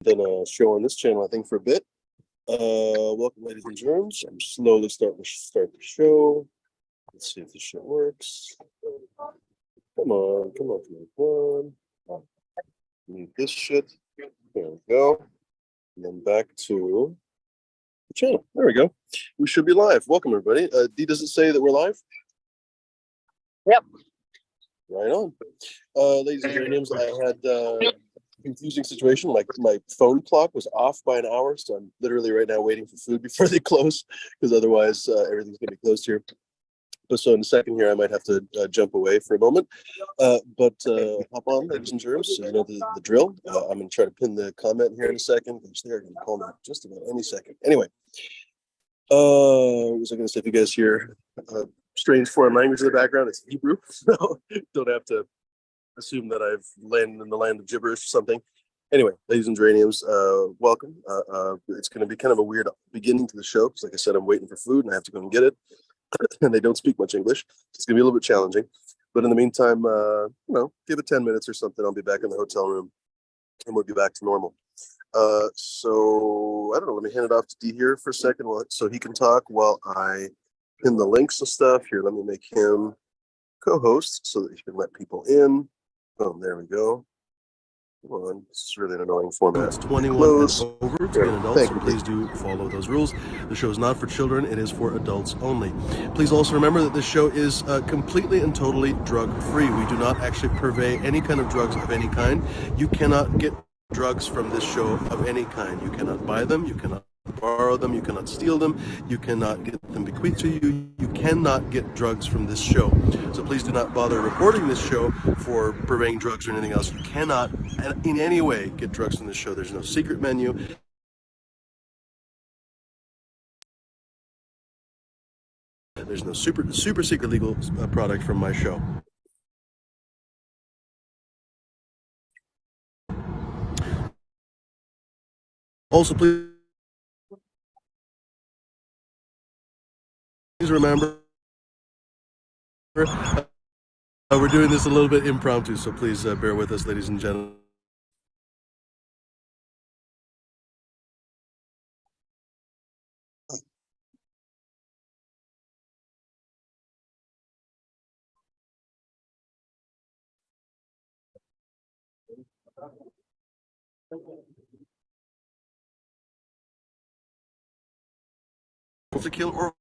done a show on this channel, I think, for a bit. Welcome, ladies and germs. I'm slowly starting to start the show. Let's see if this shit works. Come on, come on. Mute this shit. There we go. And then back to the channel. There we go. We should be live. Welcome, everybody. D, does it say that we're live? Yep. Right on. Ladies and germs, I had a confusing situation. Like my phone clock was off by an hour, so I'm literally right now waiting for food before they close, because otherwise everything's going to be closed here. But so in a second here, I might have to jump away for a moment. But hop on, ladies and germs. So you know the drill. I'm going to try to pin the comment here in a second, because they're going to call me just about any second. Anyway, what was I going to say? If you guys hear strange foreign language in the background, it's Hebrew, so don't have to assume that I've landed in the land of gibberish or something. Anyway, ladies and geraniums, welcome. It's going to be kind of a weird beginning to the show, because like I said, I'm waiting for food and I have to go and get it. And they don't speak much English. It's going to be a little bit challenging. But in the meantime, give it 10 minutes or something. I'll be back in the hotel room and we'll be back to normal. So I don't know. Let me hand it off to D here for a second so he can talk while I pin the links and stuff. Here, let me make him co-host so that he can let people in. Oh, there we go. Come on. This is really an annoying format. It's 21 and over to be an adult, so please do follow those rules. The show is not for children. It is for adults only. Please also remember that this show is completely and totally drug-free. We do not actually purvey any kind of drugs of any kind. You cannot get drugs from this show of any kind. You cannot buy them. You cannot borrow them. You cannot steal them. You cannot get them bequeathed to you. You cannot get drugs from this show. So please do not bother reporting this show for purveying drugs or anything else. You cannot in any way get drugs from this show. There's no secret menu. There's no super secret legal product from my show. Also, please remember, we're doing this a little bit impromptu, so please bear with us, ladies and gentlemen. To kill or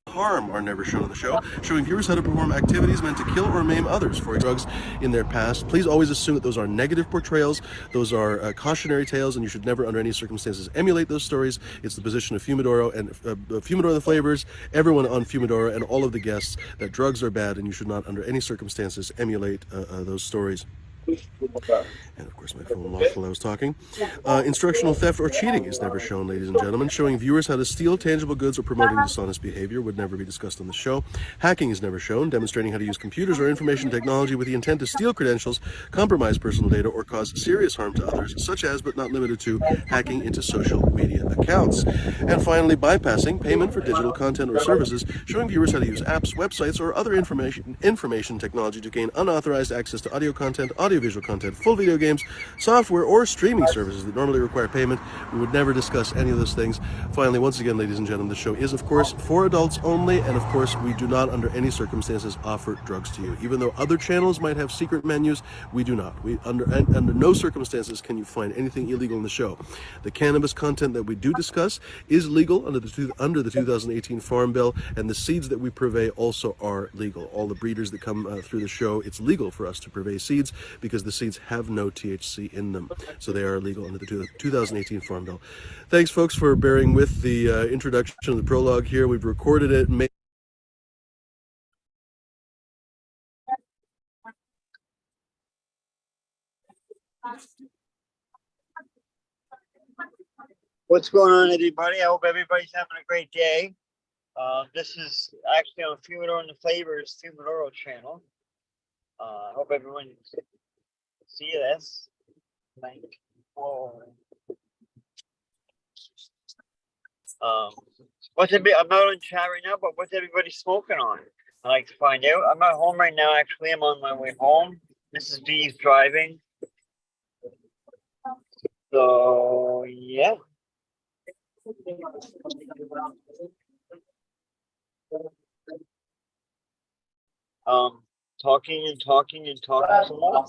harm are never shown on the show, showing viewers how to perform activities meant to kill or maim others for drugs in their past. Please always assume that those are negative portrayals, those are cautionary tales, and you should never under any circumstances emulate those stories. It's the position of Fumidoro and Fumidoro the Flavors, everyone on Fumidoro and all of the guests, that drugs are bad and you should not under any circumstances emulate those stories. And of course my phone locked while I was talking. Instructional theft or cheating is never shown, ladies and gentlemen. Showing viewers how to steal tangible goods or promoting dishonest behavior would never be discussed on the show. Hacking is never shown. Demonstrating how to use computers or information technology with the intent to steal credentials, compromise personal data, or cause serious harm to others, such as but not limited to hacking into social media accounts. And finally, bypassing payment for digital content or services, showing viewers how to use apps, websites, or other information technology to gain unauthorized access to audio content, audiovisual content, full video games, software, or streaming services that normally require payment. We would never discuss any of those things. Finally, once again, ladies and gentlemen, the show is, of course, for adults only, and of course, we do not, under any circumstances, offer drugs to you. Even though other channels might have secret menus, we do not. We under no circumstances can you find anything illegal in the show. The cannabis content that we do discuss is legal under the 2018 Farm Bill, and the seeds that we purvey also are legal. All the breeders that come through the show, it's legal for us to purvey seeds because the seeds have no THC in them, so they are illegal under the 2018 Farm Bill. Thanks, folks, for bearing with the introduction of the prologue here. We've recorded it. What's going on, everybody? I hope everybody's having a great day. This is actually on Fumidoro and the Flavors Fumidoro channel. I hope everyone see this. I'm not on chat right now, but what's everybody smoking on? I'd like to find out. I'm not home right now, actually. I'm on my way home. Mrs. B is driving. So yeah. Talking and talking and talking some more.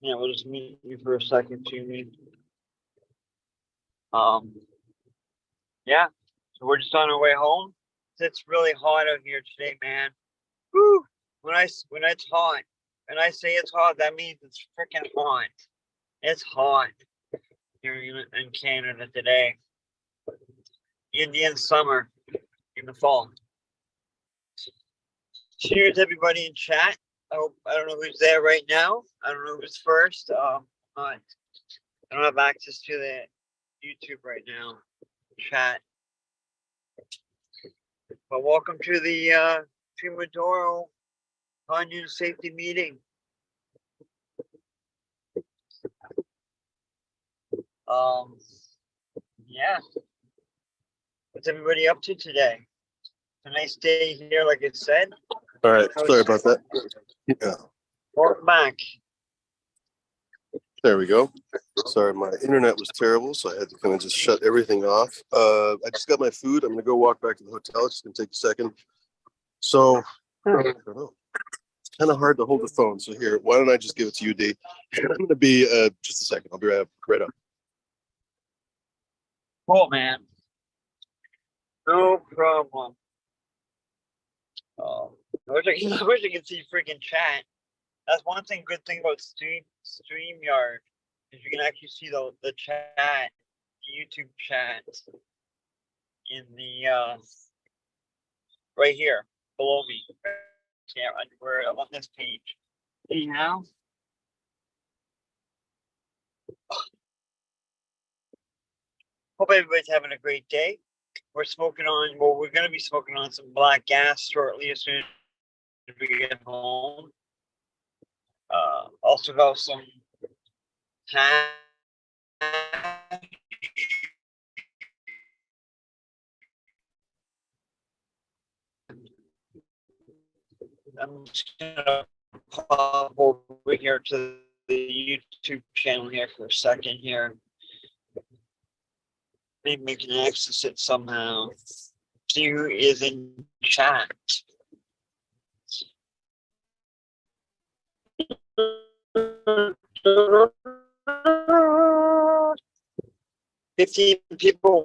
Yeah, we'll just mute you for a second, Jimmy. Yeah. So we're just on our way home. It's really hot out here today, man. Woo! When it's hot, and I say it's hot, that means it's freaking hot. It's hot here in Canada today. Indian summer in the fall. Cheers, everybody in chat. I don't know who's there right now. I don't know who's first. I don't have access to the YouTube right now. Chat. But welcome to the Tumadoro Onion Safety Meeting. Yeah. What's everybody up to today? It's a nice day here, like I said. All right, sorry about that. Yeah, Welcome back. there we go. Sorry, my internet was terrible, so I had to kind of just shut everything off. I just got my food. I'm gonna go walk back to the hotel. It's gonna take a second. So I don't know. It's kind of hard to hold the phone. So here, why don't I just give it to you, D? I'm gonna be just a second. I'll be right up. Cool, man. No problem. I wish I could see freaking chat. That's one good thing about StreamYard is you can actually see the chat, the YouTube chat in the right here below me. Yeah, we're on this page. Anyhow. Hope everybody's having a great day. We're going to be smoking on some black gas shortly as soon as we get home. Also got some hash. I'm just gonna pop over here to the YouTube channel here for a second here. Maybe we can access it somehow. See who is in chat. $15 people.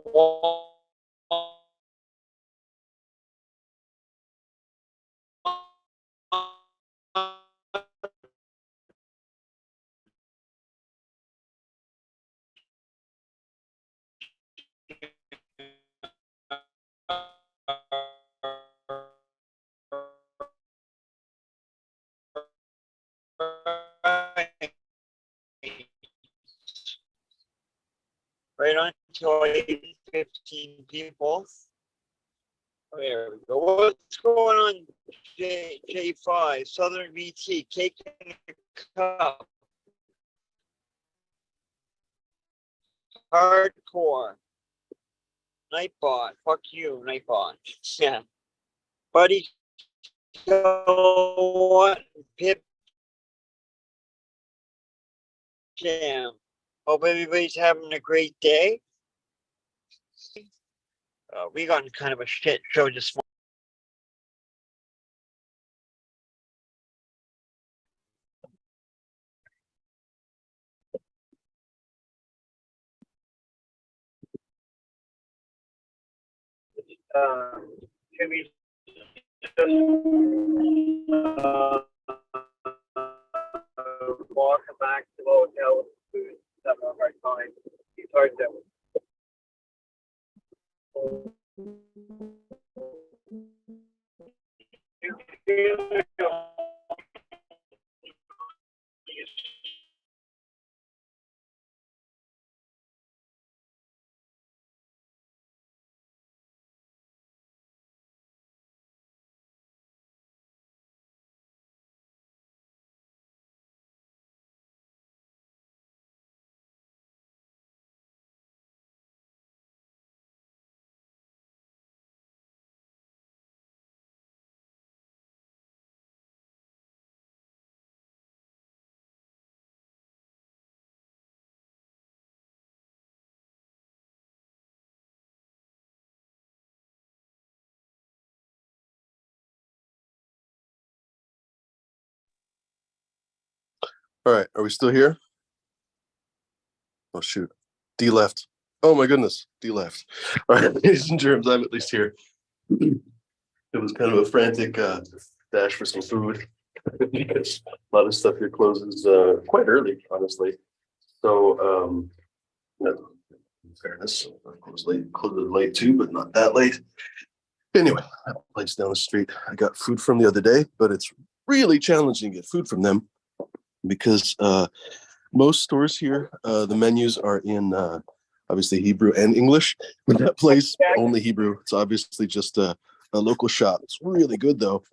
Right on to 15 people. There we go. What's going on, J5? Southern VT, cake in a cup. Hardcore. Nightbot. Fuck you, Nightbot. Yeah. Buddy, what? Pip Jam. Hope everybody's having a great day. We got kind of a shit show this morning. Jimmy's walking back to the hotel with food. That's one of our time. He's hard to. All right, are we still here? Oh shoot, D left. Oh my goodness, D left. All right, ladies and germs, I'm at least here. It was kind of a frantic dash for some food because a lot of stuff here closes quite early, honestly. So, in fairness, closes late too, but not that late. Anyway, that place down the street, I got food from the other day, but it's really challenging to get food from them because most stores here, the menus are in obviously Hebrew and English. But that place, only Hebrew. It's obviously just a local shop. It's really good though.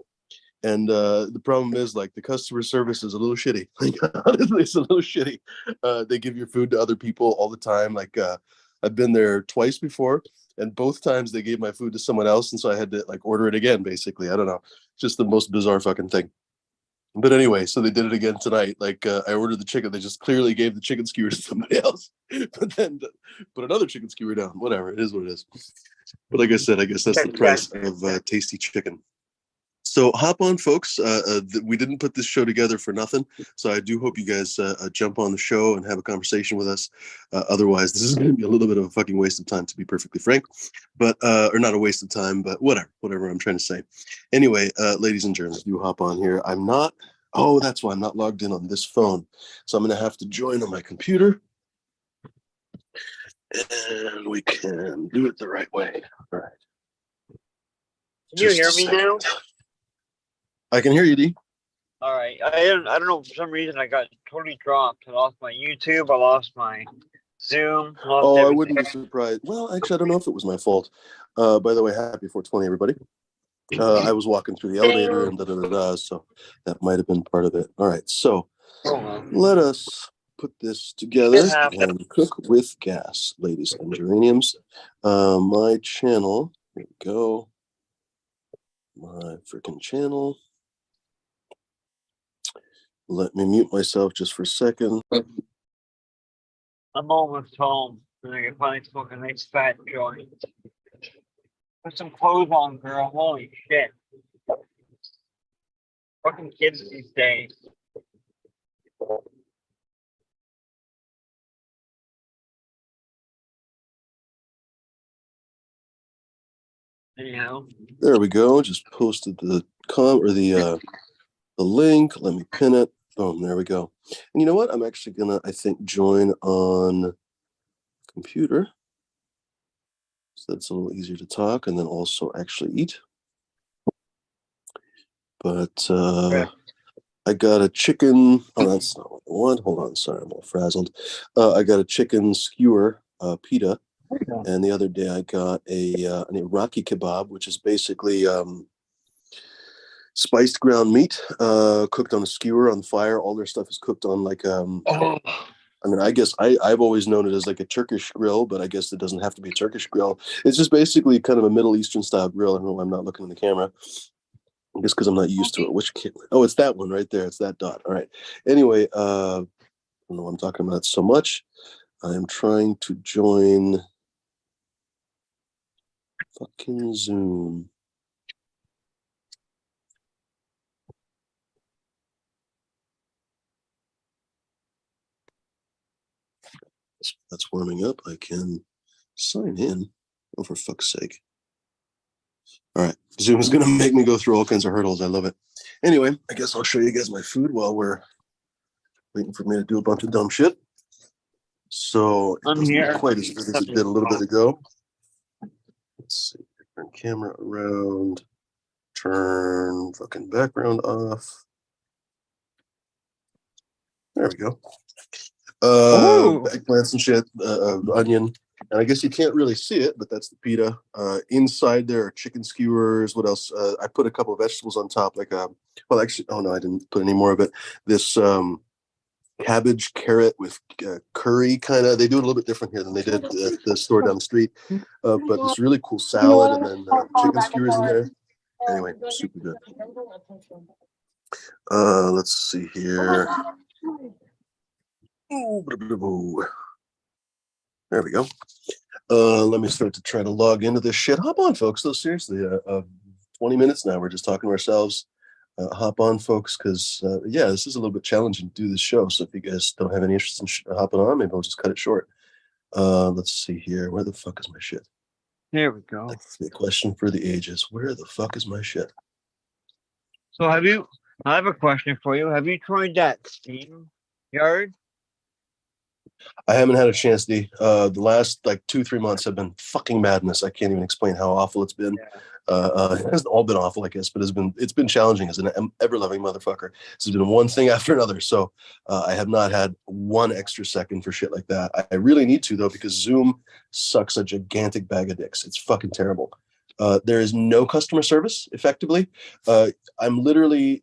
And the problem is, like, the customer service is a little shitty. Like, honestly, it's a little shitty. They give your food to other people all the time. Like, I've been there twice before, and both times they gave my food to someone else, and so I had to like order it again. Basically, I don't know, just the most bizarre fucking thing. But anyway, so they did it again tonight. Like, I ordered the chicken. They just clearly gave the chicken skewer to somebody else, but then put another chicken skewer down. Whatever, it is what it is. But like I said, I guess that's the price of tasty chicken. So hop on, folks. We didn't put this show together for nothing. So I do hope you guys jump on the show and have a conversation with us. Otherwise, this is going to be a little bit of a fucking waste of time, to be perfectly frank. But or not a waste of time, but whatever I'm trying to say. Anyway, ladies and gentlemen, you hop on here. I'm not. Oh, that's why I'm not logged in on this phone. So I'm going to have to join on my computer. And we can do it the right way. All right. Can you hear me now? I can hear you, D. All right. I don't know. For some reason, I got totally dropped. I lost my YouTube. I lost my Zoom. Oh, I wouldn't be surprised. Well, actually, I don't know if it was my fault. By the way, happy 420, everybody. I was walking through the elevator and so that might have been part of it. All right, so let us put this together and cook with gas, ladies and geraniums. My channel, here we go. My freaking channel. Let me mute myself just for a second. I'm almost home, and I can finally smoke a nice fat joint. Put some clothes on, girl. Holy shit. Fucking kids these days. Anyhow. There we go. Just posted the link. Let me pin it. Boom, there we go. And you know what? I'm actually gonna, I think, join on computer. So that's a little easier to talk and then also actually eat. But I got a chicken. Oh, that's not what I want. Hold on, sorry, I'm all frazzled. I got a chicken skewer pita, and the other day I got an Iraqi kebab, which is basically spiced ground meat cooked on a skewer on the fire. All their stuff is cooked on like I mean, I guess I've always known it as like a Turkish grill, but I guess it doesn't have to be a Turkish grill. It's just basically kind of a Middle Eastern style grill. I don't know why I'm not looking in the camera. I guess because I'm not used to it. Which kid? Oh, it's that one right there. It's that dot. All right. Anyway, I don't know what I'm talking about so much. I'm trying to join fucking Zoom. That's warming up. I can sign in. Oh, for fuck's sake. All right. Zoom is going to make me go through all kinds of hurdles. I love it. Anyway, I guess I'll show you guys my food while we're waiting for me to do a bunch of dumb shit. So it doesn't look quite as good as it did a little bit ago. Let's see. Turn camera around. Turn fucking background off. There we go. Eggplants and shit, onion. And I guess you can't really see it, but that's the pita. Inside there are chicken skewers. What else? I put a couple of vegetables on top, like well, actually, oh no, I didn't put any more of it. This cabbage, carrot with curry, kind of. They do it a little bit different here than they did at the store down the street. But this really cool salad, and then chicken skewers in there. Anyway, super good. Let's see here. There we go. Let me start to try to log into this shit. Hop on, folks. Though seriously, 20 minutes now. We're just talking to ourselves. hop on, folks, because yeah, this is a little bit challenging to do this show. So if you guys don't have any interest in hopping on, maybe I'll just cut it short. Let's see here. Where the fuck is my shit? There we go. That's the question for the ages. Where the fuck is my shit? So I have a question for you. Have you tried that steam yard? I haven't had a chance, D. The last like 2-3 months have been fucking madness. I can't even explain how awful it's been. Yeah. It hasn't all been awful, I guess, but it's been challenging as an ever-loving motherfucker. This has been one thing after another. So I have not had one extra second for shit like that. I really need to, though, because Zoom sucks a gigantic bag of dicks. It's fucking terrible. There is no customer service, effectively. I'm literally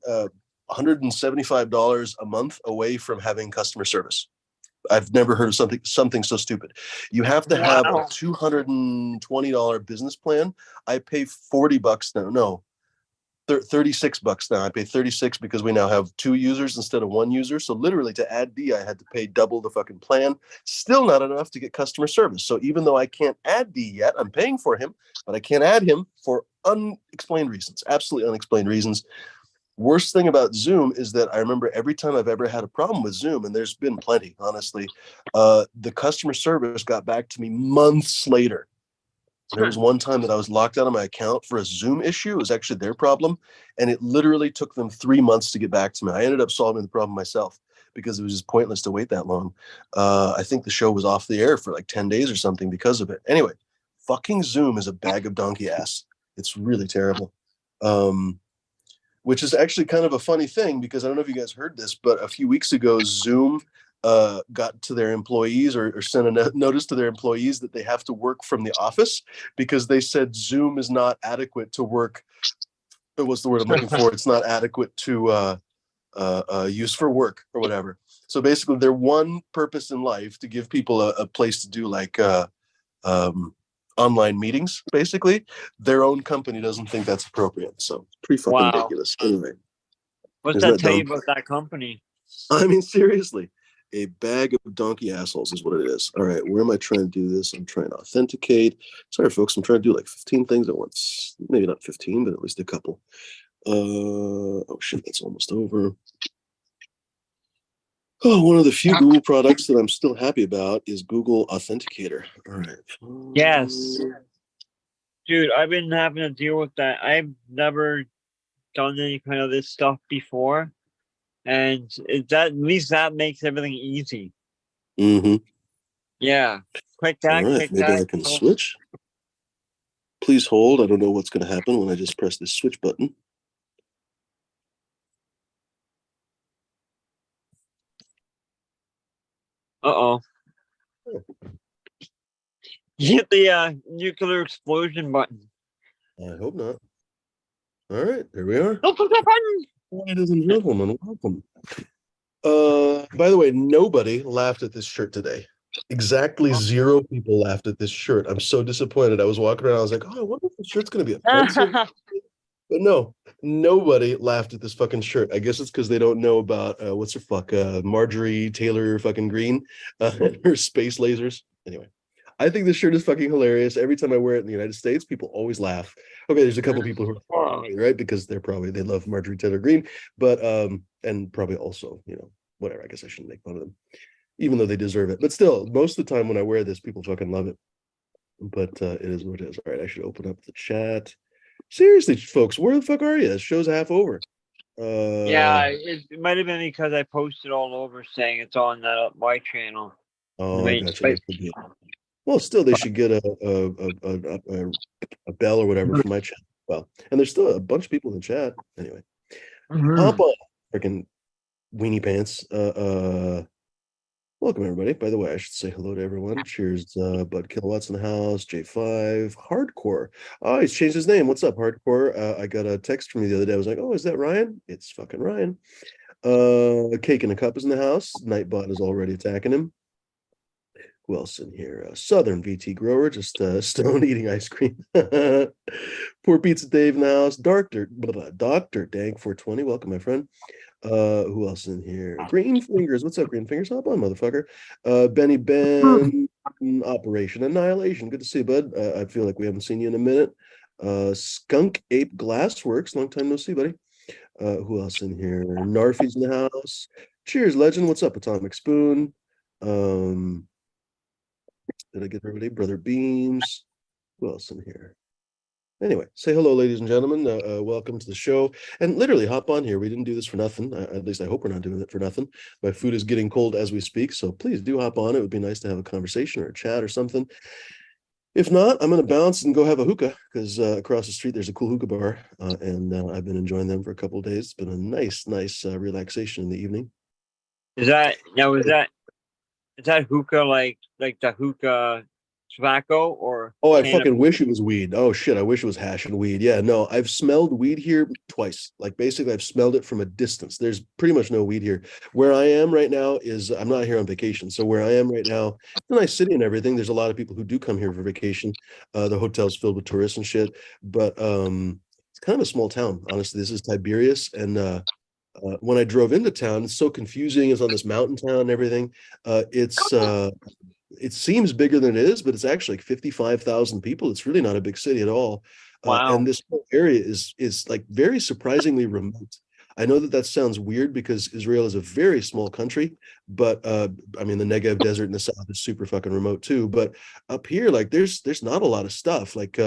$175 a month away from having customer service. I've never heard of something so stupid. You have to have a $220 business plan. I pay $40 now. No, $36 now. I pay 36 because we now have 2 users instead of 1 user. So literally to add D, I had to pay double the fucking plan. Still not enough to get customer service. So even though I can't add D yet, I'm paying for him, but I can't add him for unexplained reasons, absolutely unexplained reasons. Worst thing about Zoom is that I remember every time I've ever had a problem with Zoom, and there's been plenty, honestly, the customer service got back to me months later. There was one time that I was locked out of my account for a Zoom issue. It was actually their problem, and it literally took them 3 months to get back to me. I ended up solving the problem myself because it was just pointless to wait that long. I think the show was off the air for like 10 days or something because of it. Anyway, fucking Zoom is a bag of donkey ass. It's really terrible. Which is actually kind of a funny thing because I don't know if you guys heard this, but a few weeks ago, Zoom got to their employees or sent a notice to their employees that they have to work from the office because they said Zoom is not adequate to work. What's the word I'm looking for? It's not adequate to use for work or whatever. So basically, their one purpose in life to give people a place to do like online meetings, basically, their own company doesn't think that's appropriate. So it's pretty fucking ridiculous. Anyway, What's isn't that that tell you dumb? about that company? I mean, seriously, a bag of donkey assholes is what it is. All right, where am I trying to do this? I'm trying to authenticate. Sorry, folks, I'm trying to do like 15 things at once. Maybe not 15, but at least a couple. Oh shit, that's almost over. Oh, one of the few Google products that I'm still happy about is Google Authenticator. All right. Yes. Dude, I've been having to deal with that. I've never done any kind of this stuff before. And at least that makes everything easy. Mm-hmm. Yeah. Click All that, right, click maybe that. I can switch. Please hold. I don't know what's going to happen when I just press this switch button. Uh-oh. Hit the nuclear explosion button. I hope not. All right, there we are. Don't push that button! Ladies and gentlemen, welcome. By the way, nobody laughed at this shirt today. Exactly 0 people laughed at this shirt. I'm so disappointed. I was walking around, I was like, oh, I wonder if the shirt's going to be offensive. But no, nobody laughed at this fucking shirt. I guess it's because they don't know about, what's her fuck, Marjorie Taylor fucking Green, and her space lasers. Anyway, I think this shirt is fucking hilarious. Every time I wear it in the United States, people always laugh. Okay, there's a couple people who are right because they love Marjorie Taylor Green, but and probably also, whatever. I guess I shouldn't make fun of them, even though they deserve it. But still, most of the time when I wear this, people fucking love it. But it is what it is. All right, I should open up the chat. Seriously, folks, where the fuck are you? This show's half over. Yeah, it might have been because I posted all over saying it's on that my channel. Oh, Wait, gotcha. Well, still, they should get a bell or whatever for my chat. Well, and there's still a bunch of people in the chat. Anyway, hop on, freaking weenie pants. Welcome everybody. By the way, I should say hello to everyone. Cheers, Bud Kilowatts in the house. J5 Hardcore. Oh, he's changed his name. What's up, Hardcore? I got a text from you the other day. I was like, oh, is that Ryan? It's fucking Ryan. Cake in a Cup is in the house. Nightbot is already attacking him. Who else in here? Southern VT Grower, just stone eating ice cream. Poor Pizza Dave in the house. Dr. Dank 420. Welcome, my friend. Who else in here? Green Fingers. What's up, Green Fingers? Hop on, motherfucker. Benny Ben, Operation Annihilation. Good to see you, bud. I feel like we haven't seen you in a minute. Skunk Ape Glassworks. Long time no see, buddy. Who else in here? Narfi's in the house. Cheers, legend. What's up, Atomic Spoon? Um, did I get everybody? Brother Beams. Who else in here? Anyway, say hello, ladies and gentlemen. Welcome to the show. And literally hop on here. We didn't do this for nothing. At least I hope we're not doing it for nothing. My food is getting cold as we speak. So please do hop on. It would be nice to have a conversation or a chat or something. If not, I'm going to bounce and go have a hookah because across the street there's a cool hookah bar. And I've been enjoying them for a couple of days. It's been a nice relaxation in the evening. Is that hookah like the hookah tobacco or Oh, I cannabis? fucking wish it was weed. Oh shit, I wish it was hash and weed. Yeah, no, I've smelled weed here twice. Like basically I've smelled it from a distance. There's pretty much no weed here. Where I am right now is I'm not here on vacation. So where I am right now, it's a nice city and everything. There's a lot of people who do come here for vacation. The hotel's filled with tourists and shit. But it's kind of a small town, honestly. This is Tiberias. And when I drove into town, it's so confusing. It's on this mountain town and everything. It seems bigger than it is, but it's actually like 55,000 people. It's really not a big city at all. Wow. And this whole area is like very surprisingly remote. I know that sounds weird because Israel is a very small country, but I mean the Negev desert in the south is super fucking remote too. But up here, like there's not a lot of stuff. Like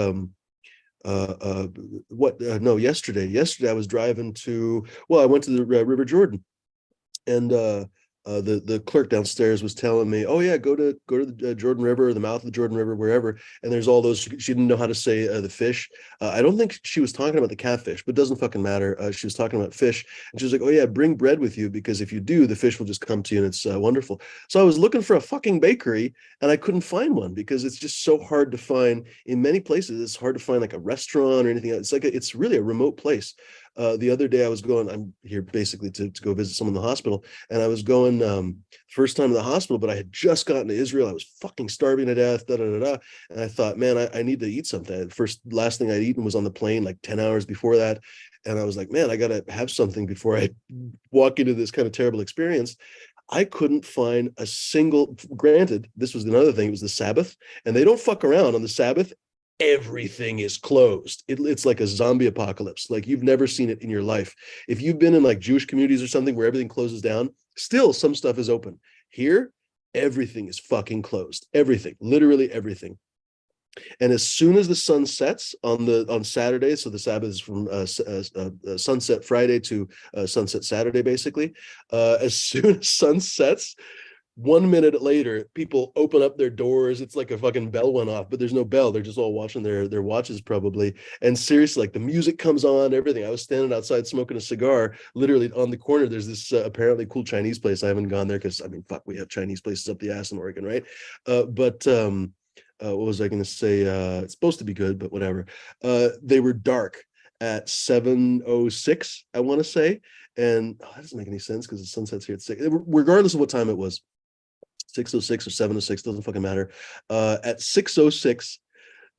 no, yesterday I was driving to, well, I went to the River Jordan, and the clerk downstairs was telling me, "Oh yeah, go to the Jordan River, or the mouth of the Jordan River, wherever." And there's all those. She didn't know how to say the fish. I don't think she was talking about the catfish, but it doesn't fucking matter. She was talking about fish, and she was like, "Oh yeah, bring bread with you because if you do, the fish will just come to you, and it's wonderful." So I was looking for a fucking bakery, and I couldn't find one because it's just so hard to find. In many places, it's hard to find like a restaurant or anything else. It's really a remote place. The other day I was going, I'm here basically to go visit someone in the hospital, and I was going first time to the hospital, but I had just gotten to Israel. I was fucking starving to death, and I thought, man, I need to eat something. Last thing I'd eaten was on the plane like 10 hours before that. And I was like, man, I got to have something before I walk into this kind of terrible experience. I couldn't find a single, granted, this was another thing, it was the Sabbath, and they don't fuck around on the Sabbath. Everything is closed. It's like a zombie apocalypse. Like you've never seen it in your life. If you've been in like Jewish communities or something where everything closes down, still some stuff is open. Here, everything is fucking closed. Everything, literally everything. And as soon as the sun sets on Saturday, so the Sabbath is from sunset Friday to sunset Saturday, basically. As soon as sun sets, 1 minute later, people open up their doors. It's like a fucking bell went off, but there's no bell. They're just all watching their watches probably. And seriously, like the music comes on, everything. I was standing outside smoking a cigar, literally on the corner. There's this apparently cool Chinese place. I haven't gone there because I mean, fuck, we have Chinese places up the ass in Oregon, right? But what was I going to say? It's supposed to be good, but whatever. They were dark at 7:06, I want to say. And that doesn't make any sense because the sun sets here at 6. Regardless of what time it was, 6:06 or 7:06, doesn't fucking matter. At 6:06,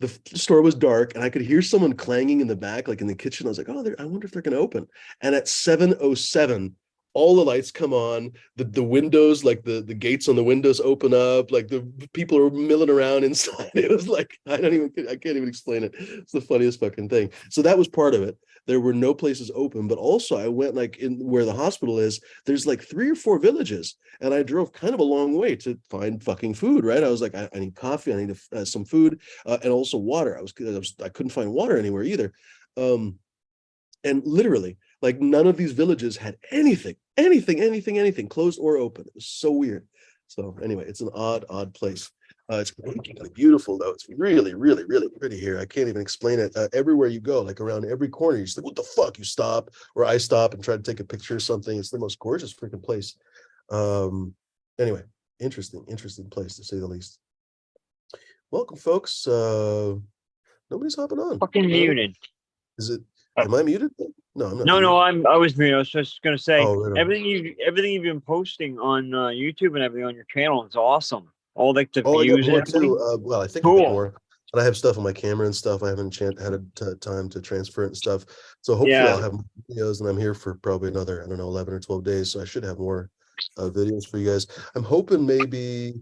the store was dark, and I could hear someone clanging in the back, like in the kitchen. I was like, oh, I wonder if they're going to open. And at 7:07, all the lights come on, the windows, like the gates on the windows open up, like the people are milling around inside. It was like, I can't even explain it. It's the funniest fucking thing. So that was part of it. There were no places open, but also I went like in where the hospital is, there's like 3 or 4 villages, and I drove kind of a long way to find fucking food, right? I was like, I need coffee, I need some food, and also water. I couldn't find water anywhere either. And literally, like none of these villages had anything closed or open. It was so weird. So anyway, it's an odd place. It's really beautiful though. It's really pretty here. I can't even explain it. Everywhere you go, like around every corner, you're just like, what the fuck? You stop, or I stop and try to take a picture or something. It's the most gorgeous freaking place. Anyway, interesting place to say the least. Welcome, folks. Nobody's hopping on. Fucking muted. Is it? Am I muted? No, I'm not. No, I was muted. I was just gonna say right everything you've been posting on YouTube and everything on your channel is awesome. All like the I got views and more everything. too. Well, I think Cool. I got more. And I have stuff on my camera and stuff. I haven't had a time to transfer it and stuff. So hopefully Yeah. I'll have more videos, and I'm here for probably another, I don't know, 11 or 12 days. So I should have more videos for you guys. I'm hoping maybe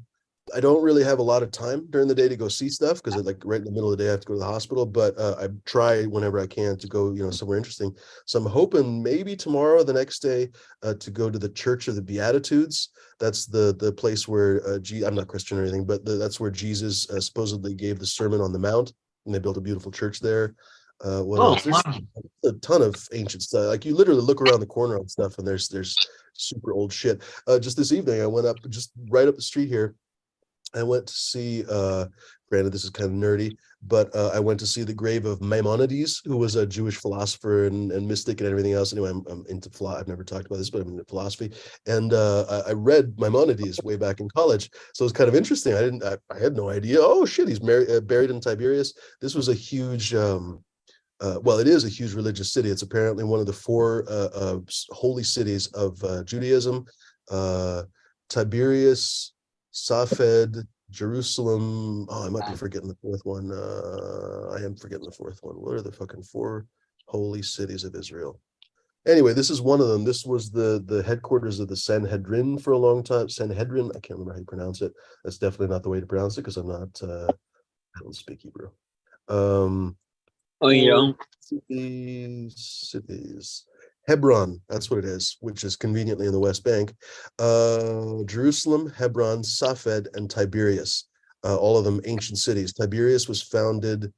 I don't really have a lot of time during the day to go see stuff because like right in the middle of the day I have to go to the hospital. But I try whenever I can to go, somewhere interesting. So I'm hoping maybe tomorrow, the next day, to go to the Church of the Beatitudes. That's the place where I'm not Christian or anything, but that's where Jesus supposedly gave the Sermon on the Mount, and they built a beautiful church there. What Oh, else? There's a ton of ancient stuff. Like you literally look around the corner on stuff, and there's super old shit. Just this evening, I went up just right up the street here. I went to see, granted, this is kind of nerdy, but I went to see the grave of Maimonides, who was a Jewish philosopher and mystic and everything else. Anyway, I'm into philosophy. I've never talked about this, but I'm into philosophy. And I read Maimonides way back in college. So it was kind of interesting. I had no idea. Oh, shit, he's buried in Tiberias. This was a huge, well, it is a huge religious city. It's apparently one of the four holy cities of Judaism. Tiberias, Safed, Jerusalem. Oh, I might be forgetting the fourth one. I am forgetting the fourth one. What are the fucking four holy cities of Israel? Anyway, this is one of them. This was the headquarters of the Sanhedrin for a long time. Sanhedrin, I can't remember how you pronounce it. That's definitely not the way to pronounce it because I don't speak Hebrew. oh, you don't? Cities. Hebron, that's what it is, which is conveniently in the West Bank. Jerusalem, Hebron, Safed, and Tiberias. All of them ancient cities. Tiberias was founded,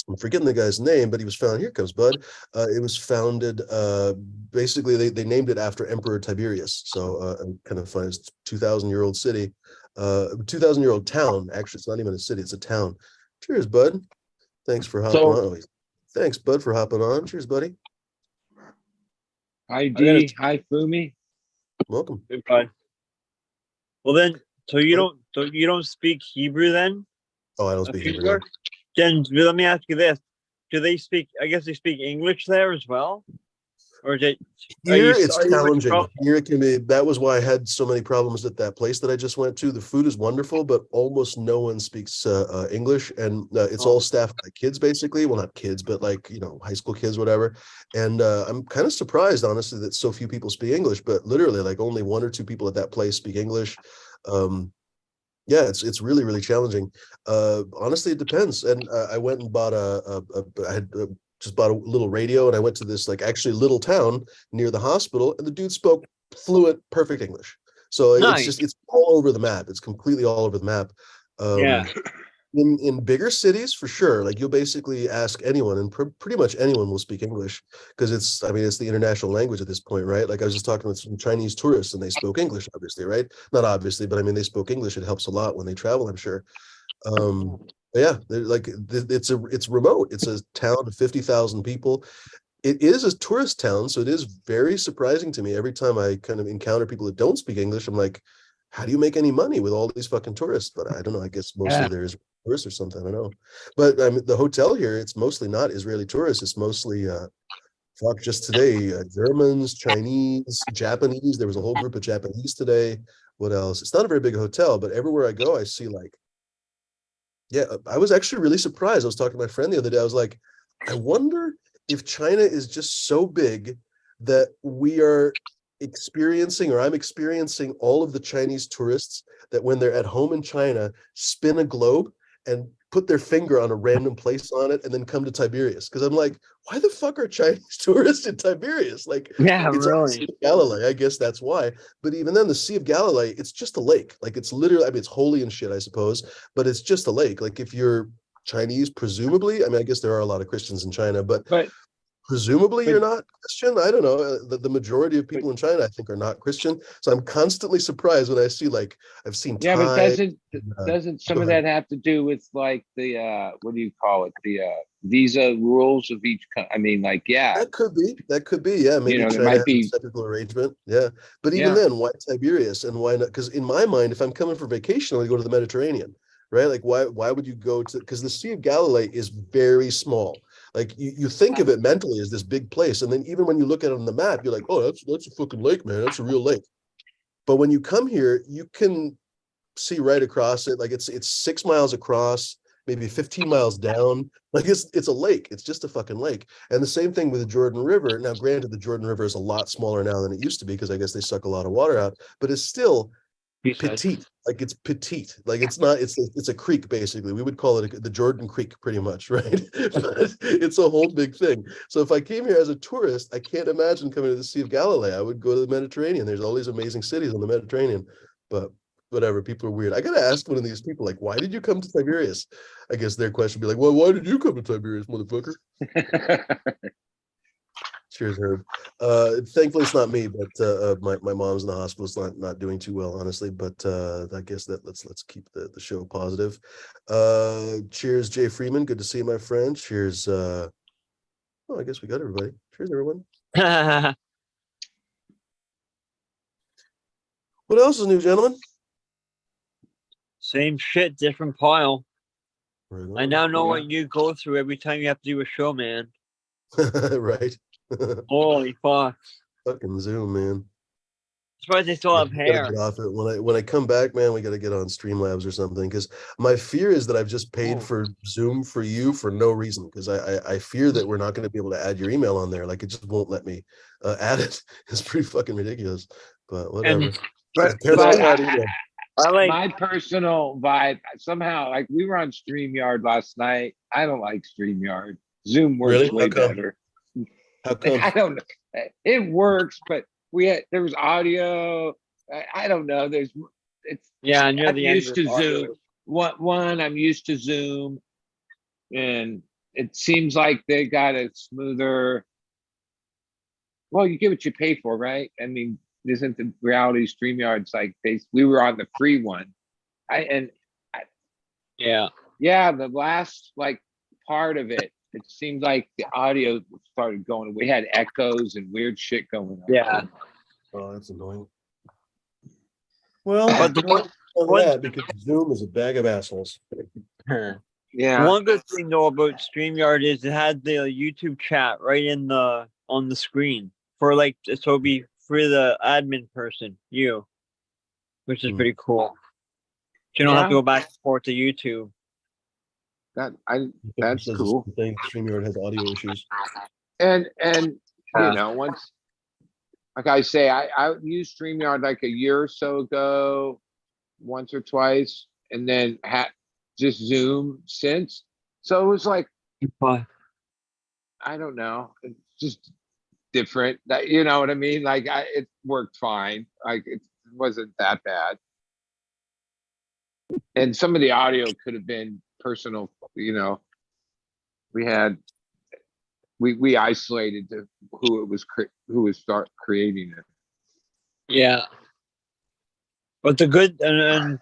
I'm forgetting the guy's name, but he was founded, here comes Bud. It was founded, basically, they named it after Emperor Tiberius. So kind of fun. It's 2,000-year-old city, 2,000-year-old town. Actually, it's not even a city, it's a town. Cheers, Bud. Thanks for hopping on. Thanks, Bud, for hopping on. Cheers, buddy. Hi, Dee. Hi, Fumi. Welcome. Good bud. Well then, so you don't speak Hebrew then? Oh, I don't speak Hebrew. Then let me ask you this: do they speak? I guess they speak English there as well, or is it? Here it's challenging. Here it can be. That was why I had so many problems at that place that I just went to. The food is wonderful, but almost no one speaks English, and it's all staffed by kids, basically. Well, not kids, but like high school kids, whatever. And I'm kind of surprised, honestly, that so few people speak English. But literally, like only one or two people at that place speak English. Yeah, it's really, really challenging. Honestly, it depends. And I went and bought I had just bought a little radio, and I went to this like actually little town near the hospital, and the dude spoke fluent, perfect English. So it's all over the map. It's completely all over the map. Yeah. In bigger cities, for sure, like you'll basically ask anyone, and pretty much anyone will speak English because it's the international language at this point, right? Like I was just talking with some Chinese tourists, and they spoke English, obviously, right? Not obviously, but they spoke English. It helps a lot when they travel, I'm sure. Yeah, like it's remote. It's a town of 50,000 people. It is a tourist town, so it is very surprising to me every time I kind of encounter people that don't speak English. I'm like, how do you make any money with all these fucking tourists? But I don't know. I guess mostly there's tourists or something. I don't know. But the hotel here, it's mostly not Israeli tourists. It's mostly just today, Germans, Chinese, Japanese. There was a whole group of Japanese today. What else? It's not a very big hotel, but everywhere I go, I see like, yeah, I was actually really surprised. I was talking to my friend the other day. I was like, I wonder if China is just so big that we are experiencing, or I'm experiencing, all of the Chinese tourists that when they're at home in China, spin a globe and put their finger on a random place on it and then come to Tiberias. Because I'm like, why the fuck are Chinese tourists in Tiberias? Like, yeah, it's really. Galilee. I guess that's why. But even then, the Sea of Galilee, it's just a lake. Like, it's literally, it's holy and shit, I suppose, but it's just a lake. Like, if you're Chinese, presumably, I guess there are a lot of Christians in China, but presumably you're not Christian. I don't know. The majority of people in China, I think, are not Christian. So I'm constantly surprised when I see, like, I've seen Thai, but doesn't some of that have to do with like the what do you call it, the visa rules of each country? That could be, yeah. Maybe China might has be a typical arrangement, yeah. But even then, why Tiberias and why not? Because in my mind, if I'm coming for vacation, I would go to the Mediterranean, right? Like, why would you go to? Because the Sea of Galilee is very small. Like you think of it mentally as this big place, and then even when you look at it on the map, you're like, oh, that's a fucking lake, man. That's a real lake. But when you come here, you can see right across it. Like it's 6 miles across, maybe 15 miles down. Like it's a lake. It's just a fucking lake. And the same thing with the Jordan River. Now, granted, the Jordan River is a lot smaller now than it used to be because I guess they suck a lot of water out, but it's still He said. petite, like it's petite, like it's not, it's a creek basically. We would call it the Jordan Creek pretty much, right? But it's a whole big thing. So if I came here as a tourist, I can't imagine coming to the Sea of Galilee. I would go to the Mediterranean. There's all these amazing cities on the Mediterranean, but whatever, people are weird. I gotta ask one of these people, like, why did you come to Tiberias? I guess their question would be like, well, why did you come to Tiberias, motherfucker? Cheers, Herb. Thankfully it's not me, but my mom's in the hospital. It's not doing too well, honestly. But I guess that let's keep the show positive. Cheers, Jay Freeman. Good to see you, my friend. Cheers. Oh, I guess we got everybody. Cheers, everyone. What else is new, gentlemen? Same shit, different pile. Right I now know Yeah. what you go through every time you have to do a show, man. Right. Holy fuck. Fucking Zoom, man. Surprised they still have Gotta hair. get off it. When I come back, man, we got to get on Streamlabs or something. Because my fear is that I've just paid for Zoom for you for no reason. Because I fear that we're not going to be able to add your email on there. Like it just won't let me add it. It's pretty fucking ridiculous. But whatever. And But, Apparently but not email. I like my personal vibe, somehow, like we were on StreamYard last night. I don't like StreamYard. Zoom works Really? way How come? better. How come? I don't know. It works, but there was audio. I don't know. yeah, near I'm the end. used to Zoom. I'm used to Zoom, and it seems like they got a smoother. Well, you get what you pay for, right? I mean, isn't the reality StreamYard's like we were on the free one, Yeah. yeah, the last like part of it, it seemed like the audio started going. We had echoes and weird shit going on. Yeah. Oh, that's annoying. Well, But the one- that because Zoom is a bag of assholes. Yeah. One good thing though about StreamYard is it had the YouTube chat right on the screen for like so it'd be for the admin person, you, which is pretty cool. You don't have to Yeah. go back and forth to YouTube. That's Says cool. the thing, StreamYard has audio issues. And you know, once, like I say, I used StreamYard like a year or so ago, once or twice, and then had just Zoom since. So it was like, But I don't know, it's just different. That, you know what I mean? Like it worked fine. Like it wasn't that bad. And some of the audio could have been personal, you know. We isolated who was start creating it. yeah. But the good and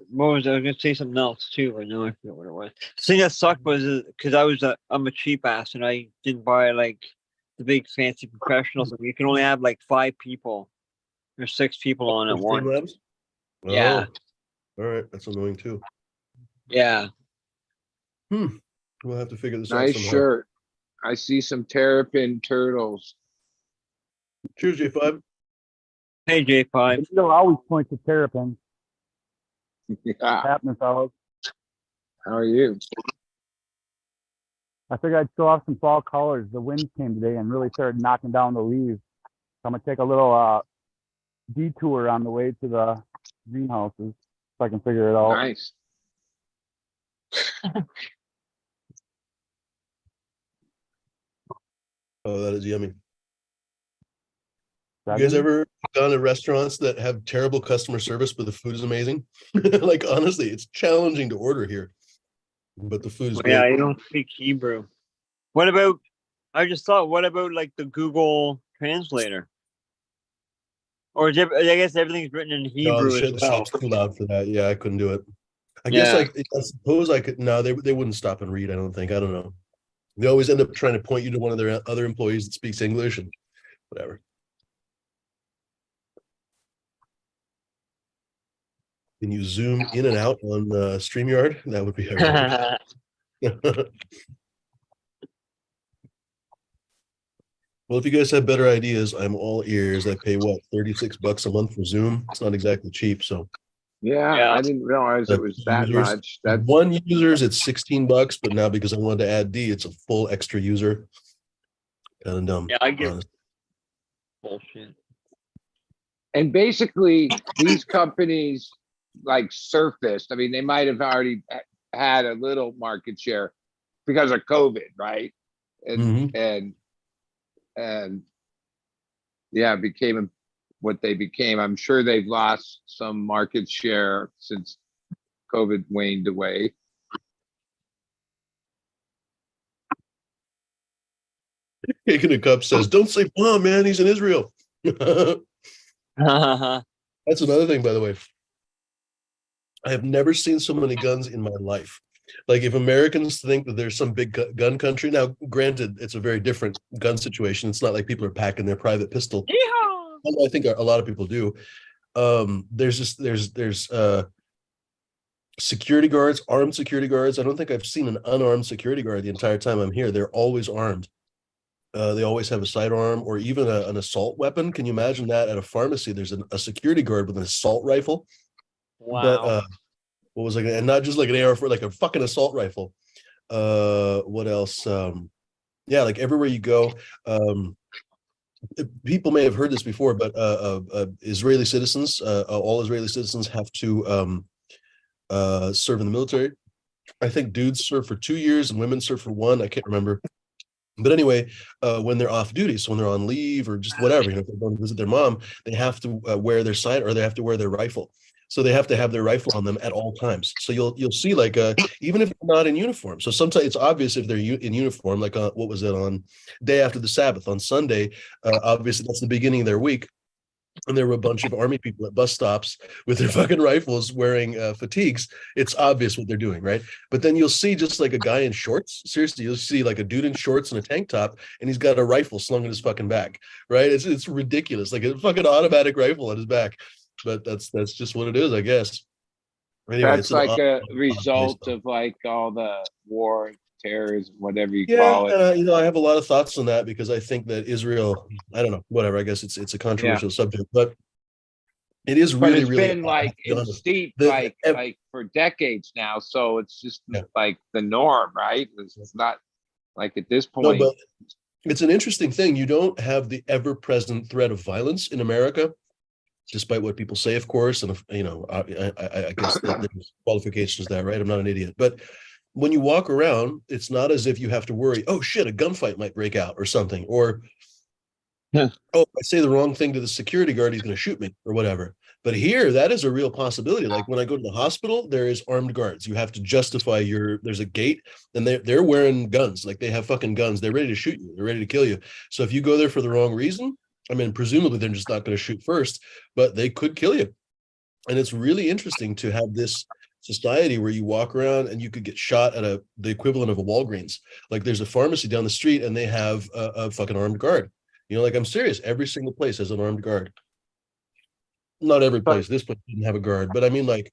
what was I was gonna say something else too, but no, I forget what it was. The thing that sucked was because I'm a cheap ass and I didn't buy like the big fancy professionals. You can only have like 5 people or 6 people on at once. Streamlabs? Yeah. Oh, all right, that's annoying too. Yeah. We'll have to figure this out Nice somehow. shirt. I see some terrapin turtles. Cheers, J5. Hey J5. They'll always point to terrapin. Yeah. Happening, fellas. How are you? I figured I'd show off some fall colors. The wind came today and really started knocking down the leaves. So I'm gonna take a little detour on the way to the greenhouses so I can figure it out. Nice. Oh, that is yummy. You Seven? guys ever gone to restaurants that have terrible customer service, but the food is amazing? Like, honestly, it's challenging to order here, but the food is great. Yeah, you don't speak Hebrew. What about I just thought, what about like the Google translator? Or I guess everything's written in No, Hebrew the as well. shop's too loud for that. Yeah, I couldn't do it. I guess Yeah. I suppose I could. No, they wouldn't stop and read. I don't think. I don't know. They always end up trying to point you to one of their other employees that speaks English and whatever. Can you zoom in and out on StreamYard? That would be horrific. Well, if you guys have better ideas, I'm all ears. I pay what, $36 a month for Zoom? It's not exactly cheap. So Yeah, I didn't realize it was that users- much. That's one user's it's $16, but now because I wanted to add D, it's a full extra user. Kind of dumb. Yeah, I get honestly. bullshit. and basically these companies like surfaced. I mean, they might have already had a little market share because of COVID, right? And Mhm. and yeah, became what they became. I'm sure they've lost some market share since COVID waned away. Cake in a cup says, "Don't say bomb, man. He's in Israel." That's another thing, by the way. I have never seen so many guns in my life. Like, if Americans think that there's some big gun country, now, granted, it's a very different gun situation. It's not like people are packing their private pistol. Yeehaw! Although I think a lot of people do. There's just there's security guards, armed security guards. I don't think I've seen an unarmed security guard the entire time I'm here. They're always armed. They always have a sidearm or even an assault weapon. Can you imagine that at a pharmacy? There's a security guard with an assault rifle. But Wow. what was like, and not just like an AR for like a fucking assault rifle. What else? Yeah, like everywhere you go. People may have heard this before, but Israeli citizens, all Israeli citizens have to serve in the military. I think dudes serve for 2 years and women serve for one. I can't remember. But anyway, when they're off duty, so when they're on leave or just whatever, if they're going to visit their mom, they have to wear their sign or they have to wear their rifle. So they have to have their rifle on them at all times. So you'll see like even if they're not in uniform. So sometimes it's obvious if they're in uniform, like what was it on day after the Sabbath on Sunday? Obviously that's the beginning of their week. And there were a bunch of army people at bus stops with their fucking rifles wearing fatigues. It's obvious what they're doing, right? But then you'll see just like a guy in shorts. Seriously, you'll see like a dude in shorts and a tank top, and he's got a rifle slung in his fucking back, right? It's ridiculous, like a fucking automatic rifle on his back. But that's just what it is, I guess. Anyway, That's it's an like a odd place. result of like all the war, terrorism, whatever you Yeah, call it. and I have a lot of thoughts on that because I think that Israel, I don't know, whatever. I guess it's a Yeah. controversial subject, but it is But really, it's really been odd, to like be in honest. steep The, like for decades now. So it's just yeah. like the norm, right? It's not like at this No, point. but it's an interesting thing. You don't have the ever-present threat of violence in America, despite what people say, of course. And I guess that there's qualifications there, right? I'm not an idiot, but when you walk around, it's not as if you have to worry. Oh shit, a gunfight might break out or something, or Yeah. oh, I say the wrong thing to the security guard, he's going to shoot me or whatever. But here, that is a real possibility. Like when I go to the hospital, there is armed guards. You have to justify there's a gate and they're wearing guns. Like they have fucking guns. They're ready to shoot you. They're ready to kill you. So if you go there for the wrong reason, I mean, presumably they're just not going to shoot first, but they could kill you. And it's really interesting to have this society where you walk around and you could get shot at the equivalent of a Walgreens. Like there's a pharmacy down the street and they have a fucking armed guard. Like I'm serious. Every single place has an armed guard. Not every But place. This place didn't have a guard, but I mean, like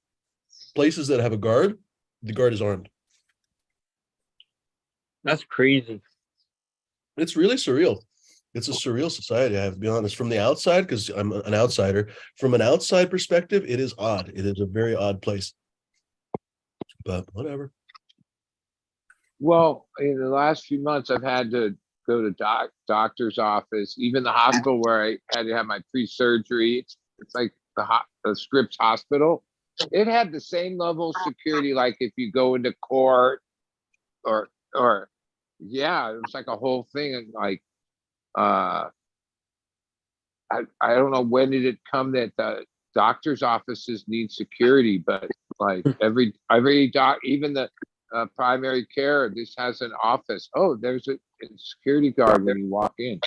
places that have a guard, the guard is armed. That's crazy. It's really surreal. It's a surreal society. I have to be honest. From the outside, because I'm an outsider. From an outside perspective, it is odd. It is a very odd place. But whatever. well, in the last few months, I've had to go to doctor's office, even the hospital where I had to have my pre-surgery. It's like the Scripps Hospital. It had the same level of security, like if you go into court or yeah, it was like a whole thing. Like I don't know when did it come that the doctor's offices need security, but like every doc, even the primary care, this has an office. Oh, there's a security guard when you walk in.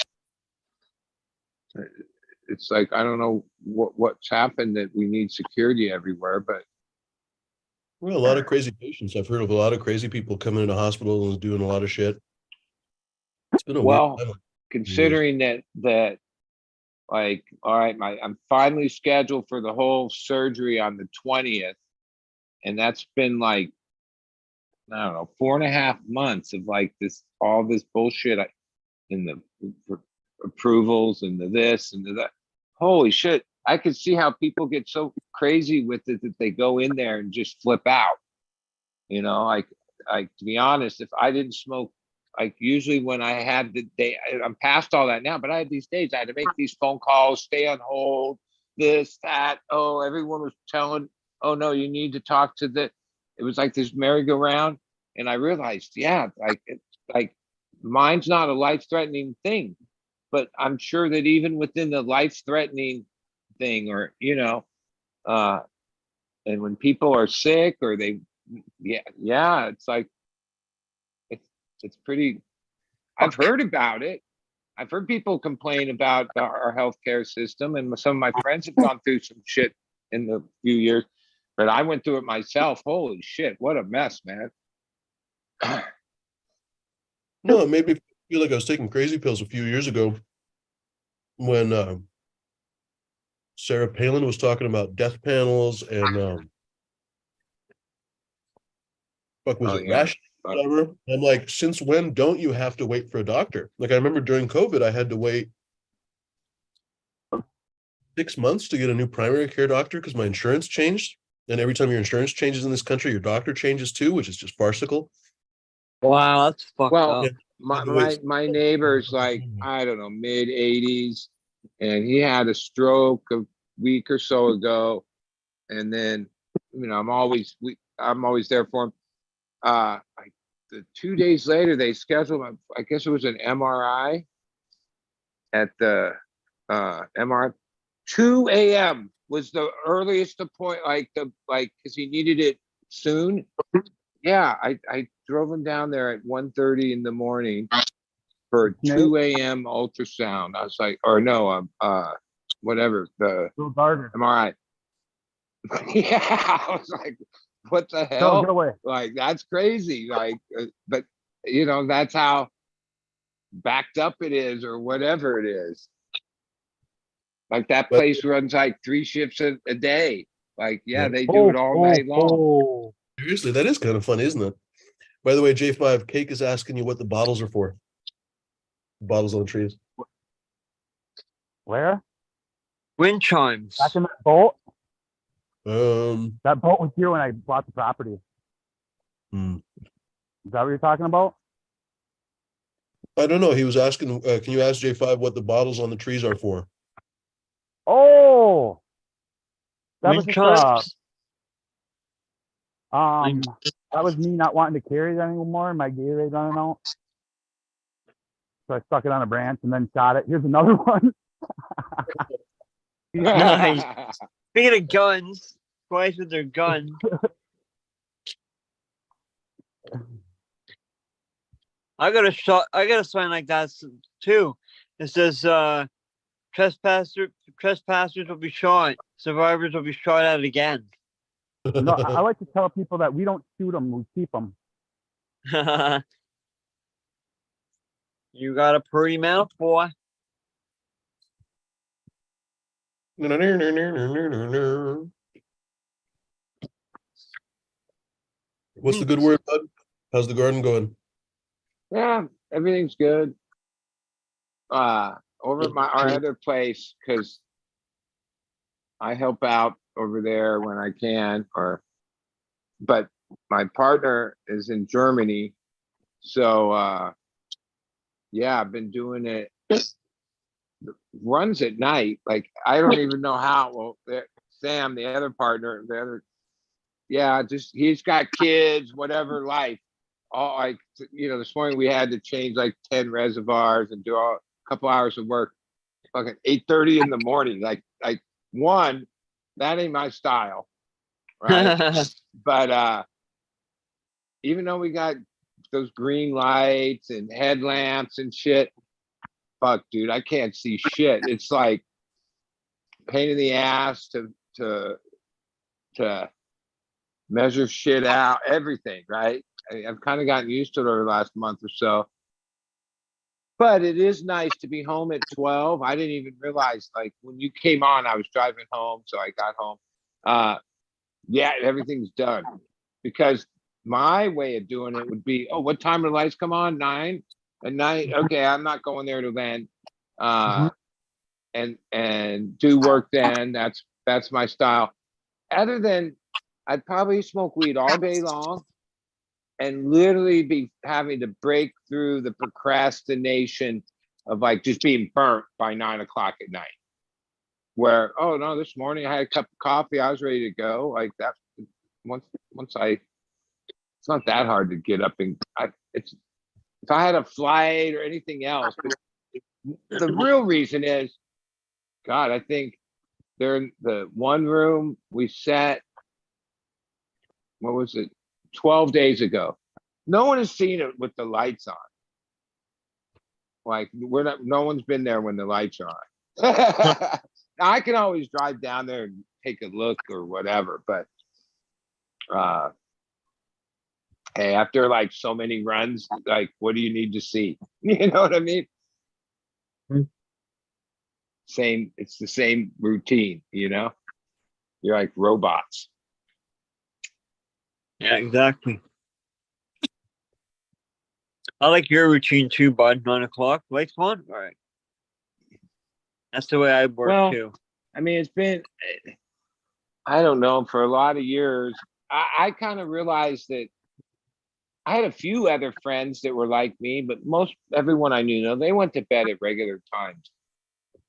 It's like I don't know what's happened that we need security everywhere, but Well, a lot of crazy patients. I've heard of a lot of crazy people coming into hospitals and doing a lot of shit. It's been a weird well, time. considering that like all right, I'm finally scheduled for the whole surgery on the 20th, and that's been like I don't know 4.5 months of like all this bullshit in the approvals and the this and the that. Holy shit. I could see how people get so crazy with it that they go in there and just flip out. Like to be honest, if I didn't smoke, like usually when I had the day, I'm past all that now, but I had these days, I had to make these phone calls, stay on hold, this, that. Oh, everyone was telling, oh no, you need to talk to it was like this merry-go-round. And I realized, yeah, like mine's not a life-threatening thing, but I'm sure that even within the life-threatening thing, or, and when people are sick or yeah, it's like, it's pretty, I've heard about it. I've heard people complain about our healthcare system, and some of my friends have gone through some shit in the few years, but I went through it myself. Holy shit, what a mess, man. No, it made me feel like I was taking crazy pills a few years ago when Sarah Palin was talking about death panels and fuck was Oh it yeah. ration, whatever. I'm like, since when don't you have to wait for a doctor? Like I remember during COVID, I had to wait 6 months to get a new primary care doctor because my insurance changed. And every time your insurance changes in this country, your doctor changes too, which is just farcical. Wow, that's fucked Well, up. my neighbor's like, I don't know, mid-80s, and he had a stroke a week or so ago. And then, I'm always there for him. The 2 days later, they scheduled, I guess it was an MRI at the MRI. 2 a.m. was the earliest appointment, because he needed it soon. Yeah, I drove him down there at 1:30 in the morning for a 2 a.m. ultrasound. I was like, or no, whatever, the Little Gardner. MRI. Yeah, I was like, what the Go, hell? get away. Like, that's crazy. Like, but that's how backed up it is, or whatever it is. Like that place runs like 3 shifts a day. Like, yeah, they do it all night long. Seriously, that is kind of fun, isn't it? By the way, J5, Cake is asking you what the bottles are for. Bottles on the trees. Where? Wind chimes. Back in that boat? Um, That boat was here when I bought the property. hmm. Is that what you're talking about? I don't know. He was asking, can you ask J5 what the bottles on the trees are for? Oh, that was Wind just chimes. that was me not wanting to carry it anymore. My Gatorade running out, so I stuck it on a branch and then shot it. Here's another one. Nice. Speaking of guns, boys with their guns. I got a sign like that too. It says trespassers will be shot. Survivors will be shot at again. No, I like to tell people that we don't shoot them, we keep them. You got a pretty mouth, boy. What's the good word, bud? How's the garden going? Yeah, everything's good. Over at our other place, because I help out over there when I can, but my partner is in Germany, so yeah, I've been doing it. Runs at night. Like, I don't even know how. Well, Sam, the other partner, yeah, just he's got kids, whatever life. All like, this morning we had to change like 10 reservoirs and do a couple hours of work. Fucking 8:30 in the morning. Like one, that ain't my style, right? But even though we got those green lights and headlamps and shit, fuck, dude, I can't see shit. It's like pain in the ass to measure shit out, everything, right? I've kind of gotten used to it over the last month or so. But it is nice to be home at 12. I didn't even realize, like, when you came on, I was driving home, so I got home. Yeah, everything's done. Because my way of doing it would be, oh, what time do the lights come on? 9 at night? Okay, I'm not going there till then. And do work then. That's my style. Other than, I'd probably smoke weed all day long and literally be having to break through the procrastination of like just being burnt by 9 o'clock at night, where, oh no, this morning I had a cup of coffee, I was ready to go. Like that, once I, it's not that hard to get up and it's, if I had a flight or anything else, but the real reason is, God, I think they're in the one room we sat, what was it, 12 days ago. No one has seen it with the lights on. Like no one's been there when the lights are on. I can always drive down there and take a look or whatever, but hey, after like so many runs, like what do you need to see? You know what I mean? Same, it's the same routine, you know? You're like robots. Yeah, exactly. I like your routine too, bud. 9 o'clock. Lights on? All right. That's the way I work Well, too. I mean, it's been, I don't know, for a lot of years, I kind of realized that I had a few other friends that were like me, but everyone I knew, you know, they went to bed at regular times.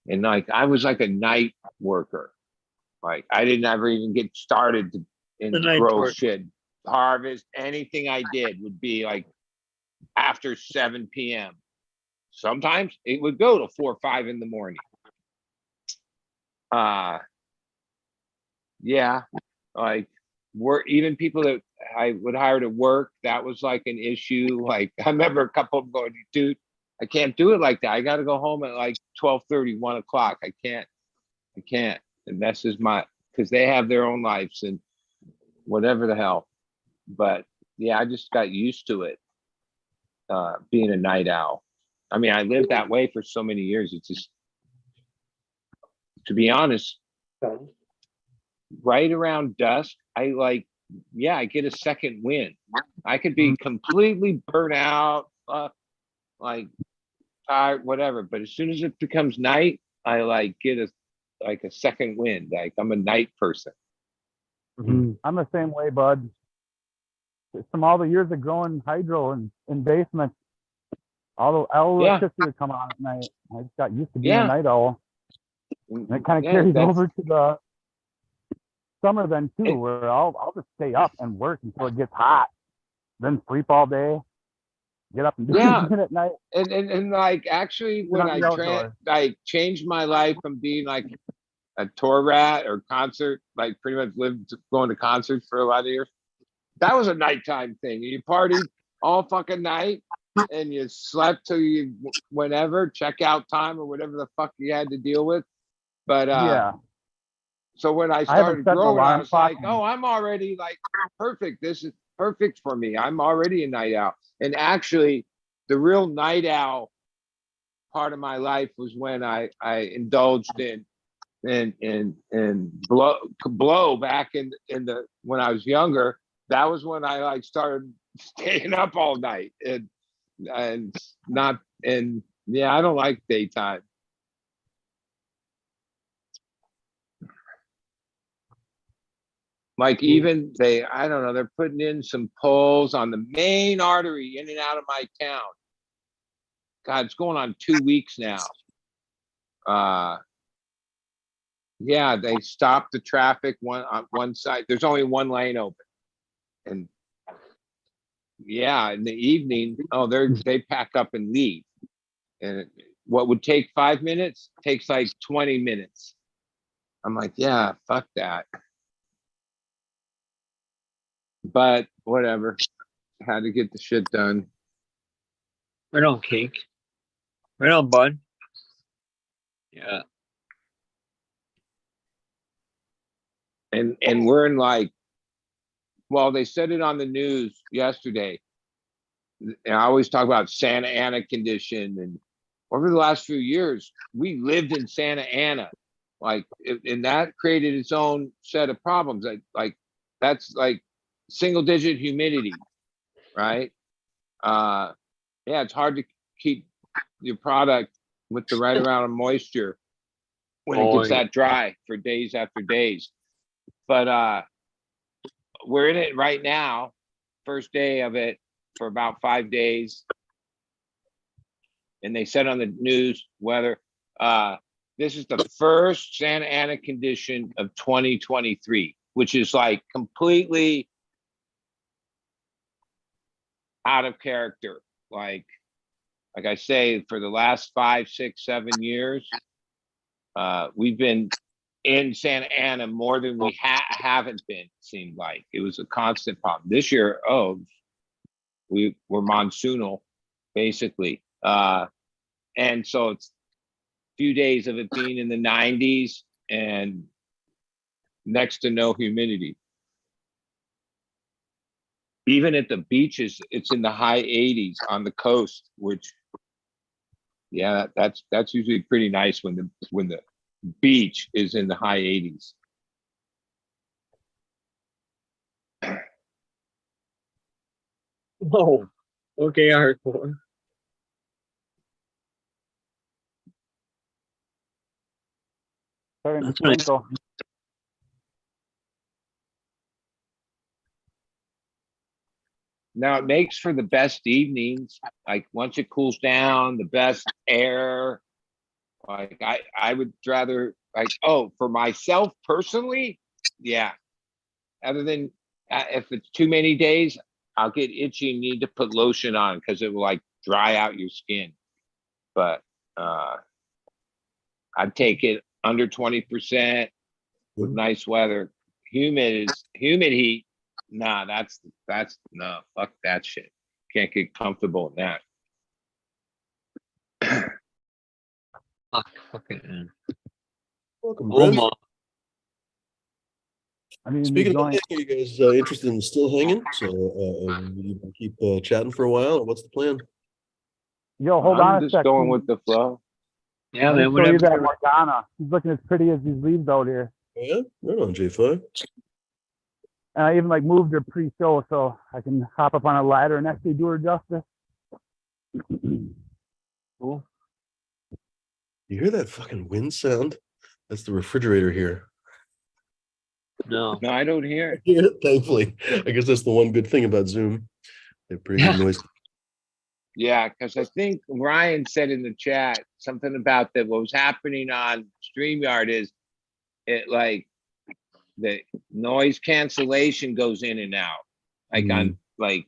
And like, I was like a night worker. Like I didn't ever even get started in The night grow work. shit, harvest, anything I did would be like after 7 p.m. Sometimes it would go to 4 or 5 in the morning. Yeah, like even people that I would hire to work, that was like an issue. Like I remember a couple of them going, dude, I can't do it like that. I got to go home at like 12:30, 1 o'clock. I can't. And that's just because they have their own lives and whatever the hell. But yeah, I just got used to it, being a night owl. I mean, I lived that way for so many years. It's just, to be honest, right around dusk, I get a second wind. I could be completely burnt out, like tired, whatever. But as soon as it becomes night, I like get a second wind. Like I'm a night person. I'm the same way, bud. From all the years of growing hydro in basements, all the electricity would come on at night. I just got used to being a night owl. And it kind of carries over to the summer then too, where I'll just stay up and work until it gets hot, then sleep all day, get up and do it again at night. And like actually when I changed my life from being like a tour rat or concert, like pretty much lived going to concerts for a lot of years. That was a nighttime thing. You partied all fucking night and you slept till you whenever check out time or whatever the fuck you had to deal with. But so when I started growing, I was like, oh, I'm already like perfect. This is perfect for me. I'm already a night owl. And actually, the real night owl part of my life was when I indulged in blow back in the when I was younger. That was when I like started staying up all night and not and yeah, I don't like daytime. Like even I don't know, they're putting in some poles on the main artery in and out of my town. God, it's going on 2 weeks now. Yeah, they stopped the traffic on one side. There's only one lane open. And yeah, in the evening, they pack up and leave. And what would take 5 minutes takes like 20 minutes. I'm like, yeah, fuck that. But whatever. Had to get the shit done. Right on, Cake. Right on, bud. Yeah. And we're in like, well, they said it on the news yesterday. And I always talk about Santa Ana condition. And over the last few years, we lived in Santa Ana. Like, and that created its own set of problems. Like that's like single digit humidity, right? Yeah, it's hard to keep your product with the right amount of moisture when it gets that dry for days after days. But we're in it right now, first day of it for about 5 days. And they said on the news weather, this is the first Santa Ana condition of 2023, which is like completely out of character. Like I say, for the last 5, 6, 7 years, we've been in Santa Ana more than we haven't been. Seemed like it was a constant problem. This year, we were monsoonal, basically, and so it's a few days of it being in the 90s and next to no humidity. Even at the beaches, it's in the high 80s on the coast, which, yeah, that's usually pretty nice when the beach is in the high 80s. Oh, okay, hardcore. Starting to That's nice. sprinkle. Now it makes for the best evenings. Like once it cools down, the best air. Like I would rather for myself personally, yeah. Other than if it's too many days, I'll get itchy and need to put lotion on because it will like dry out your skin. But I'd take it under 20% with nice weather. Humid heat. Nah, that's no, fuck that shit. Can't get comfortable in that. Fucking. Welcome, Oh Brent. my. I mean, Speaking of joint. hanging, are you guys interested in still hanging? So you can keep chatting for a while. Or what's the plan? Yo, hold I'm on a just second. going with the flow. Yeah, Let me man. show you that Whatever. Morgana. She's looking as pretty as these leaves out here. Oh, yeah, right on, J5. And I even like moved her pre-show so I can hop up on a ladder and actually do her justice. Cool. You hear that fucking wind sound? That's the refrigerator here. No. No, I don't hear it. Yeah, thankfully. I guess that's the one good thing about Zoom. They have pretty good noise. Yeah, because I think Ryan said in the chat something about that what was happening on StreamYard is it like the noise cancellation goes in and out. Like on like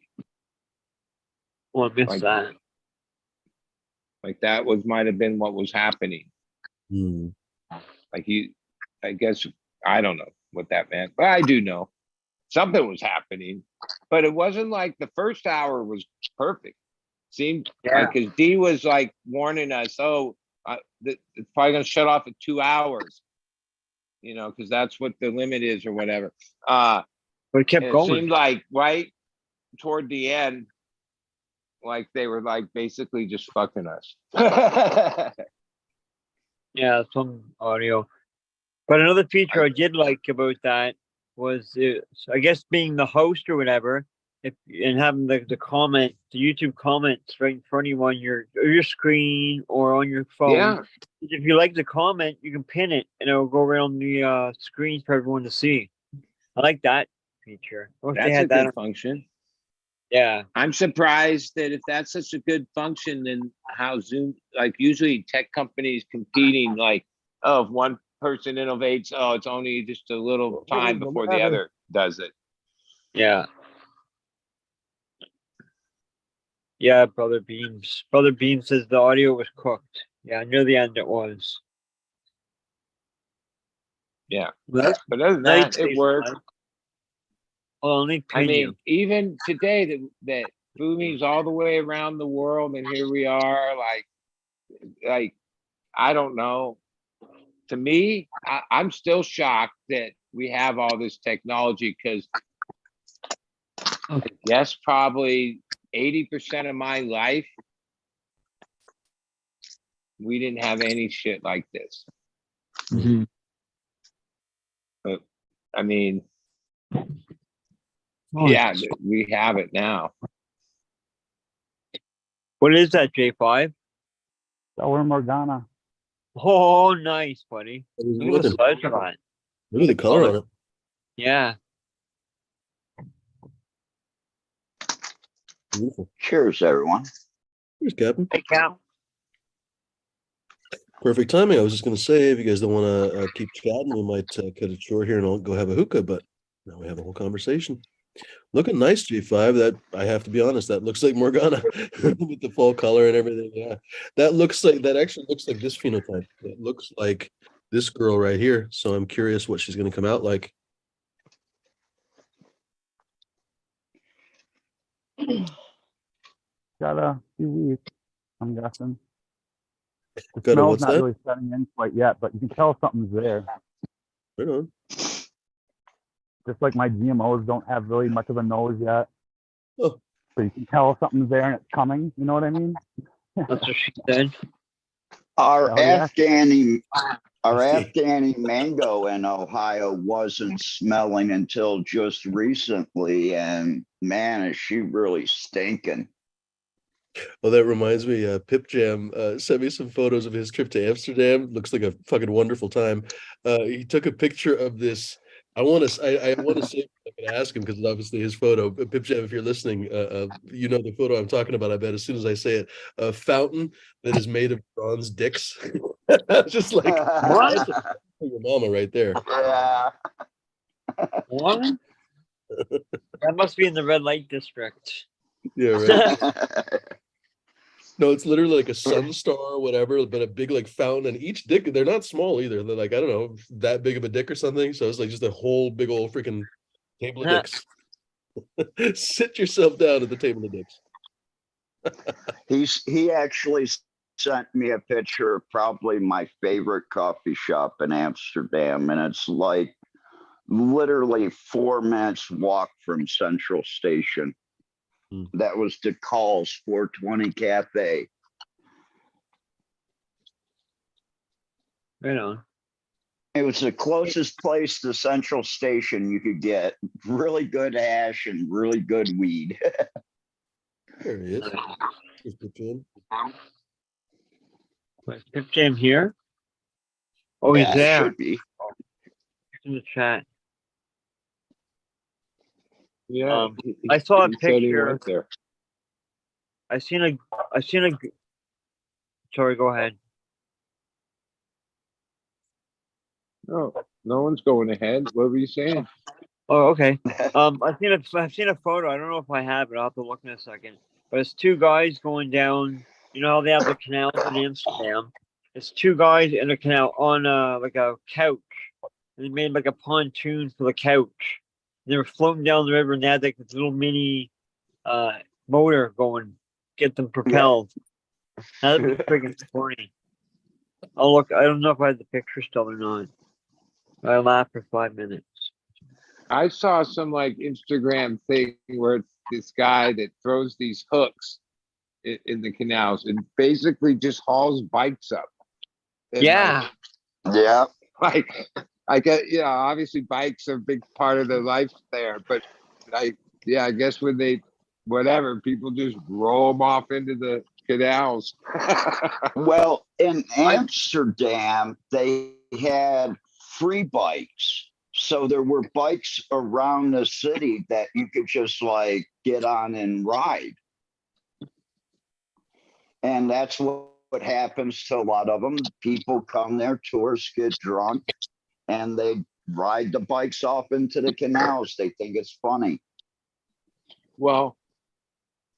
Oh, I missed Like- that. like that might have been what was happening. Hmm. Like I guess I don't know what that meant, but I do know something was happening. But it wasn't like the first hour was perfect. Seemed like because D was like warning us, it's probably gonna shut off at 2 hours, because that's what the limit is or whatever. But it kept It going. seemed like right toward the end, like they were like basically just fucking us. Yeah, some audio. But another feature I did like about that was, I guess, being the host or whatever, and having the comment, the YouTube comments right in front of you on your screen or on your phone. Yeah, If you like the comment, you can pin it, and it'll go around the screen for everyone to see. I like that feature. I wish they that's a had that. good function. Yeah. I'm surprised that if that's such a good function, then how Zoom, like usually tech companies competing, like, oh, if one person innovates, oh, it's only just a little time before the other does it. Yeah. Yeah, Brother Beams. Brother Beams says the audio was cooked. Yeah, near the end it was. Yeah. Well, But other than that, it worked. Only I mean, even today that Fumi's all the way around the world, and here we are, like I don't know. To me, I'm still shocked that we have all this technology because, yes, probably 80% of my life, we didn't have any shit like this. Mhm. But I mean, Oh, yeah, we have it now. What is that, J5? Sour Morgana. Oh, nice, buddy. Look at the Look size of that. at the color on it. Yeah. Beautiful. Cheers, everyone. Here's Captain. Hey, Cap. Perfect timing. I was just going to say, if you guys don't want to keep chatting, we might cut it short here and I'll go have a hookah. But now we have a whole conversation. Looking nice, G5. That I have to be honest, that looks like Morgana with the fall color and everything. Yeah, that actually looks like this phenotype. It looks like this girl right here. So I'm curious what she's going to come out like. Got a few weeks, I'm guessing. The Got a smell's what's not that? really setting in quite yet, but you can tell something's there. Right on. Just like my GMOs don't have really much of a nose yet. Oh. So you can tell something's there and it's coming. You know what I mean? That's what she said. Our Oh, yeah. Afghani mango in Ohio wasn't smelling until just recently, and man, is she really stinking. Well, that reminds me, Pip Jam sent me some photos of his trip to Amsterdam. Looks like a fucking wonderful time. He took a picture of this. I want to say I can ask him because it's obviously his photo. But Pip Jam, if you're listening, you know the photo I'm talking about. I bet as soon as I say it, a fountain that is made of bronze dicks. Just like that's for your mama right there. Yeah. What? That must be in the red light district. Yeah, right. No, it's literally like a sun star or whatever, but a big like fountain. And each dick, they're not small either. They're like, I don't know, that big of a dick or something. So it's like just a whole big old freaking table of dicks. Sit yourself down at the table of dicks. He actually sent me a picture of probably my favorite coffee shop in Amsterdam, and it's like literally 4 minutes walk from Central Station. That was De Call's 420 Cafe. Right on. It was the closest place to Central Station you could get really good hash and really good weed. There he is. Here's Pip Jam. Wait, Pip Jam here? Oh, Yeah, he's it there. should be. He's in the chat. Yeah, I saw a he said he picture. went there. I seen a. Sorry, go ahead. No, no one's going ahead. What were you saying? Oh, okay. I've seen a photo. I don't know if I have it. I'll have to look in a second. But it's two guys going down. You know how they have the canals in Amsterdam? It's two guys in a canal on like a couch. They made like a pontoon for the couch. They were floating down the river and they had like this little mini motor going, get them propelled. That was freaking funny. Oh look, I don't know if I have the picture still or not. I laughed for 5 minutes. I saw some like Instagram thing where it's this guy that throws these hooks in the canals and basically just hauls bikes up. And Yeah. Yeah. Like I get, you know, obviously bikes are a big part of their life there, but I guess when they, whatever, people just roll them off into the canals. Well, in Amsterdam, they had free bikes. So there were bikes around the city that you could just like get on and ride. And that's what happens to a lot of them. People come there, tourists get drunk, and they ride the bikes off into the canals. They think it's funny. Well,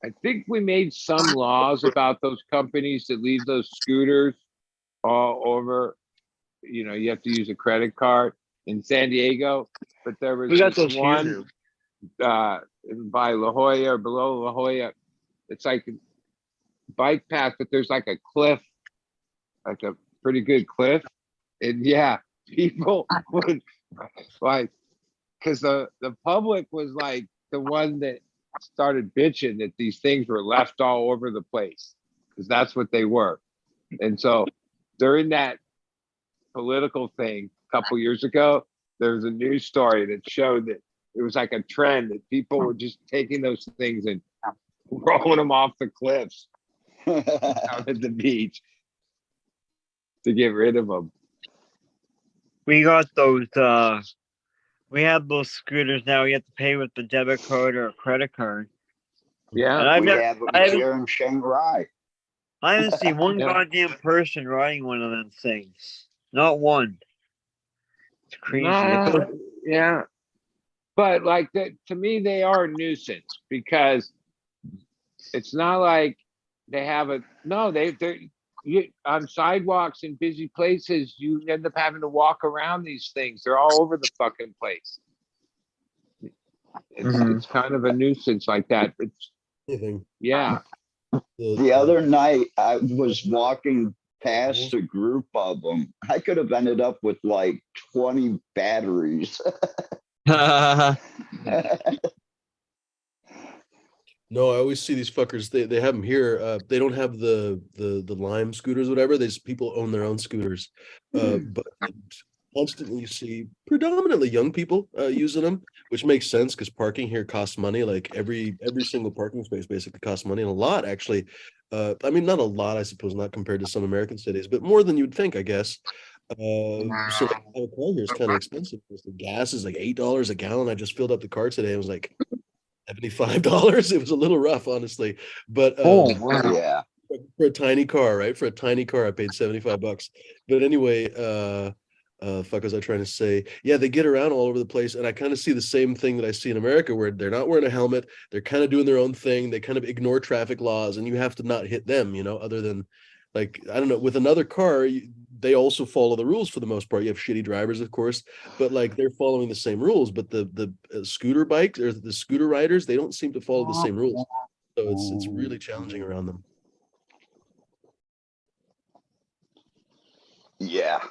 I think we made some laws about those companies that leave those scooters all over. You know, you have to use a credit card in San Diego, but there was We got this those one by La Jolla or below La Jolla. It's like a bike path, but there's like a cliff, like a pretty good cliff. And yeah, people would like, because the public was like the one that started bitching that these things were left all over the place, because that's what they were. And so during that political thing a couple years ago, there was a news story that showed that it was like a trend that people were just taking those things and rolling them off the cliffs out at the beach to get rid of them. We got those we have those scooters now. You have to pay with the debit card or a credit card. Yeah. And We have them here in Shanghai. I haven't seen one goddamn person riding one of them things. Not one. It's crazy. Nah, yeah. But like that, to me, they are a nuisance because it's not like they have they're on sidewalks in busy places, you end up having to walk around these things. They're all over the fucking place. It's kind of a nuisance like that. It's Anything. yeah. The other night, I was walking past a group of them. I could have ended up with like 20 batteries. No, I always see these fuckers. They have them here. They don't have the Lime scooters, whatever. These people own their own scooters, but constantly you see predominantly young people using them, which makes sense because parking here costs money. Like every single parking space basically costs money, and a lot actually. I mean, not a lot, I suppose, not compared to some American cities, but more than you'd think, I guess. So like, a car here is kind of expensive. The gas is like $8 a gallon. I just filled up the car today. It was like $75. It was a little rough, honestly, but Yeah. for a tiny car, right? For a tiny car, I paid $75. But anyway, fuck was I trying to say? Yeah, they get around all over the place, and I kind of see the same thing that I see in America, where they're not wearing a helmet, they're kind of doing their own thing, they kind of ignore traffic laws, and you have to not hit them, you know, other than like, I don't know, with another car, they also follow the rules for the most part. You have shitty drivers, of course, but like they're following the same rules. But the scooter bikes or the scooter riders, they don't seem to follow the same rules. So it's really challenging around them. Yeah.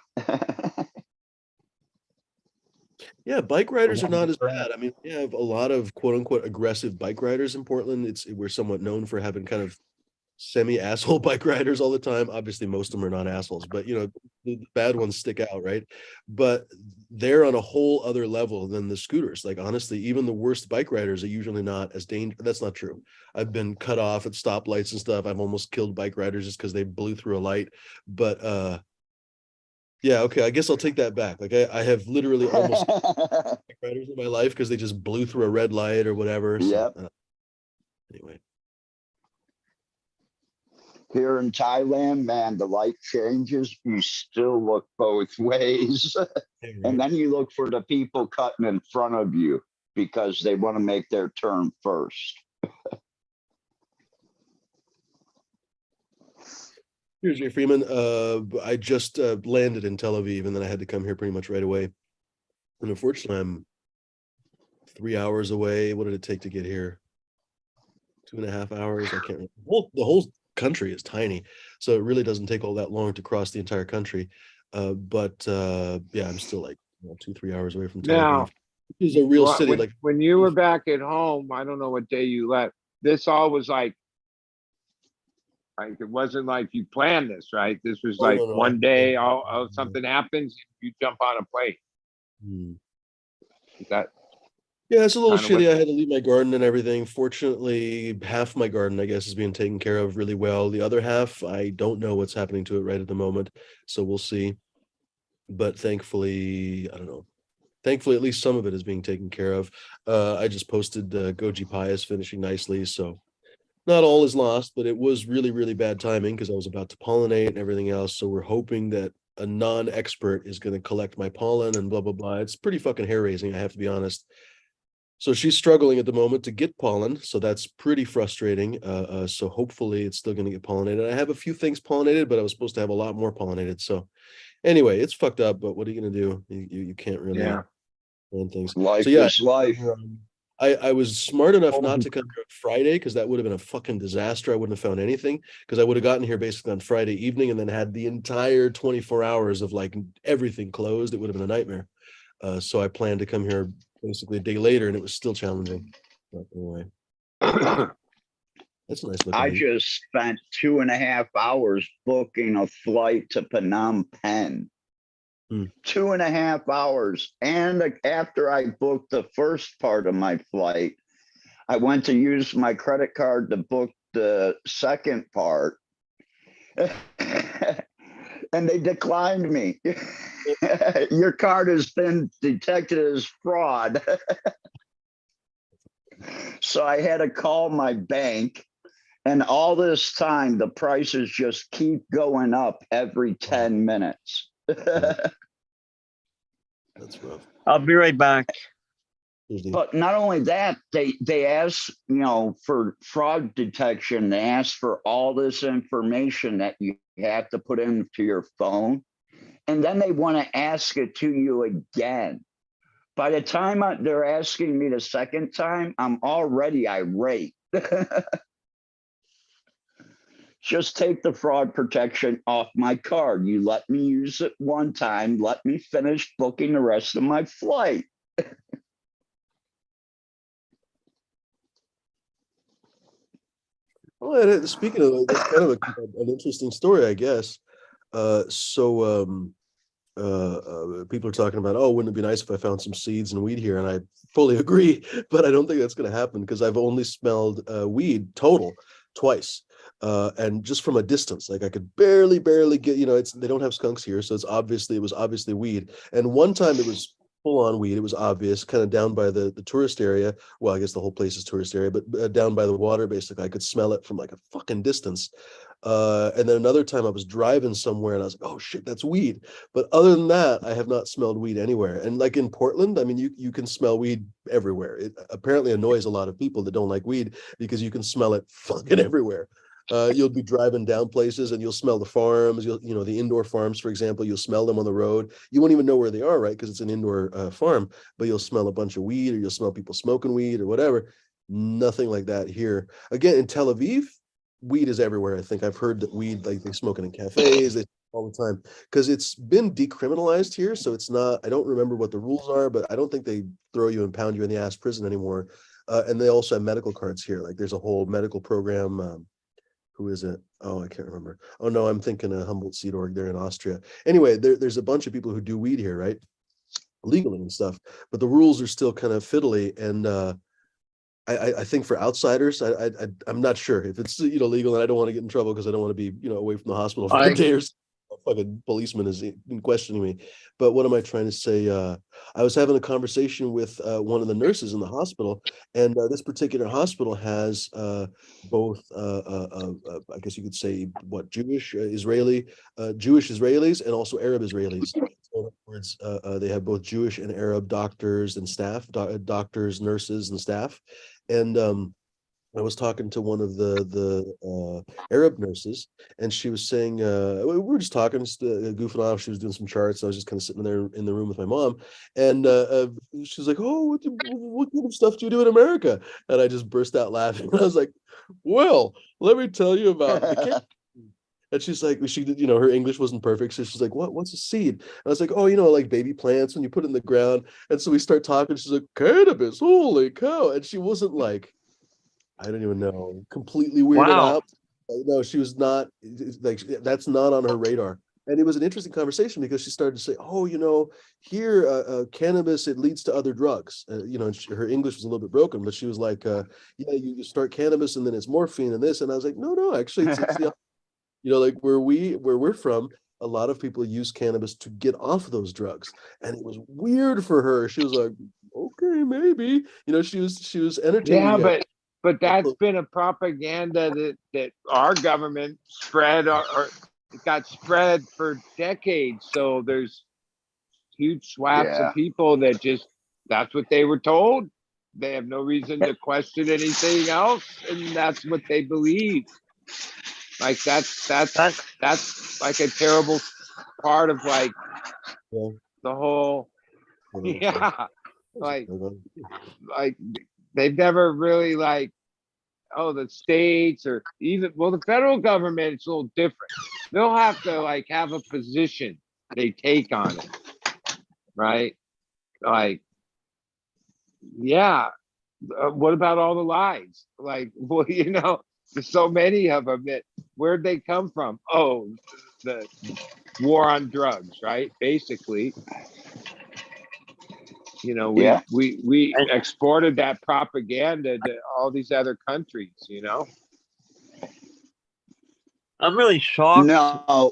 Yeah, bike riders are not as bad. I mean, we have a lot of quote unquote aggressive bike riders in Portland. We're somewhat known for having kind of semi-asshole bike riders all the time. Obviously, most of them are not assholes, but you know, the bad ones stick out, right? But they're on a whole other level than the scooters. Like honestly, even the worst bike riders are usually not as dangerous. That's not true. I've been cut off at stoplights and stuff. I've almost killed bike riders just because they blew through a light. But yeah, okay, I guess I'll take that back. Like I have literally almost bike riders in my life because they just blew through a red light or whatever. So, Yep. Anyway. Here in Thailand, man, the light changes. You still look both ways. And then you look for the people cutting in front of you because they want to make their turn first. Here's your Freeman. I just landed in Tel Aviv, and then I had to come here pretty much right away. And unfortunately, I'm 3 hours away. What did it take to get here? 2.5 hours. I can't remember. The whole country is tiny, so it really doesn't take all that long to cross the entire country. But yeah, I'm still like 2-3 hours away from Tel Aviv. It's a real city. Like when you were back at home, I don't know what day you left. This all was like it wasn't like you planned this, right? This was like no, one day, something happens, you jump on a plane. Is that? Yeah, it's a little kind of shitty. I had to leave my garden and everything. Fortunately, half my garden, I guess, is being taken care of really well. The other half, I don't know what's happening to it right at the moment, so we'll see. But thankfully, I don't know. Thankfully, at least some of it is being taken care of. I just posted Goji Pie is finishing nicely, so not all is lost, but it was really, really bad timing because I was about to pollinate and everything else. So we're hoping that a non-expert is going to collect my pollen and blah, blah, blah. It's pretty fucking hair-raising, I have to be honest. So she's struggling at the moment to get pollen, so that's pretty frustrating. So hopefully it's still going to get pollinated. I have a few things pollinated, but I was supposed to have a lot more pollinated. So anyway, it's fucked up, but what are you going to do? You can't really plan things. Life so yeah, is life. I was smart enough not to come here on Friday because that would have been a fucking disaster. I wouldn't have found anything because I would have gotten here basically on Friday evening and then had the entire 24 hours of like everything closed. It would have been a nightmare. So I planned to come here basically a day later, and it was still challenging. But anyway, that's a nice looking. I just spent 2.5 hours booking a flight to Phnom Penh. 2.5 hours. And after I booked the first part of my flight, I went to use my credit card to book the second part. And they declined me. Your card has been detected as fraud. So I had to call my bank And all this time, the prices just keep going up every 10 minutes. That's rough. I'll be right back. But not only that, they ask, you know, for fraud detection, they ask for all this information that you have to put into your phone. And then they want to ask it to you again. By the time they're asking me the second time, I'm already irate. Just take the fraud protection off my card. You let me use it one time, let me finish booking the rest of my flight. Well, and speaking of, that's kind of an interesting story, I guess. People are talking about, oh, wouldn't it be nice if I found some seeds and weed here? And I fully agree, but I don't think that's going to happen because I've only smelled weed total twice. And just from a distance, like I could barely get, you know, they don't have skunks here. So it was obviously weed. And one time it was full on weed. It was obvious, kind of down by the tourist area. Well, I guess the whole place is tourist area, but down by the water, basically, I could smell it from like a fucking distance. And then another time I was driving somewhere and I was like, oh shit, that's weed. But other than that, I have not smelled weed anywhere. And like in Portland, I mean, you can smell weed everywhere. It apparently annoys a lot of people that don't like weed because you can smell it fucking everywhere. You'll be driving down places and you'll smell the farms, you know, the indoor farms, for example, you'll smell them on the road. You won't even know where they are, right? Because it's an indoor farm, but you'll smell a bunch of weed or you'll smell people smoking weed or whatever. Nothing like that here. Again, in Tel Aviv, weed is everywhere. I think I've heard that weed, like they smoke it in cafes, they all the time because it's been decriminalized here. So it's not, I don't remember what the rules are, but I don't think they throw you and pound you in the ass prison anymore. And they also have medical cards here. Like there's a whole medical program. Who is it? Oh, I can't remember. Oh no, I'm thinking of Humboldt Seed Org there in Austria. Anyway, there's a bunch of people who do weed here, right? Legally and stuff, but the rules are still kind of fiddly. And I think for outsiders, I'm not sure if it's, you know, legal, and I don't want to get in trouble because I don't want to be, you know, away from the hospital for a day or so. A fucking policeman is questioning me. But what am I trying to say? I was having a conversation with one of the nurses in the hospital, and this particular hospital has both, I guess you could say, what, Jewish Israelis and also Arab Israelis. So in other words, they have both Jewish and Arab doctors and staff, doctors, nurses, and staff. And I was talking to one of the Arab nurses, and she was saying, we were just talking, just goofing off. She was doing some charts. I was just kind of sitting there in the room with my mom, and she was like, "Oh, what kind of stuff do you do in America?" And I just burst out laughing. I was like, "Well, let me tell you about the." And she's like, you know, her English wasn't perfect. So she's like, what's a seed? And I was like, oh, you know, like baby plants when you put it in the ground. And so we start talking. She's like, cannabis, holy cow. And she wasn't like, I don't even know, completely weirded out. No, she was not, like, that's not on her radar. And it was an interesting conversation because she started to say, oh, you know, here, cannabis, it leads to other drugs. You know, and her English was a little bit broken, but she was like, yeah, you start cannabis and then it's morphine and this. And I was like, no, actually, it's the, you know, like where we're from, a lot of people use cannabis to get off those drugs. And it was weird for her. She was like, okay, maybe, you know, she was entertaining. Yeah, but that's been a propaganda that our government spread or got spread for decades. So there's huge swaths of people that just, that's what they were told. They have no reason to question anything else, and that's what they believe. Like that's like a terrible part of like the whole, yeah, like they've never really like, oh, the states or even, well, the federal government, it's a little different. They'll have to like have a position they take on it, right? Like, yeah, what about all the lies? Like, well, you know, there's so many of them that, where'd they come from? Oh, the war on drugs, right? Basically, you know, we exported that propaganda to all these other countries, you know? I'm really shocked. No,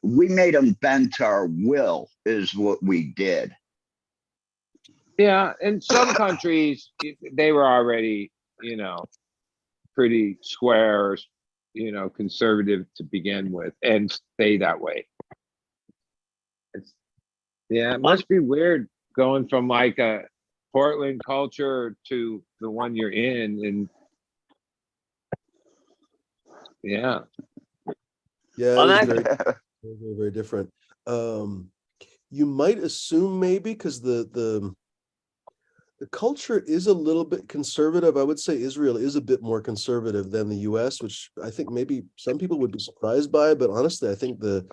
we made them bend to our will is what we did. Yeah, in some countries, they were already, you know, pretty square, conservative to begin with, and stay that way. It must be weird going from like a Portland culture to the one you're in, and yeah. Yeah, On it is that, very, very, very different. You might assume maybe because the culture is a little bit conservative. I would say Israel is a bit more conservative than the US, which I think maybe some people would be surprised by, but honestly, I think the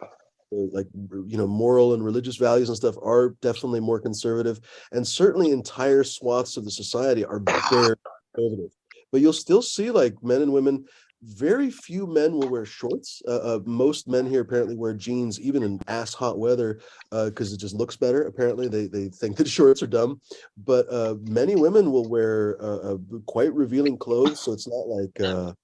like moral and religious values and stuff are definitely more conservative, and certainly entire swaths of the society are very conservative. But you'll still see like men and women. Very few men will wear shorts. Most men here apparently wear jeans even in ass hot weather because it just looks better. Apparently they think that shorts are dumb, but many women will wear quite revealing clothes, so it's not like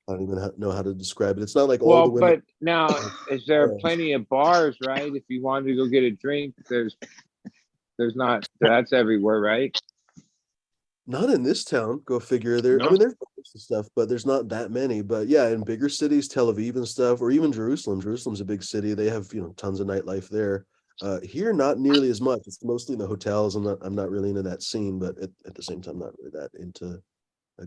I don't even know how to describe it. It's not like all the Well, women. but now is there plenty of bars, right? If you wanted to go get a drink, there's not. That's everywhere, right? Not in this town. Go figure. There, I No. mean, there's stuff, but there's not that many. But yeah, in bigger cities, Tel Aviv and stuff, or even Jerusalem. Jerusalem's a big city. They have tons of nightlife there. Here, not nearly as much. It's mostly in the hotels. I'm not really into that scene, but at the same time, not really that into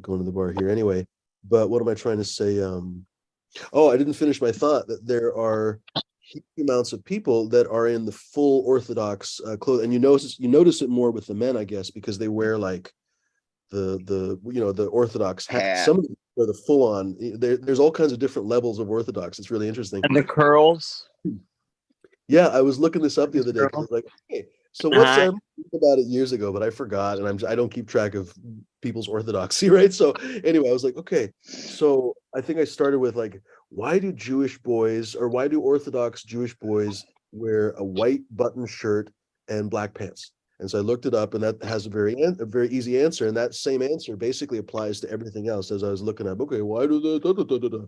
going to the bar here anyway. But what am I trying to say? Oh, I didn't finish my thought that there are huge amounts of people that are in the full Orthodox clothes, and you notice it more with the men, I guess, because they wear like the Orthodox hat. Hat. Some of them are the full on. There's all kinds of different levels of Orthodox. It's really interesting. and the curls. Yeah, I was looking this up the other day. 'Cause I was like, hey, so what's Uh-huh. I looked about it years ago, but I forgot, and I don't keep track of people's orthodoxy, right? So anyway, I was like, okay, so I think I started with like, why do Jewish boys or why do Orthodox Jewish boys wear a white button shirt and black pants? And so I looked it up, and that has a very easy answer, and that same answer basically applies to everything else. As I was looking up, okay, why do the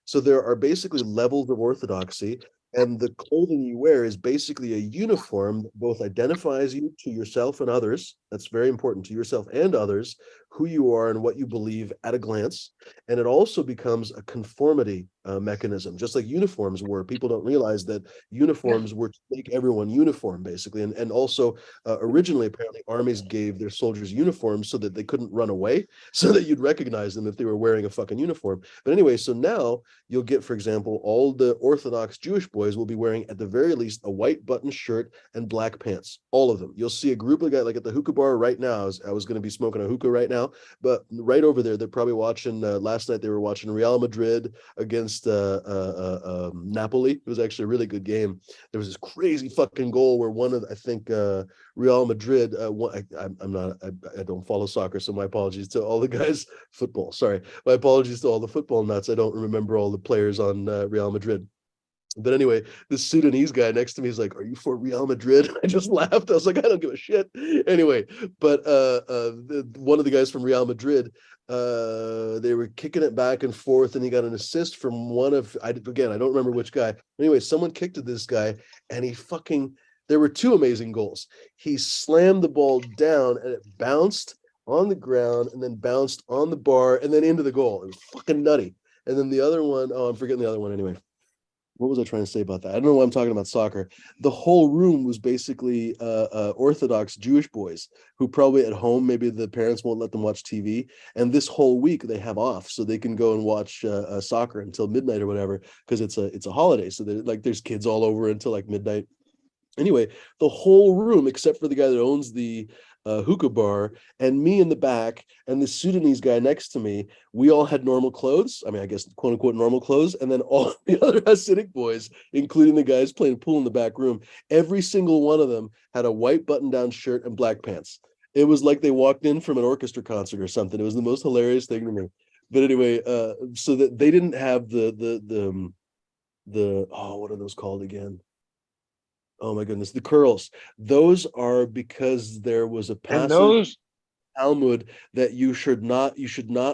so there are basically levels of orthodoxy, and the clothing you wear is basically a uniform that both identifies you to yourself and others. That's very important, to yourself and others, who you are and what you believe at a glance. And it also becomes a conformity mechanism, just like uniforms were. People don't realize that uniforms were to make everyone uniform, basically. And also, originally, apparently, armies gave their soldiers uniforms so that they couldn't run away, so that you'd recognize them if they were wearing a fucking uniform. But anyway, so now you'll get, for example, all the Orthodox Jewish boys will be wearing at the very least a white button shirt and black pants. All of them. You'll see a group of guys like at the hookah bar right now. I was going to be smoking a hookah right now, but right over there, they're probably watching. Last night they were watching Real Madrid against Napoli. It was actually a really good game. There was this crazy fucking goal where one of I think Real Madrid. I don't follow soccer, so my apologies to all the guys. Football, sorry. My apologies to all the football nuts. I don't remember all the players on Real Madrid. But anyway, this Sudanese guy next to me is like, "Are you for Real Madrid?" I just laughed. I was like, "I don't give a shit." Anyway, but one of the guys from Real Madrid, they were kicking it back and forth, and he got an assist from I don't remember which guy. Anyway, someone kicked to this guy, and he fucking. There were two amazing goals. He slammed the ball down, and it bounced on the ground, and then bounced on the bar, and then into the goal. It was fucking nutty. And then the other one, oh, I'm forgetting the other one anyway. What was I trying to say about that? I don't know why I'm talking about soccer. The whole room was basically Orthodox Jewish boys who probably at home, maybe the parents won't let them watch TV. And this whole week they have off so they can go and watch soccer until midnight or whatever, because it's a holiday. So there's kids all over until like midnight. Anyway, the whole room, except for the guy that owns the hookah bar, and me in the back, and the Sudanese guy next to me, we all had normal clothes. I mean, I guess quote unquote normal clothes. And then all the other Hasidic boys, including the guys playing pool in the back room, every single one of them had a white button-down shirt and black pants. It was like they walked in from an orchestra concert or something. It was the most hilarious thing to me. But anyway, so that they didn't have the what are those called again? Oh my goodness, the curls. Those are because there was a And passage those, Talmud that you should not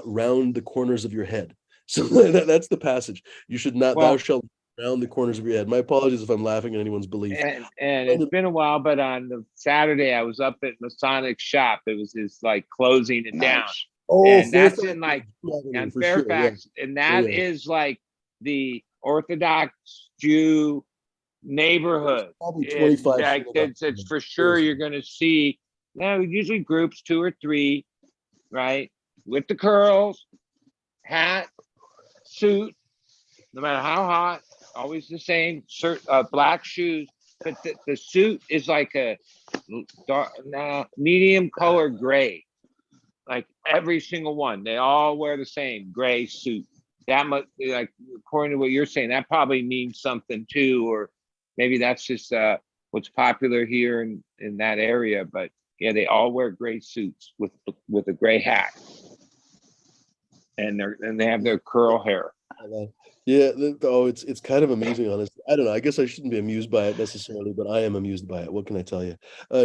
round the corners of your head. So that's the passage. You should not, thou well, shalt round the corners of your head. My apologies if I'm laughing at anyone's belief. and it's been a while, but on the Saturday I was up at Masonic shop. It was his like closing it down. Nice. Oh, And that's Fairfax in like Avenue, on for sure. Yeah. Fairfax, and that Yeah. is like the Orthodox Jew neighborhood. Probably It's 25 like single it's for sure seriously. you're going to see usually groups 2 or 3, right, with the curls, hat, suit, no matter how hot, always the same shirt, black shoes. But the suit is like a dark, medium color gray. Like every single one, they all wear the same gray suit. That must, like, according to what you're saying, that probably means something too, or maybe that's just what's popular here in that area. But yeah, they all wear gray suits with a gray hat, and they have their curl hair. Yeah, it's kind of amusing, honestly. I don't know. I guess I shouldn't be amused by it necessarily, but I am amused by it. What can I tell you?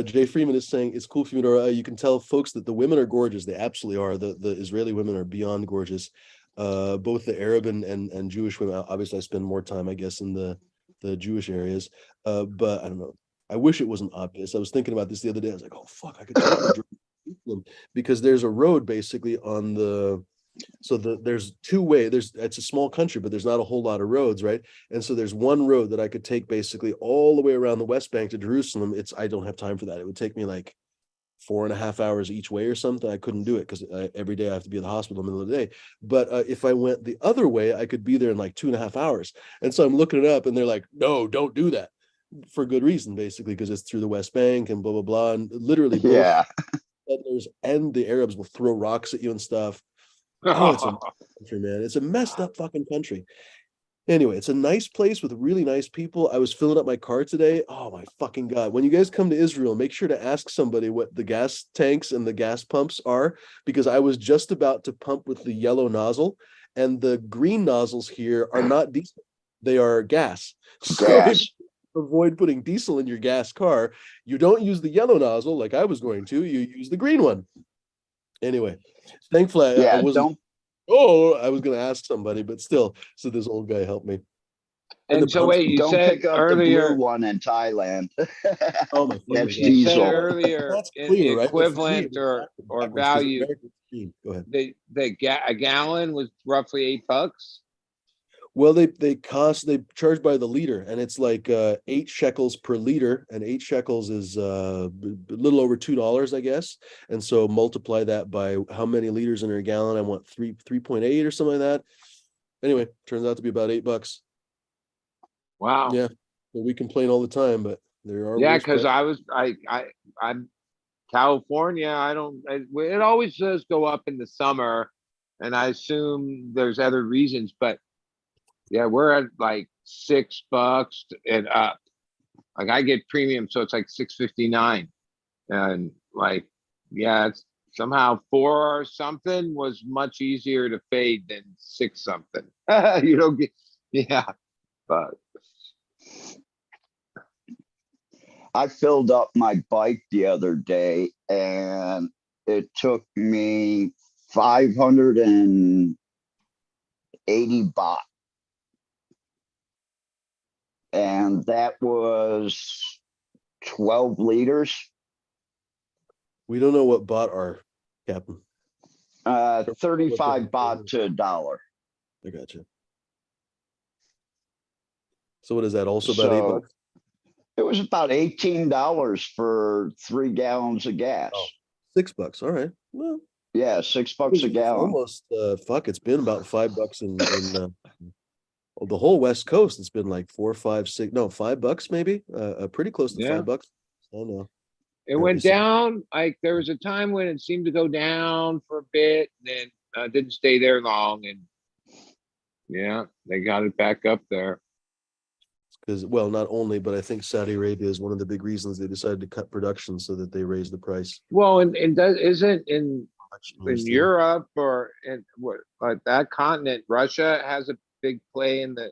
Jay Freeman is saying it's cool, Fumidora. You can tell folks that the women are gorgeous. They absolutely are. The Israeli women are beyond gorgeous. Both the Arab and Jewish women. Obviously, I spend more time, I guess, in the Jewish areas. But I don't know. I wish it wasn't obvious. I was thinking about this the other day. I was like, oh fuck, I could totally drive to Jerusalem because there's a road basically on the. So there's it's a small country, but there's not a whole lot of roads, right? And so there's one road that I could take basically all the way around the West Bank to Jerusalem. I don't have time for that. It would take me like 4.5 hours each way or something. I couldn't do it because every day I have to be at the hospital in the middle of the day. But if I went the other way, I could be there in like 2.5 hours. And so I'm looking it up and they're like, no, don't do that, for good reason, basically, because it's through the West Bank and blah, blah, blah. And literally both settlers and the Arabs will throw rocks at you and stuff. Oh, it's a country, man. It's a messed up fucking country. Anyway, it's a nice place with really nice people. I was filling up my car today. Oh my fucking God. When you guys come to Israel, make sure to ask somebody what the gas tanks and the gas pumps are, because I was just about to pump with the yellow nozzle, and the green nozzles here are not diesel. They are gas. So if you avoid putting diesel in your gas car, you don't use the yellow nozzle like I was going to, you use the green one. Anyway, thankfully I wasn't. I was going to ask somebody, but still, so this old guy helped me. And so wait, you don't said pick up earlier the blue one in Thailand. Oh my That's you said diesel. earlier That's clear, right? equivalent or value. Go ahead. A gallon was roughly $8. Well, they charge by the liter, and it's like 8 shekels per liter, and 8 shekels is a little over $2, I guess. And so multiply that by how many liters in a gallon. I want 3.8 or something like that. Anyway, turns out to be about $8. Wow. Yeah, well, we complain all the time, but there are because I'm California. It always does go up in the summer, and I assume there's other reasons, but yeah, we're at like $6 and up. Like I get premium, so it's like $6.59, and like it's somehow 4 or something was much easier to fade than 6 something. You don't get but. I filled up my bike the other day and it took me 580 baht. And that was 12 liters. We don't know what baht are, Captain. 35 baht to $1. I got you. So what is that? Also about $8? It was about $18 for 3 gallons of gas. Oh, $6. All right. Well, yeah, $6 a gallon. Almost it's been about $5 in the whole West Coast. It's been like 4, 5, 6, no, $5 maybe. Pretty close to $5. I don't know. It went down. Like there was a time when it seemed to go down for a bit, then didn't stay there long, and they got it back up there. Because, well, not only, but I think Saudi Arabia is one of the big reasons they decided to cut production so that they raise the price. Well, and isn't in Europe or in that continent, Russia has a big play in the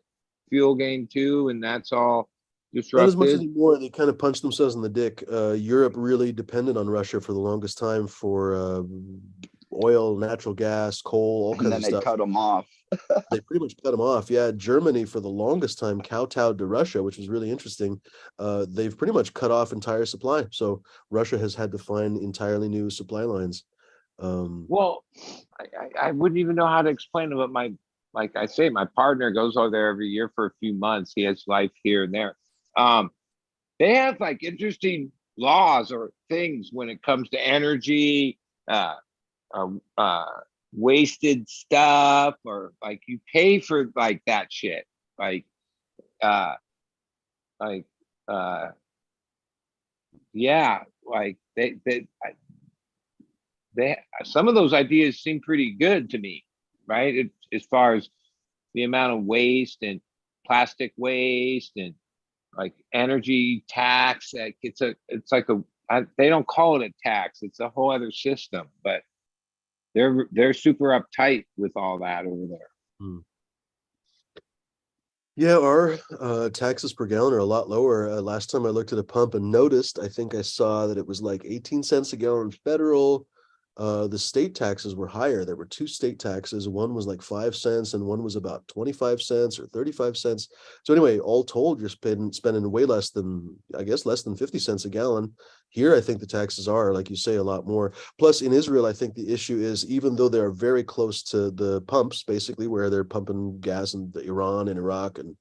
fuel game too, and that's all disrupted. Not as much anymore. They kind of punched themselves in the dick. Europe really depended on Russia for the longest time for oil, natural gas, coal, all kinds of stuff. And then they cut them off. They pretty much cut them off. Yeah, Germany for the longest time kowtowed to Russia, which was really interesting. They've pretty much cut off entire supply. So Russia has had to find entirely new supply lines. Well, I wouldn't even know how to explain it, but like I say, my partner goes over there every year for a few months. He has life here and there. They have like interesting laws or things when it comes to energy, uh, uh, uh, wasted stuff, or like you pay for like that shit, like, uh, like, uh, yeah, like they some of those ideas seem pretty good to me, right? As far as the amount of waste and plastic waste and like energy tax, like it's like they don't call it a tax, it's a whole other system, but they're super uptight with all that over there. Hmm. Yeah, our taxes per gallon are a lot lower. Last time I looked at a pump and noticed, I think I saw that it was like 18 cents a gallon federal. The state taxes were higher. There were two state taxes. One was like 5 cents and one was about 25 cents or 35 cents. So anyway, all told, you're spending way less than, I guess, less than 50 cents a gallon. Here, I think the taxes are, like you say, a lot more. Plus, in Israel, I think the issue is, even though they're very close to the pumps, basically, where they're pumping gas in Iran and Iraq and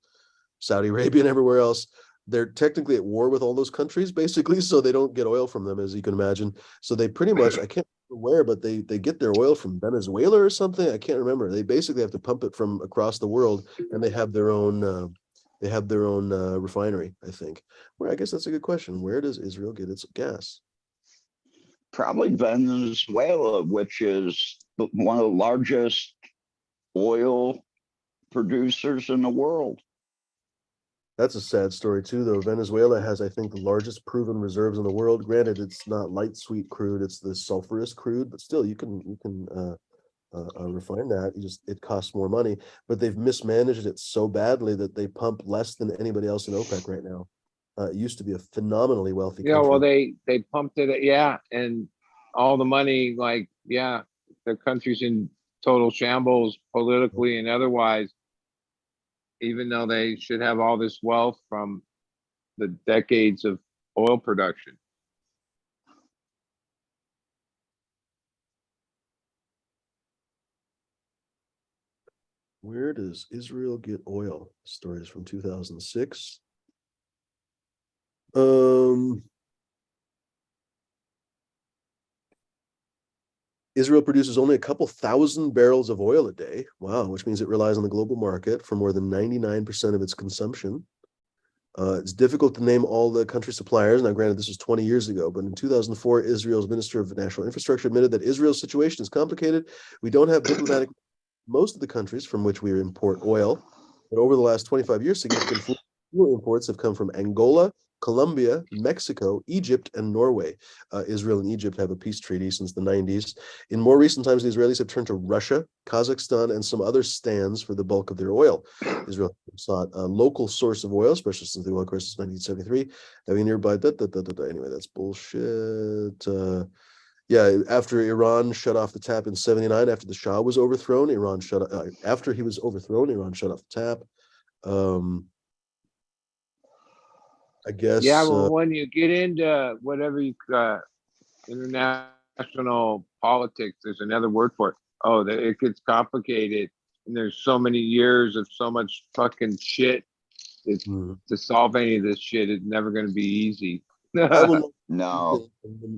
Saudi Arabia and everywhere else, they're technically at war with all those countries, basically, so they don't get oil from them, as you can imagine. So they pretty much, I can't remember where, but they get their oil from Venezuela or something. I can't remember. They basically have to pump it from across the world, and they have their own refinery, I think. Where, I guess that's a good question. Where does Israel get its gas? Probably Venezuela, which is one of the largest oil producers in the world. That's a sad story too, though. Venezuela has, I think, the largest proven reserves in the world. Granted, it's not light sweet crude; it's the sulfurous crude, but still, you can refine that. It costs more money, but they've mismanaged it so badly that they pump less than anybody else in OPEC right now. It used to be a phenomenally wealthy Yeah, country. well, they pumped it, yeah, and all the money, like, yeah, the country's in total shambles politically and otherwise, even though they should have all this wealth from the decades of oil production. Where does Israel get oil? Stories from 2006. Israel produces only a couple thousand barrels of oil a day. Wow, which means it relies on the global market for more than 99% of its consumption. It's difficult to name all the country suppliers. Now, granted, this was 20 years ago, but in 2004, Israel's Minister of National Infrastructure admitted that Israel's situation is complicated. We don't have diplomatic most of the countries from which we import oil. But over the last 25 years, significant fuel imports have come from Angola, Colombia, Mexico, Egypt, and Norway. Israel and Egypt have a peace treaty since the 90s. In more recent times, the Israelis have turned to Russia, Kazakhstan, and some other stands for the bulk of their oil. Israel sought a local source of oil, especially since the oil crisis in 1973. Having nearby, anyway, that's bullshit. Yeah, after Iran shut off the tap in 79, after the Shah was overthrown, after he was overthrown, Iran shut off the tap. I guess. Yeah, well, when you get into whatever international politics, there's another word for it. Oh, it gets complicated, and there's so many years of so much fucking shit. To solve any of this shit is never going to be easy. I will No.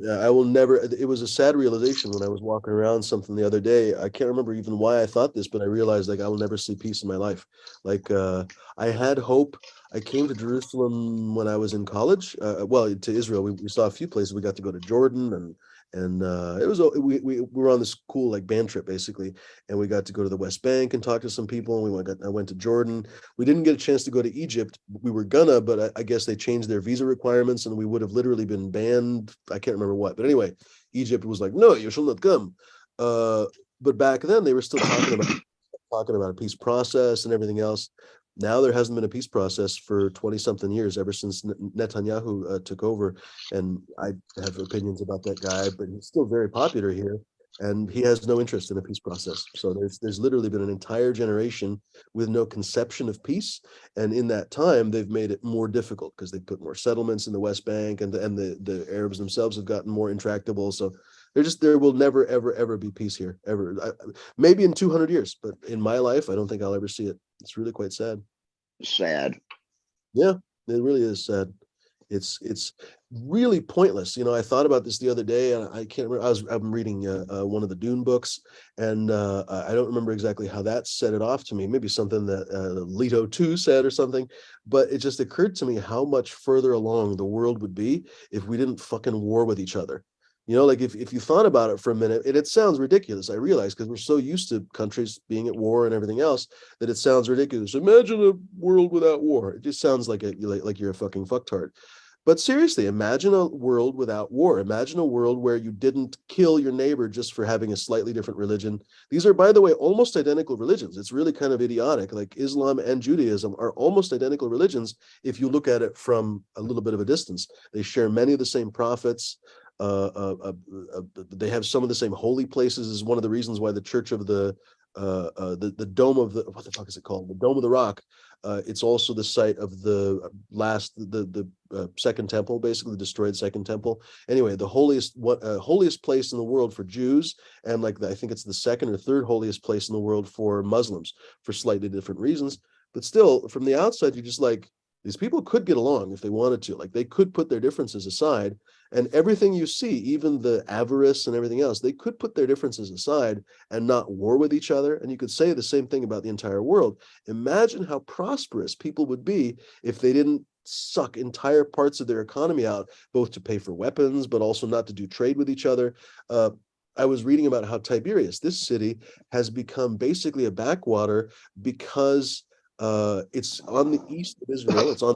I will never. It was a sad realization when I was walking around something the other day. I can't remember even why I thought this, but I realized like I will never see peace in my life. Like I had hope. I came to Jerusalem when I was in college. Well, to Israel, we saw a few places. We got to go to Jordan and it was we were on this cool like band trip basically, and we got to go to the West Bank and talk to some people. And I went to Jordan. We didn't get a chance to go to Egypt. We were gonna, but I guess they changed their visa requirements, and we would have literally been banned. I can't remember what, but anyway, Egypt was like, no, you shall not come. But back then they were still talking about a peace process and everything else. Now there hasn't been a peace process for 20 something years, ever since Netanyahu took over. And I have opinions about that guy, but he's still very popular here, and he has no interest in a peace process. So there's literally been an entire generation with no conception of peace, and in that time they've made it more difficult because they put more settlements in the West Bank, and the Arabs themselves have gotten more intractable. So There will never, ever, ever be peace here, ever. Maybe in 200 years, but in my life, I don't think I'll ever see it. It's really quite sad. Sad. Yeah, it really is sad. It's really pointless. I thought about this the other day, and I can't remember. I'm reading one of the Dune books, and I don't remember exactly how that set it off to me. Maybe something that Leto 2 said or something, but it just occurred to me how much further along the world would be if we didn't fucking war with each other. Like if you thought about it for a minute, it sounds ridiculous. I realize because we're so used to countries being at war and everything else that it sounds ridiculous. Imagine a world without war. It just sounds like like you're a fucking fucktard. But seriously, imagine a world without war. Imagine a world where you didn't kill your neighbor just for having a slightly different religion. These are, by the way, almost identical religions. It's really kind of idiotic. Like Islam and Judaism are almost identical religions if you look at it from a little bit of a distance. They share many of the same prophets. They have some of the same holy places. Is one of the reasons why the Church of the dome of the, what the fuck is it called? The Dome of the Rock. It's also the site of the second temple, basically the destroyed second temple. Anyway, the holiest place in the world for Jews, and I think it's the second or third holiest place in the world for Muslims, for slightly different reasons. But still, from the outside, you're just like, these people could get along if they wanted to. Like, they could put their differences aside, and everything you see, even the avarice and everything else, they could put their differences aside and not war with each other. And you could say the same thing about the entire world. Imagine how prosperous people would be if they didn't suck entire parts of their economy out, both to pay for weapons, but also not to do trade with each other. I was reading about how Tiberias, this city, has become basically a backwater because it's on the east of Israel. It's on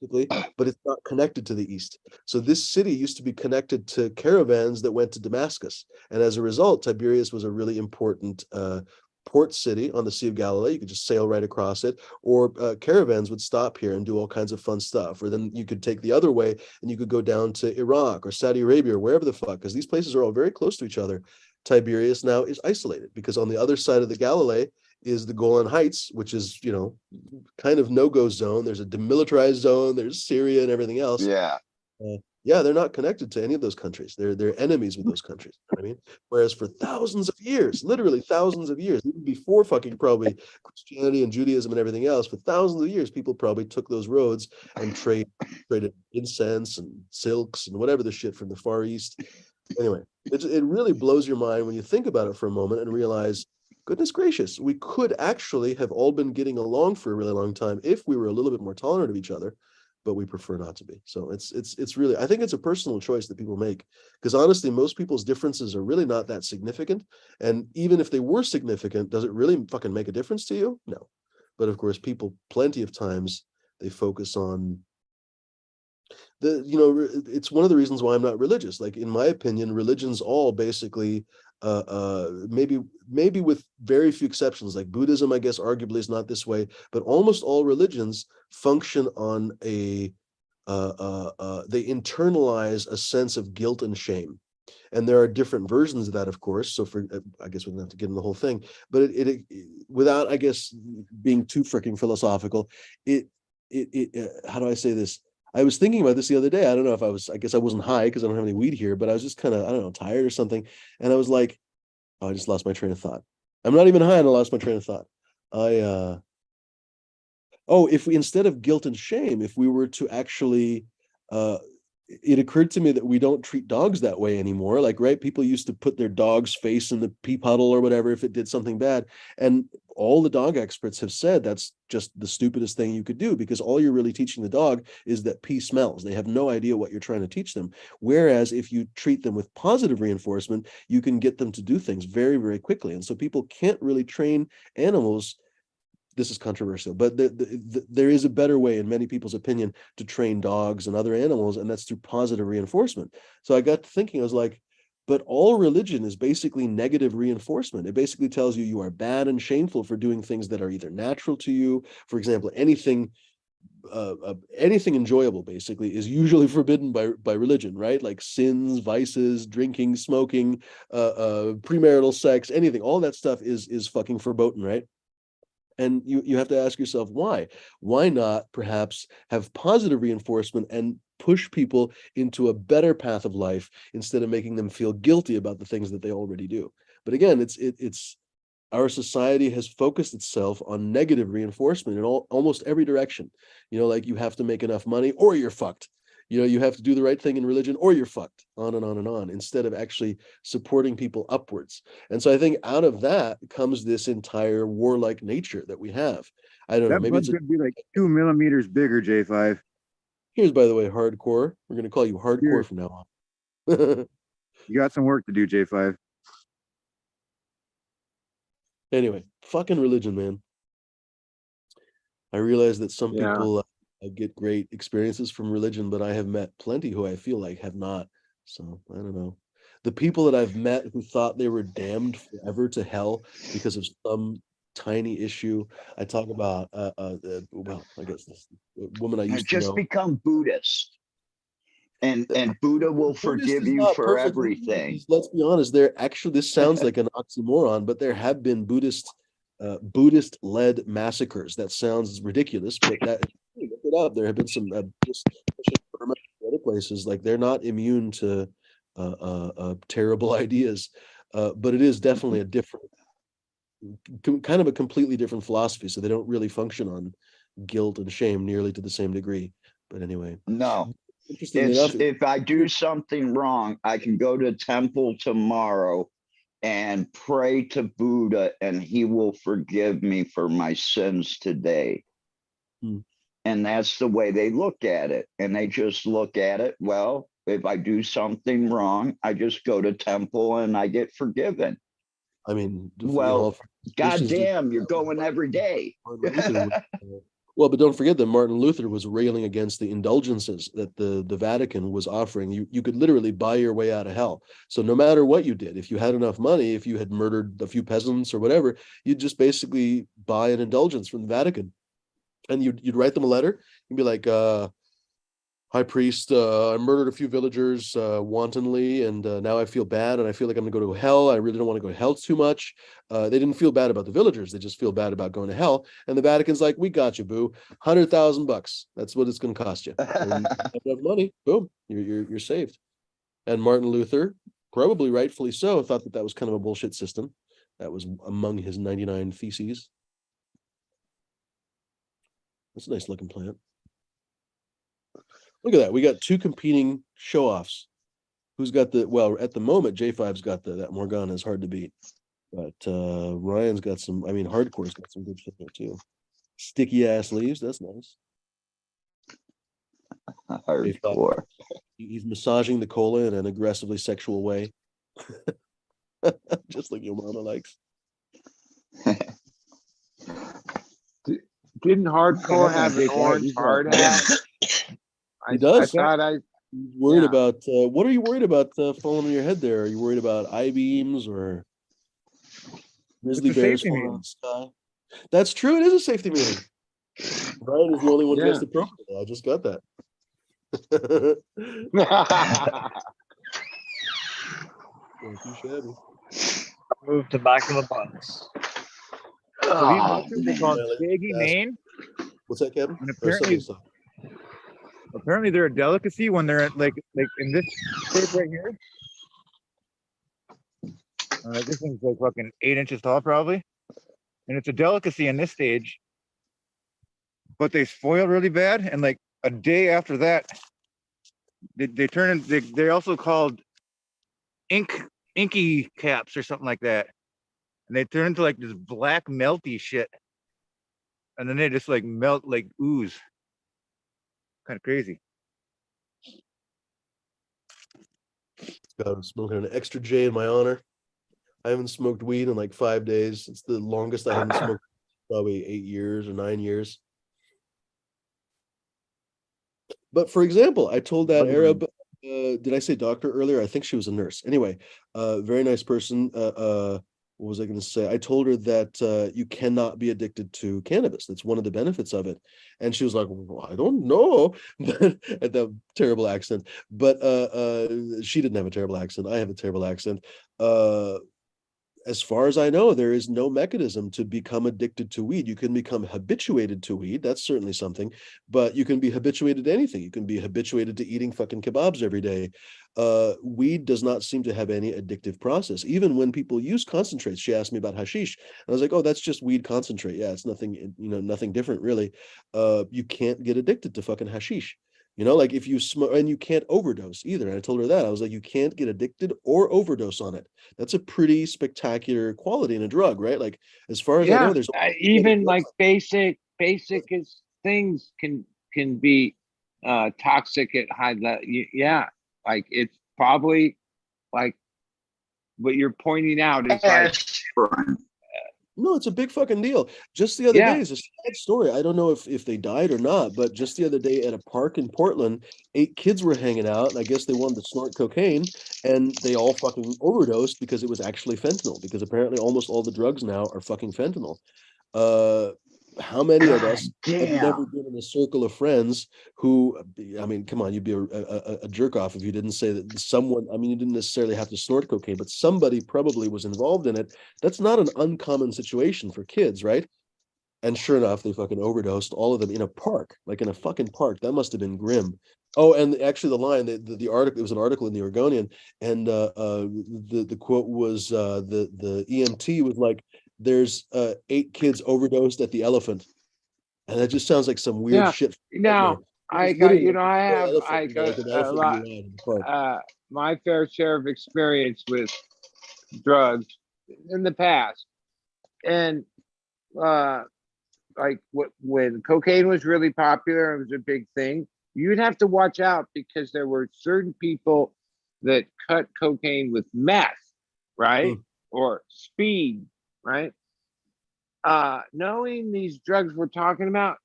basically, but it's not connected to the east. So this city used to be connected to caravans that went to Damascus, and as a result, Tiberias was a really important port city on the Sea of Galilee. You could just sail right across it, or caravans would stop here and do all kinds of fun stuff. Or then you could take the other way and you could go down to Iraq or Saudi Arabia or wherever the fuck, because these places are all very close to each other. Tiberias now is isolated because on the other side of the Galilee is the Golan Heights, which is, kind of no-go zone. There's a demilitarized zone, there's Syria and everything else. Yeah. Yeah, they're not connected to any of those countries. They're enemies with those countries. You know what I mean? Whereas for thousands of years, literally thousands of years, even before fucking probably Christianity and Judaism and everything else, for thousands of years, people probably took those roads and traded incense and silks and whatever the shit from the Far East. Anyway, it really blows your mind when you think about it for a moment and realize, goodness gracious, we could actually have all been getting along for a really long time if we were a little bit more tolerant of each other, but we prefer not to be. So it's really, I think it's a personal choice that people make, because honestly, most people's differences are really not that significant. And even if they were significant, does it really fucking make a difference to you? No. But of course, people plenty of times, they focus on it's one of the reasons why I'm not religious. Like, in my opinion, religions all basically maybe with very few exceptions, like Buddhism, I guess arguably is not this way, but almost all religions function on they internalize a sense of guilt and shame. And there are different versions of that, of course. So I guess we don't have to get in the whole thing, but it without, I guess, being too freaking philosophical, how do I say this? I was thinking about this the other day. I don't know if I guess I wasn't high because I don't have any weed here, but I was just kind of, I don't know, tired or something. And I was like, oh, I just lost my train of thought. I'm not even high and I lost my train of thought. If we, instead of guilt and shame, if we were to actually, it occurred to me that we don't treat dogs that way anymore. Like, right, people used to put their dog's face in the pee puddle or whatever if it did something bad. And all the dog experts have said that's just the stupidest thing you could do, because all you're really teaching the dog is that pee smells. They have no idea what you're trying to teach them. Whereas if you treat them with positive reinforcement, you can get them to do things very, very quickly. And so people can't really train animals. This is controversial, but there is a better way, in many people's opinion, to train dogs and other animals, and that's through positive reinforcement. So I got to thinking, I was like, but all religion is basically negative reinforcement. It basically tells you you are bad and shameful for doing things that are either natural to you. For example, anything enjoyable basically is usually forbidden by religion, right? Like sins, vices, drinking, smoking, premarital sex, anything, all that stuff is fucking verboten, right? And you have to ask yourself, why not perhaps have positive reinforcement and push people into a better path of life instead of making them feel guilty about the things that they already do. But again, it's our society has focused itself on negative reinforcement in almost every direction. Like you have to make enough money or you're fucked. You have to do the right thing in religion or you're fucked, on and on and on, instead of actually supporting people upwards. And so I think out of that comes this entire warlike nature that we have. I don't know, That maybe bud's it's gonna be like 2 millimeters bigger, J5. here's, by the way, hardcore. We're going to call you hardcore Here. from now on. You got some work to do, J5. Anyway, fucking religion, man. I realize that some Yeah. people get great experiences from religion, but I have met plenty who I feel like have not. So I don't know. The people that I've met who thought they were damned forever to hell because of some tiny issue. I talk about, well, I guess this woman I Have used to just know. become Buddhist. And Buddha will Buddhist forgive is you not for perfectly everything. Buddhist. Let's be honest. There actually, this sounds like an oxymoron, but there have been Buddhist-led massacres. That sounds ridiculous, but look it up. There have been some Buddhist other places. Like they're not immune to terrible ideas, but it is definitely a different, kind of a completely different philosophy. So they don't really function on guilt and shame nearly to the same degree. But anyway, No. interestingly enough, If I do something wrong, I can go to temple tomorrow and pray to Buddha, and he will forgive me for my sins today. Hmm. And that's the way they look at it. And they just look at it, well, if I do something wrong, I just go to temple and I get forgiven. I mean, Well, Christians do- goddamn, you're going every day. Martin Luther was, well, but don't forget that Martin Luther was railing against the indulgences that the Vatican was offering. You could literally buy your way out of hell. So no matter what you did, if you had enough money, if you had murdered a few peasants or whatever, you'd just basically buy an indulgence from the Vatican. And you'd write them a letter and be like, High priest, I murdered a few villagers wantonly, and now I feel bad, and I feel like I'm gonna go to hell. I really don't want to go to hell too much. They didn't feel bad about the villagers; they just feel bad about going to hell. And the Vatican's like, "We got you, boo. $100,000. That's what it's gonna cost you. And you have money. Boom, you're saved." And Martin Luther, probably rightfully so, thought that was kind of a bullshit system. That was among his 99 theses. That's a nice looking plant. Look at that. We got two competing show-offs. Who's got well, at the moment, J5's got that Morgana is hard to beat. But Ryan's got some, Hardcore's got some good shit there too. Sticky ass leaves, that's nice. Hardcore. He's massaging the cola in an aggressively sexual way. Just like your mama likes. Didn't Hardcore have an orange hard hat? He does. I thought He's worried yeah. about, what are you worried about falling on your head there? Are you worried about I-beams or grizzly bears falling out of the sky? That's true. It is a safety meeting. Ryan is the only one dressed appropriately. I just got that. Too shabby. Move to back of the bus. So these mushrooms are called Well, Shaggy Mane, What's that, Kevin? and Or somebody saw. apparently they're a delicacy when they're like in this shape right here. This thing's like fucking 8 inches tall probably, and it's a delicacy in this stage. But they spoil really bad, and like a day after that, they turn in. They're also called inky caps or something like that, and they turn into like this black melty shit, and then they just like melt like ooze. Kind of crazy. God, I'm smoking an extra J in my honor. I haven't smoked weed in like 5 days. It's the longest I haven't smoked, probably 8 years or 9 years. But for example, I told that Arab, did I say doctor earlier? I think she was a nurse. Anyway, very nice person. What was I going to say? I told her that you cannot be addicted to cannabis. That's one of the benefits of it. And she was like, well, I don't know. At that terrible accent. But she didn't have a terrible accent. I have a terrible accent. as far as I know, there is no mechanism to become addicted to weed. You can become habituated to weed. That's certainly something, but you can be habituated to anything. You can be habituated to eating fucking kebabs every day. Weed does not seem to have any addictive process. Even when people use concentrates, she asked me about hashish. And I was like, oh, that's just weed concentrate. Yeah, it's nothing, nothing different really. You can't get addicted to fucking hashish. Like if you smoke, and you can't overdose either. And I told her that. I was like, you can't get addicted or overdose on it. That's a pretty spectacular quality in a drug, right? Like as far as I know, Yeah, there's even like basic is things can be toxic at high level. Yeah, like it's probably like what you're pointing out is like, Aspirin. No, it's a big fucking deal. Just the other day yeah, is a sad story. I don't know if they died or not, but just the other day at a park in Portland, 8 kids were hanging out, and I guess they wanted to snort cocaine, and they all fucking overdosed because it was actually fentanyl. Because apparently, almost all the drugs now are fucking fentanyl. Uh, how many of God us have never damn. been in a circle of friends who, I mean, come on, you'd be a jerk off if you didn't say that someone, I mean, you didn't necessarily have to snort cocaine, but somebody probably was involved in it. That's not an uncommon situation for kids, right? And sure enough, they fucking overdosed, all of them in a park, like in a fucking park. That must have been grim. Oh, and actually, the line, the article, it was an article in the Oregonian, and the quote was the EMT was like, "There's 8 kids overdosed at the Elephant," and that just sounds like some weird yeah. shit from a nightmare. Now It was I got, literally like I a have elephant, I got like an a elephant in lot, the in the park. my fair share of experience with drugs in the past, and uh like when cocaine was really popular, it was a big thing. You'd have to watch out because there were certain people that cut cocaine with meth, right? Mm. Or speed, right? Knowing these drugs we're talking about,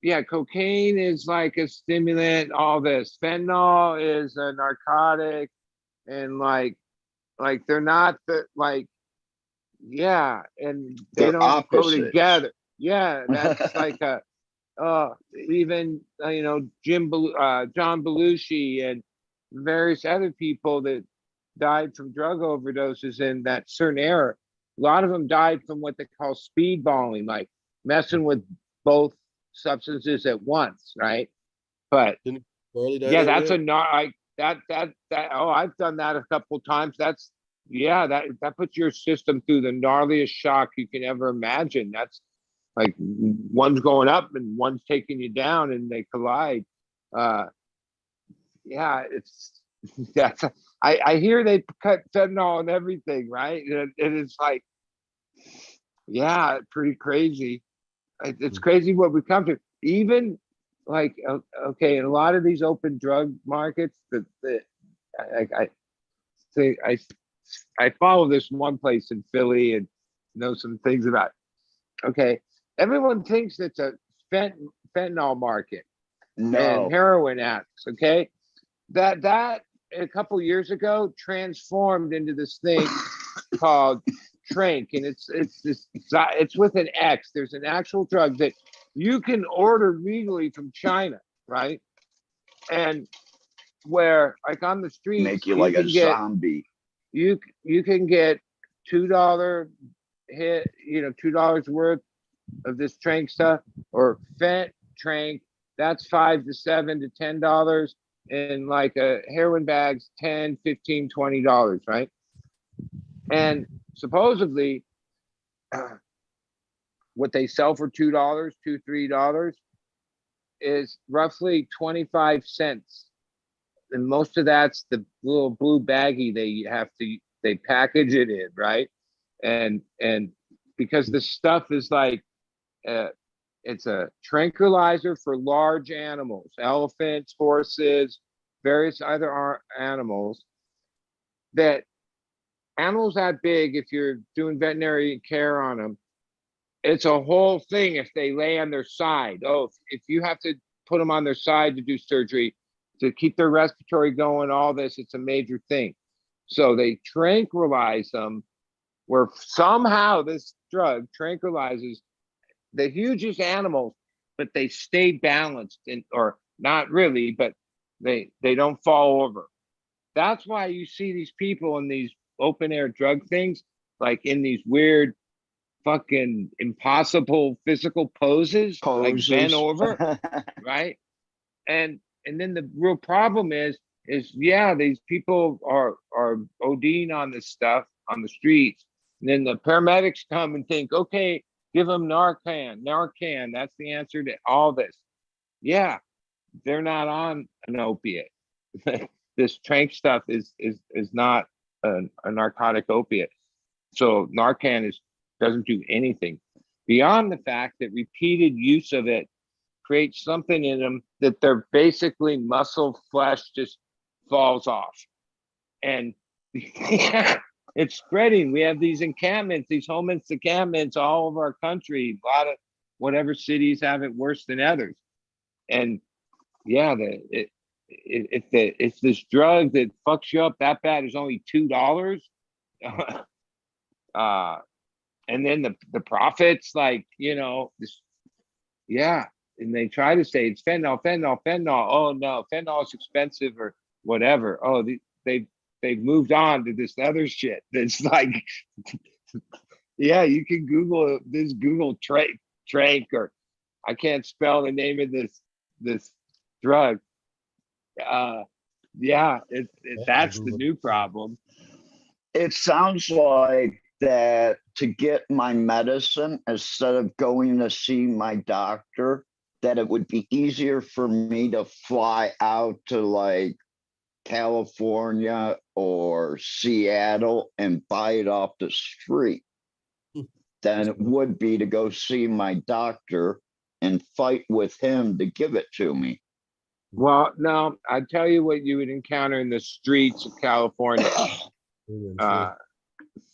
yeah, cocaine is like a stimulant, all this. Fentanyl is a narcotic, and like they're not the like, yeah, and they They're don't go opposites. together. Yeah, that's like a even John Belushi and various other people that died from drug overdoses in that certain era. A lot of them died from what they call speedballing, like messing with both substances at once, right? But Didn't Charlie die yeah, that that's way? a not like that. Oh, I've done that a couple times. That's yeah, that puts your system through the gnarliest shock you can ever imagine. That's like one's going up and one's taking you down and they collide. Uh, yeah, it's that's I hear they cut fentanyl and everything, right? And it's like, yeah, pretty crazy. It's crazy what we come to. Even like okay, in a lot of these open drug markets, I say I follow this one place in Philly and know some things about. Okay, everyone thinks it's a fentanyl market and No. heroin addicts. Okay, that a couple years ago transformed into this thing called Trank, and it's with an X. There's an actual drug that you can order legally from China, right? And where like on the Make streets you you like a can get zombie. you can get $2 hit, $2 worth of this Trank stuff, or Fent Trank, that's $5 to $7 to $10, and like a heroin bag's 10, 15, $20, right? And supposedly what they sell for $2, $3 is roughly 25 cents. And most of that's the little blue baggie they package it in, right? And because the stuff is like it's a tranquilizer for large animals, elephants, horses, various other animals. That animals that big, if you're doing veterinary care on them, it's a whole thing if they lay on their side. Oh, if you have to put them on their side to do surgery, to keep their respiratory going, all this, it's a major thing. So they tranquilize them, where somehow this drug tranquilizes the hugest animals, but they stay balanced, or not really, but they don't fall over. That's why you see these people in these open air drug things like in these weird fucking impossible physical poses, like bent over, right? And then the real problem is yeah, these people are ODing on this stuff on the streets. And then the paramedics come and think, okay, give them Narcan. That's the answer to all this. Yeah, they're not on an opiate. This trank stuff is not a narcotic opiate. So Narcan doesn't do anything beyond the fact that repeated use of it creates something in them that they're basically muscle flesh just falls off. And yeah, it's spreading. We have these encampments, these homeless encampments all over our country. A lot of whatever cities have it worse than others. And yeah, if this drug that fucks you up that bad is only $2, and then the profits, like, you know, this, yeah. And they try to say it's fentanyl. Oh no, fentanyl is expensive or whatever. Oh, they've moved on to this other shit. That's like, yeah, you can Google this, Google trank, or I can't spell the name of this drug. Yeah, that's the new problem. It sounds like that to get my medicine, instead of going to see my doctor, that it would be easier for me to fly out to like California or Seattle and buy it off the street than it would be to go see my doctor and fight with him to give it to me. Well, no, I tell you what you would encounter in the streets of California.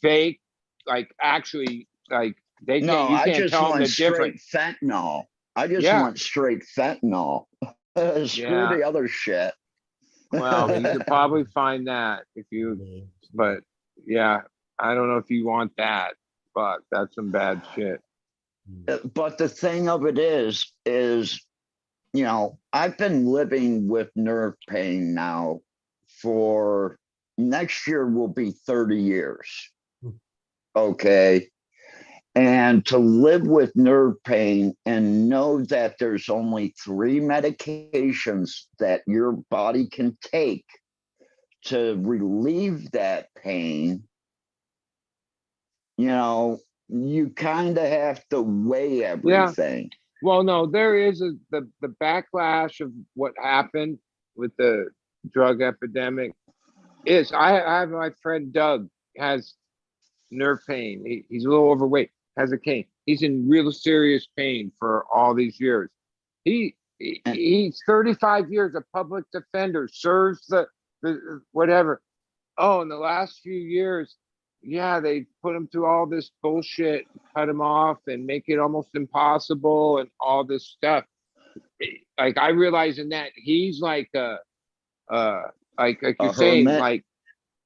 Fake, like actually, like you can't just tell them want the difference. fentanyl. I just want straight fentanyl. Screw the other shit. Well, you could probably find that if you, but yeah, I don't know if you want that, but that's some bad shit. But the thing of it is, you know, I've been living with nerve pain now for next year will be 30 years. Okay. And to live with nerve pain and know that there's only 3 medications that your body can take to relieve that pain, you know, you kind of have to weigh everything. Well, no, there is the backlash of what happened with the drug epidemic is I have my friend Doug has nerve pain. He's a little overweight, has a cane. He's in real serious pain for all these years. He's 35 years a public defender, serves the whatever. Oh, in the last few years, yeah, they put him through all this bullshit, cut him off and make it almost impossible and all this stuff. Like I realize in that he's like like you're saying, like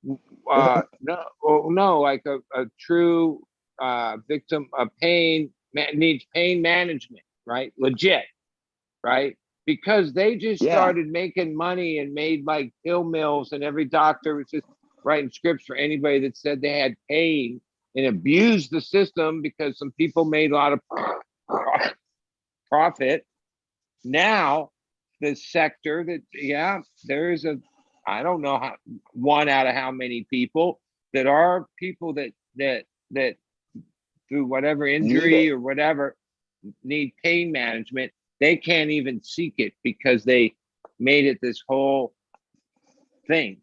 no, like a true victim of pain needs pain management, right? Legit, right? Because they just started making money and made like pill mills, and every doctor was just writing scripts for anybody that said they had pain and abused the system because some people made a lot of profit. Now, the sector that, there is I don't know how, 1 out of how many people that are people that through whatever injury or whatever need pain management. They can't even seek it because they made it this whole thing.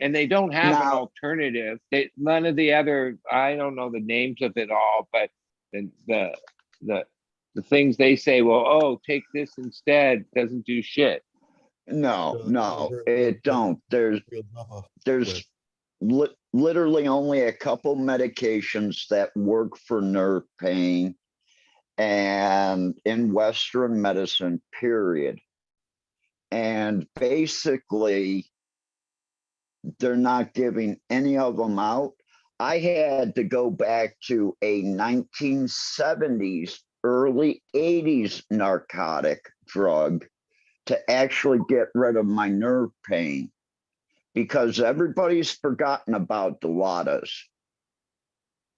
And they don't have an alternative. None of the other, I don't know the names of it all, but the things they say, well, oh, take this instead, doesn't do shit. No, it don't. There's literally only a couple medications that work for nerve pain and in Western medicine, period. And basically, they're not giving any of them out. I had to go back to a 1970s, early 80s narcotic drug to actually get rid of my nerve pain, because everybody's forgotten about Dilaudid.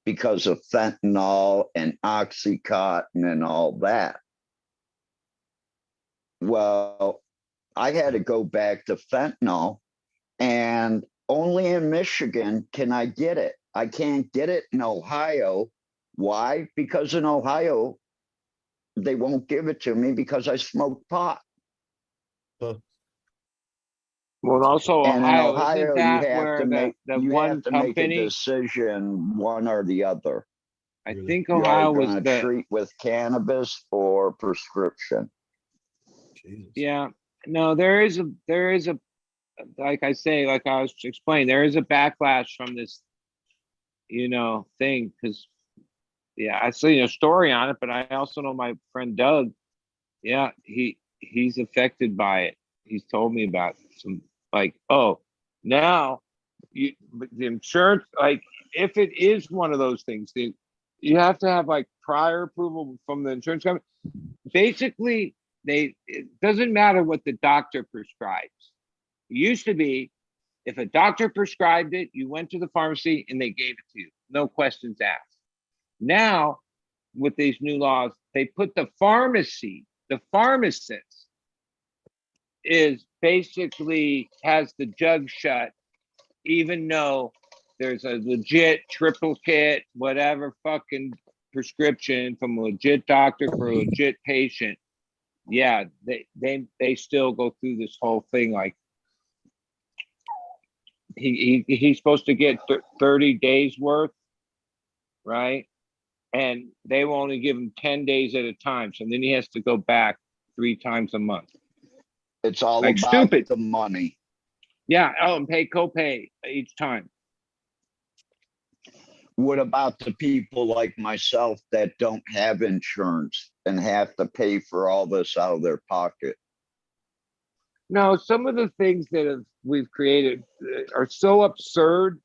because of fentanyl and oxycontin and all that. Well, I had to go back to fentanyl, and only in Michigan can I get it. I can't get it in Ohio. Why? Because in Ohio, they won't give it to me because I smoke pot. Well, and also And in Ohio, isn't Ohio, you that have where to make the you one have to make a company? decision, one or the other. I Really? think You're Ohio was going to the, treat with cannabis or prescription. Jesus. yeah, no, there is a, like I say, like I was explaining, there is a backlash from this, thing, because yeah, I see a story on it, but I also know my friend Doug, yeah, he's affected by it. He's told me about some, like, oh, now but the insurance, like, if it is one of those things, you have to have like prior approval from the insurance company. Basically, it doesn't matter what the doctor prescribes. It used to be, if a doctor prescribed it, you went to the pharmacy and they gave it to you, no questions asked. Now, with these new laws, they put the pharmacist is basically has the jug shut, even though there's a legit triplicate, whatever fucking prescription from a legit doctor for a legit patient. Yeah, they still go through this whole thing. Like he's supposed to get 30 days worth, right? And they will only give him 10 days at a time. So then he has to go back 3 times a month. It's all Like about stupid. the money. Yeah. Oh, and pay copay each time. What about the people like myself that don't have insurance and have to pay for all this out of their pocket? No, some of the things that we've created are so absurd,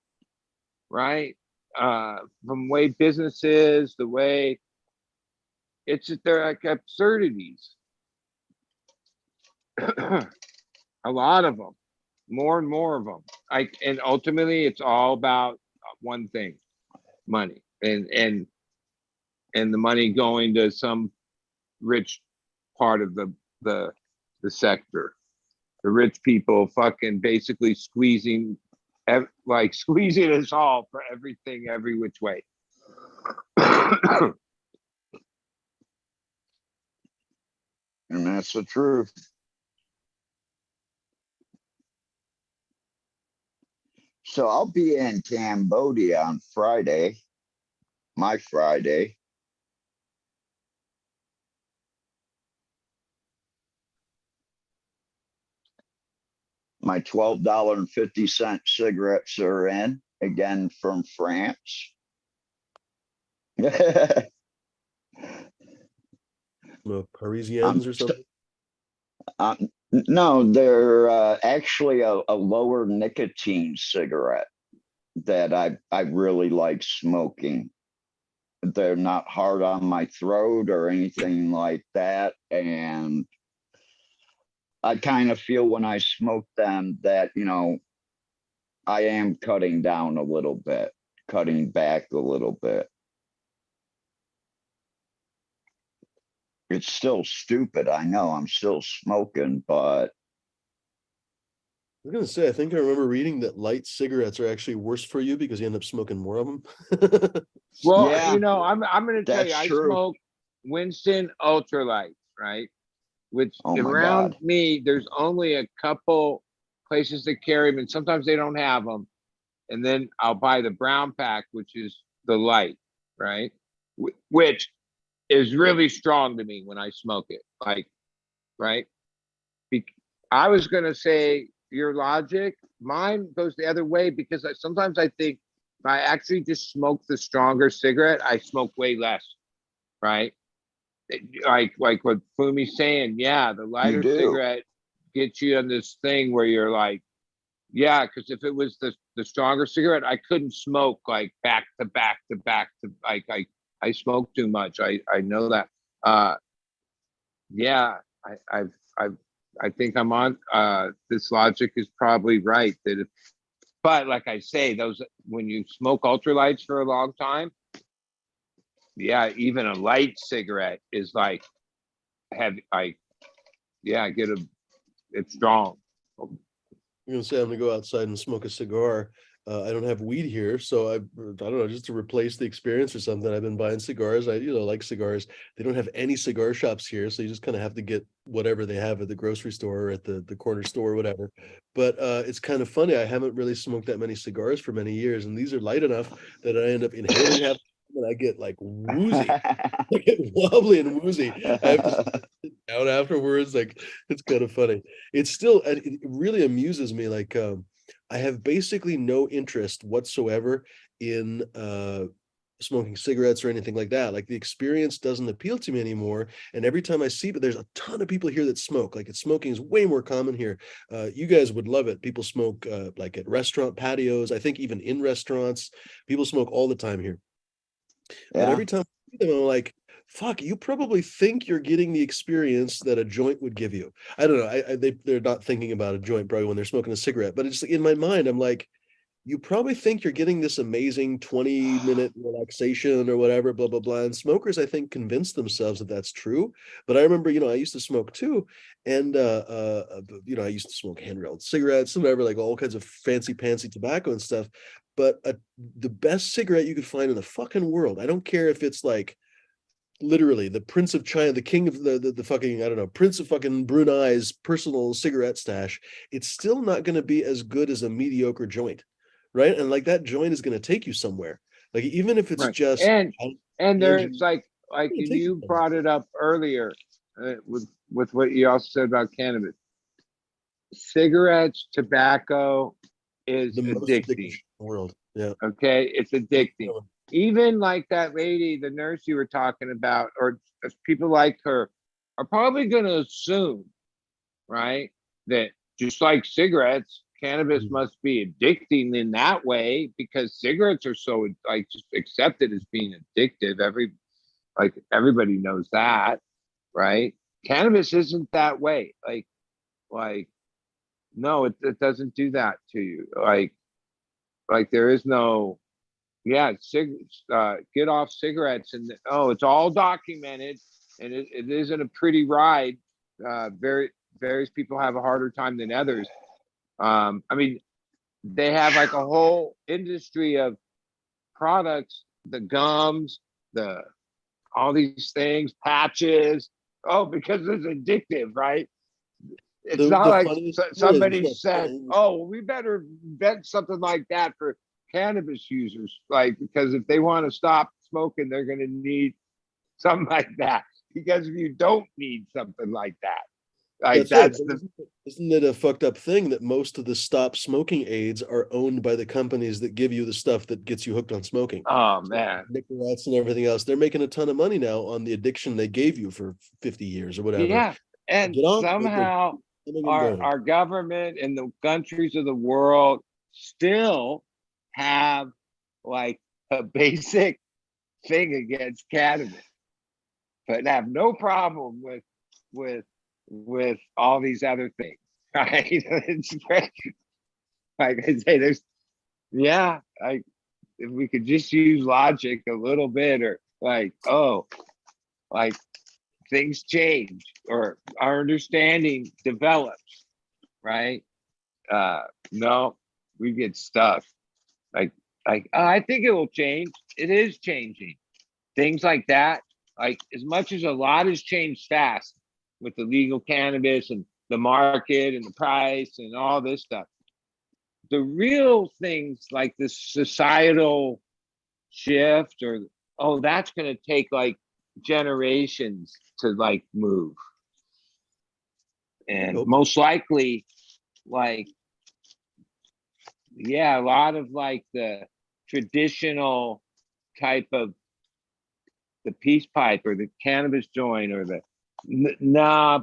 right? From the way businesses, the way they're like absurdities. A lot of them, more and more of them. And ultimately, it's all about one thing: money, and the money going to some rich part of the sector. The rich people fucking basically squeezing us all for everything, every which way. And that's the truth. So I'll be in Cambodia on Friday, my Friday. My $12.50 cigarettes are in, again from France. Parisians or something? No, they're actually a lower nicotine cigarette that I really like smoking. They're not hard on my throat or anything like that. And I kind of feel when I smoke them that, I am cutting down a little bit, cutting back a little bit. It's still stupid. I know I'm still smoking, but I was gonna say, I think I remember reading that light cigarettes are actually worse for you because you end up smoking more of them. Well, yeah, I'm going to tell you, that's I true. smoke Winston Ultralights, right? Which Oh my around God. me, there's only a couple places that carry them, and sometimes they don't have them. And then I'll buy the brown pack, which is the light, right? Which is really strong to me when I smoke it. Like, right? I was going to say your logic. Mine goes the other way because sometimes I think if I actually just smoke the stronger cigarette, I smoke way less, right? Like what Fumi's saying, yeah, the You lighter do. cigarette gets you on this thing where you're like, yeah, because if it was the stronger cigarette, I couldn't smoke like back to back to back to like I smoke too much. I know that. Yeah, I think I'm on. This logic is probably right. But like I say, those when you smoke ultralights for a long time, yeah, even a light cigarette is like heavy. It's strong. I'm gonna say I'm gonna go outside and smoke a cigar. I don't have weed here, so I don't know, just to replace the experience or something. I've been buying cigars. I like cigars. They don't have any cigar shops here, so you just kind of have to get whatever they have at the grocery store or at the corner store or whatever. But it's kind of funny. I haven't really smoked that many cigars for many years, and these are light enough that I end up inhaling half, and I get like woozy. I get wobbly and woozy. I have to sit down afterwards. Like, it's kind of funny. It's still, it really amuses me. Like, I have basically no interest whatsoever in smoking cigarettes or anything like that. Like, the experience doesn't appeal to me anymore. And every time I see, but there's a ton of people here that smoke. Like, smoking is way more common here. You guys would love it. People smoke like at restaurant patios. I think even in restaurants, people smoke all the time here. But Yeah. every time I see them, I'm like, fuck, you probably think you're getting the experience that a joint would give you. I don't know. They're not thinking about a joint probably when they're smoking a cigarette, but it's like, in my mind, I'm like, you probably think you're getting this amazing 20-minute relaxation or whatever, blah, blah, blah. And smokers, I think, convince themselves that that's true. But I remember, I used to smoke too. And, I used to smoke hand-rolled cigarettes and whatever, like all kinds of fancy pantsy tobacco and stuff. But the best cigarette you could find in the fucking world, I don't care if it's like literally the Prince of China, the king of the fucking, I don't know, Prince of fucking Brunei's personal cigarette stash, it's still not going to be as good as a mediocre joint, right? And like, that joint is going to take you somewhere. Like, even if it's Right. just And there's like It'll take you you brought it up earlier with what you also said about cannabis. Cigarettes, tobacco is the most addicting. addictive in the world. Yeah. Okay, it's addicting. Even like that lady, the nurse you were talking about, or people like her, are probably going to assume, right, that just like cigarettes, cannabis must be addicting in that way, because cigarettes are so like just accepted as being addictive. Everybody knows that, right? Cannabis isn't that way. Like no, it doesn't do that to you. Like there is no, yeah, get off cigarettes, and it's all documented, and it isn't a pretty ride. Various people have a harder time than others. I mean, they have like a whole industry of products, the gums, all these things, patches. Oh, because it's addictive, right? It's not like somebody said, "Oh, we better invent something like that for cannabis users," like, because if they want to stop smoking, they're going to need something like that. Because if you don't need something like that, like isn't it a fucked up thing that most of the stop smoking aids are owned by the companies that give you the stuff that gets you hooked on smoking? Oh man, Nicorettes and everything else. They're making a ton of money now on the addiction they gave you for 50 years or whatever. Yeah, and somehow our government and the countries of the world still have like a basic thing against cannabis, but have no problem with all these other things, right? It's great. Like I say, if we could just use logic a little bit, or like things change, or our understanding develops, right? No, we get stuck. I think it will change. It is changing. Things like that, like as much as a lot has changed fast with the legal cannabis and the market and the price and all this stuff. The real things like the societal shift, that's going to take like generations to like move. And most likely, like, yeah, a lot of like the traditional type of the peace pipe or the cannabis joint or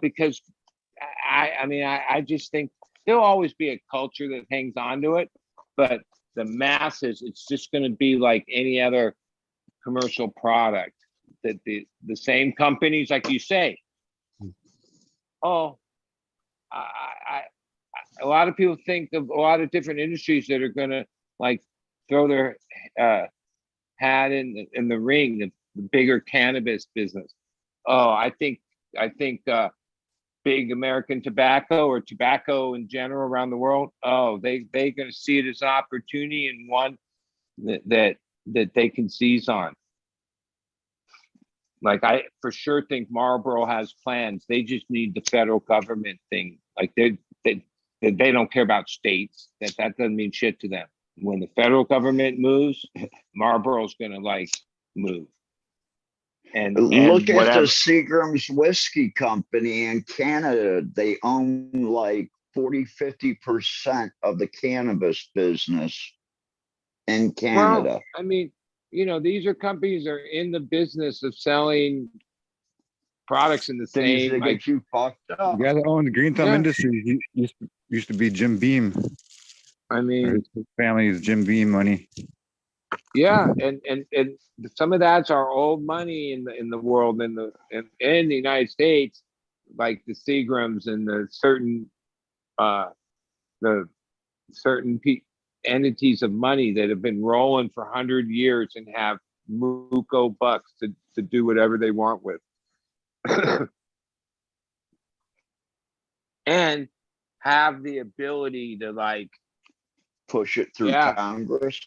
because I just think there'll always be a culture that hangs on to it, but the masses, it's just going to be like any other commercial product that the same companies, like you say, a lot of people think of a lot of different industries that are going to like throw their hat in the ring of bigger cannabis business. Oh, I think big American tobacco or tobacco in general around the world. Oh, they're going to see it as an opportunity and one that they can seize on. Like I for sure think Marlboro has plans. They just need the federal government thing. Like they don't care about states. That doesn't mean shit to them. When the federal government moves, Marlboro's gonna like move. And Look at whatever. the Seagram's Whiskey Company in Canada. They own like 40-50% of the cannabis business in Canada. Well, I mean, these are companies that are in the business of selling products in the Things same that like get you fucked up. The guy that owned Green Thumb Yeah. Industries used to be Jim Beam. I Or mean, his family is Jim Beam money. yeah, and some of that's our old money in the world in the United States, like the Seagrams and the certain entities of money that have been rolling for 100 years and have muco bucks to do whatever they want with. And have the ability to like Push it through Yeah. Congress.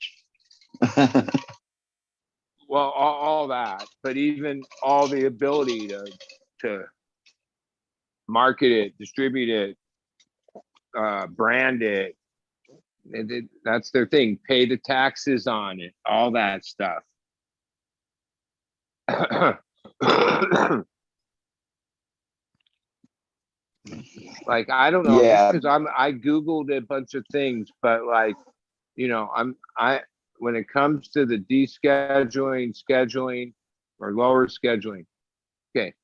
well all that, but even all the ability to market it, distribute it, brand it. That's their thing. Pay the taxes on it, all that stuff. Like I don't know, Yeah. because I googled a bunch of things, but like when it comes to the descheduling, scheduling, or lower scheduling, okay.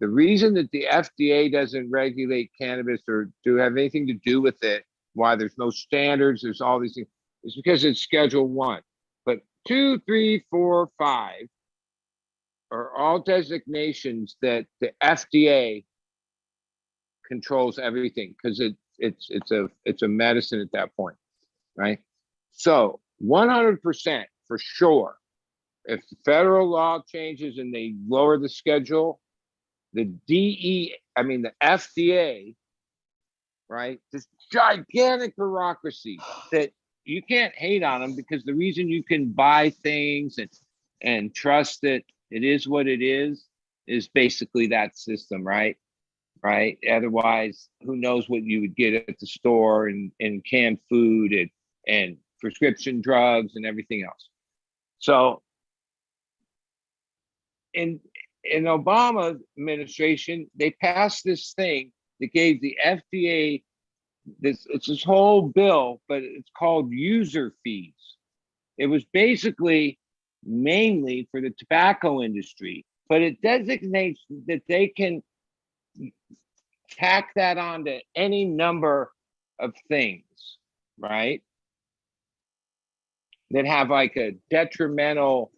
The reason that the FDA doesn't regulate cannabis or have anything to do with it, why there's no standards, there's all these things, is because it's Schedule 1. But 2, 3, 4, 5 are all designations that the FDA controls everything because it's a medicine at that point, right? So 100% for sure, if the federal law changes and they lower the schedule, the FDA, right? This gigantic bureaucracy that you can't hate on them, because the reason you can buy things and trust that it is what it is basically that system, right? Right. Otherwise, who knows what you would get at the store and canned food and prescription drugs and everything else. So in Obama administration, they passed this thing that gave the FDA it's this whole bill, but it's called user fees. It was basically mainly for the tobacco industry, but it designates that they can tack that onto any number of things, right? That have like a detrimental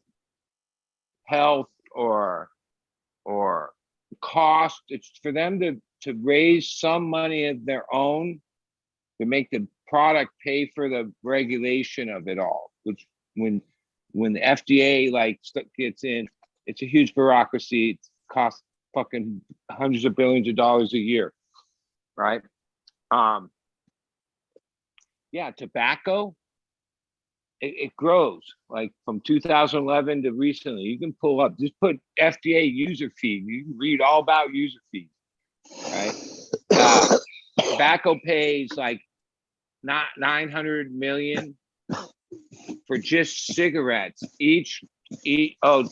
health or cost. It's for them to raise some money of their own to make the product pay for the regulation of it all, which when the FDA gets in, it's a huge bureaucracy. It costs fucking hundreds of billions of dollars a year, right? Yeah, tobacco, it grows like from 2011 to recently. You can pull up, just put FDA user fee. You can read all about user fees, right? Tobacco pays like not 900 million for just cigarettes each. To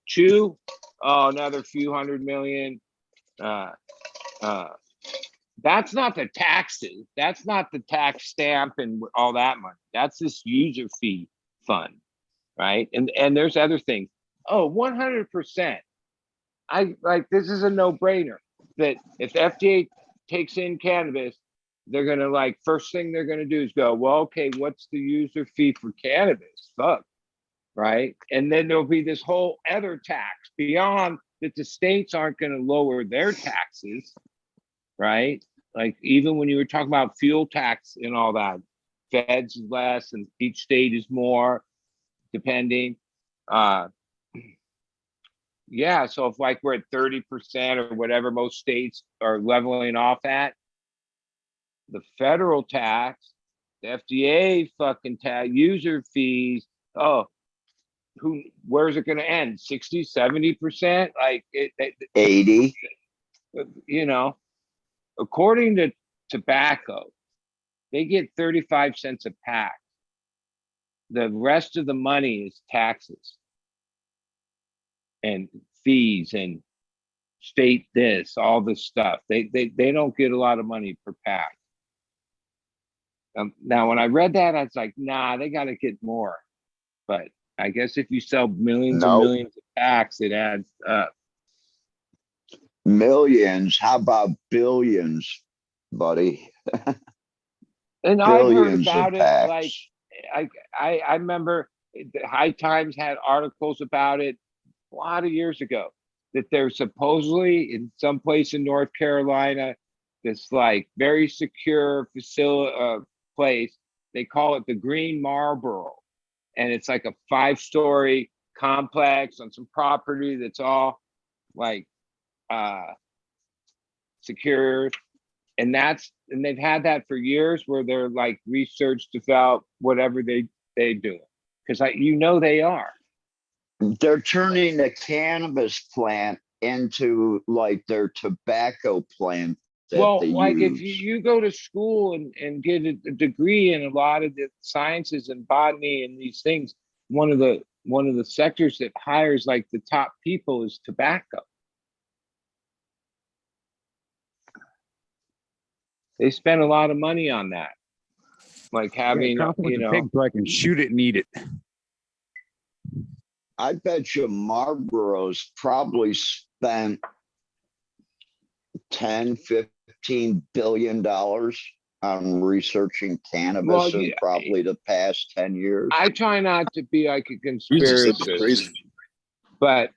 chew, another few hundred million. That's not the taxes. That's not the tax stamp and all that money. That's this user fee fund, right? And there's other things. 100%. This is a no-brainer that if the FDA takes in cannabis, they're gonna first thing they're gonna do is go, well, okay, what's the user fee for cannabis? Fuck. Right. And then there'll be this whole other tax beyond that. The states aren't going to lower their taxes. Right. Like even when you were talking about fuel tax and all that, feds is less and each state is more, depending. Uh, yeah, so if like we're at 30% or whatever most states are leveling off at, the federal tax, the FDA fucking tax, user fees, oh, where's it going to end? 60, 70%? Like, 80. you know, according to tobacco, they get 35 cents a pack. The rest of the money is taxes and fees and state this, all this stuff. They don't get a lot of money per pack. Now, when I read that, I was like, nah, they got to get more. But I guess if you sell millions and No. millions of packs, it adds up. Millions. How about billions, buddy? And I've heard Billions of about it. packs. Like, I remember the High Times had articles about it a lot of years ago, that there's supposedly in some place in North Carolina, this like very secure facility place. They call it the Green Marlboro, and it's like a 5-story complex on some property that's all like secured. And they've had that for years, where they're like research, develop, whatever they do, because they are. They're turning the cannabis plant into like their tobacco plant. Well, they like use. if you go to school and get a degree in a lot of the sciences and botany and these things, one of the sectors that hires like the top people is tobacco. They spend a lot of money on that, like having, Cough with the pig so I can shoot it and eat it. I bet you Marlboro's probably spent 10, 15 billion dollars on researching cannabis in probably the past 10 years. I try not to be like a Jesus, that's conspiracist, crazy. but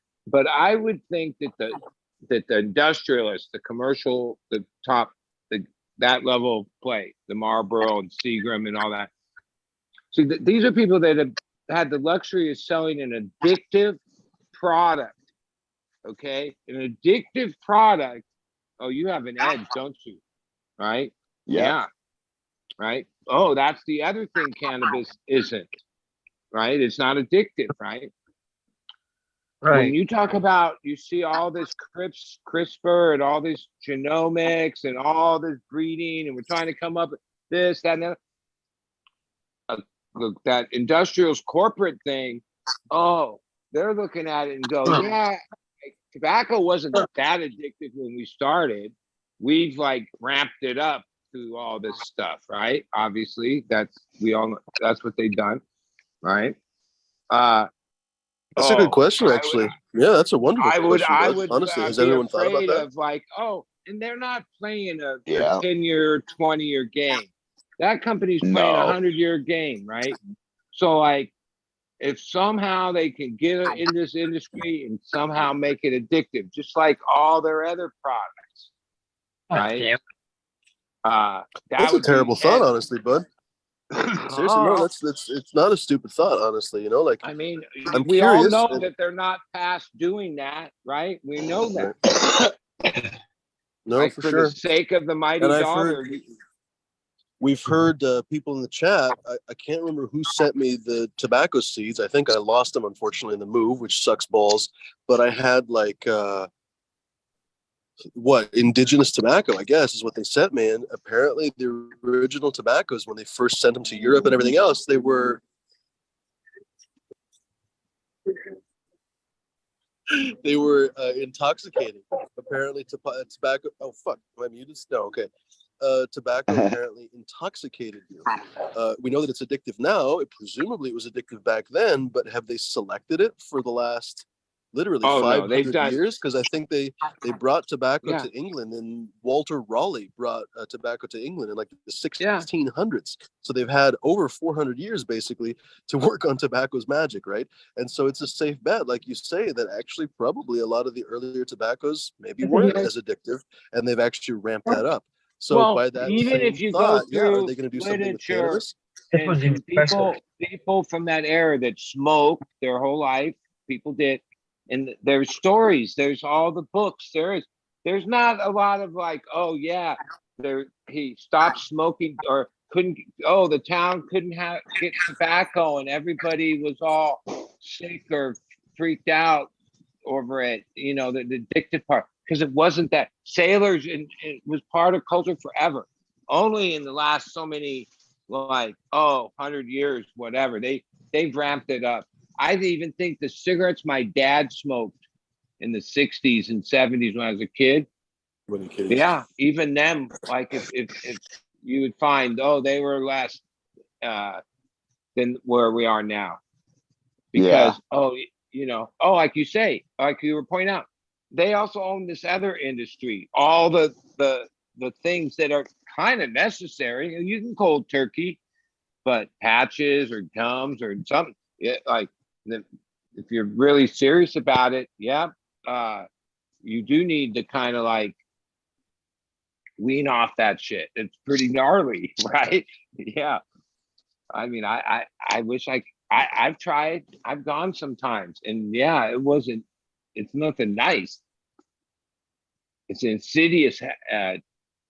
I would think that the industrialists, the commercial, the top, that level of play, the Marlboro and Seagram and all that. So these are people that have had the luxury of selling an addictive product. Okay, an addictive product. Oh, you have an edge, don't you? Right? Yeah. Right. Oh, that's the other thing cannabis isn't. Right? It's not addictive, right? When you talk about, you see all this CRISPR and all this genomics and all this breeding, and we're trying to come up with this, that, and that. That industrials corporate thing, oh, they're looking at it and go, yeah, tobacco wasn't that addictive when we started. We've like ramped it up through all this stuff, right? Obviously, that's what they've done, right? That's a good question, actually. Yeah, that's a wonderful question. I Bud. would Honestly, has be anyone thought about afraid that? of like, oh, and they're not playing a Yeah. 10-year, 20-year game. That company's playing a 100-year game, right? So like, if somehow they can get in this industry and somehow make it addictive, just like all their other products, right? That's a terrible thought, honestly, Bud. Seriously, no, that's it's not a stupid thought, honestly. You know, like, I mean, I'm we all curious. know that they're not past doing that, right? We know that. No, like, for for sure. the sake of the mighty And I've dollar. we've heard people in the chat. I can't remember who sent me the tobacco seeds. I think I lost them, unfortunately, in the move, which sucks balls. But I had like indigenous tobacco, I guess, is what they sent me. And apparently the original tobaccos, when they first sent them to Europe and everything else, they were intoxicating. Apparently tobacco. Oh, fuck. Am I muted? No, okay. Tobacco apparently intoxicated you. We know that it's addictive now. Presumably it was addictive back then, but have they selected it for the last literally 500 years? Because I think they brought tobacco to England, and Walter Raleigh brought tobacco to England in like the 1600s. So they've had over 400 years basically to work on tobacco's magic, right? And so it's a safe bet, like you say, that actually probably a lot of the earlier tobaccos maybe weren't as addictive, and they've actually ramped that up. So by that even same if you thought, go through are they going to do something with cannabis? This was and impressive. people from that era that smoked their whole life, people did, and there's stories, there's all the books, there's not a lot of like, oh yeah, there he stopped smoking or couldn't, oh the town couldn't get tobacco and everybody was all sick or freaked out over it, you know, the addictive part, because it wasn't that sailors, and it was part of culture forever. Only in the last so many, like, 100 years, whatever, they've ramped it up. I even think the cigarettes my dad smoked in the 60s and 70s when I was a kid, When you kidding? yeah, even them, like if you would find, they were less than where we are now. Yeah. Because like you say, like you were pointing out, they also own this other industry, all the things that are kind of necessary. You can cold turkey, but patches or gums or something, like if you're really serious about it, you do need to kind of like wean off that shit. It's pretty gnarly, right? Yeah. I mean, I wish I've tried, I've gone sometimes, and yeah, it's nothing nice. It's an insidious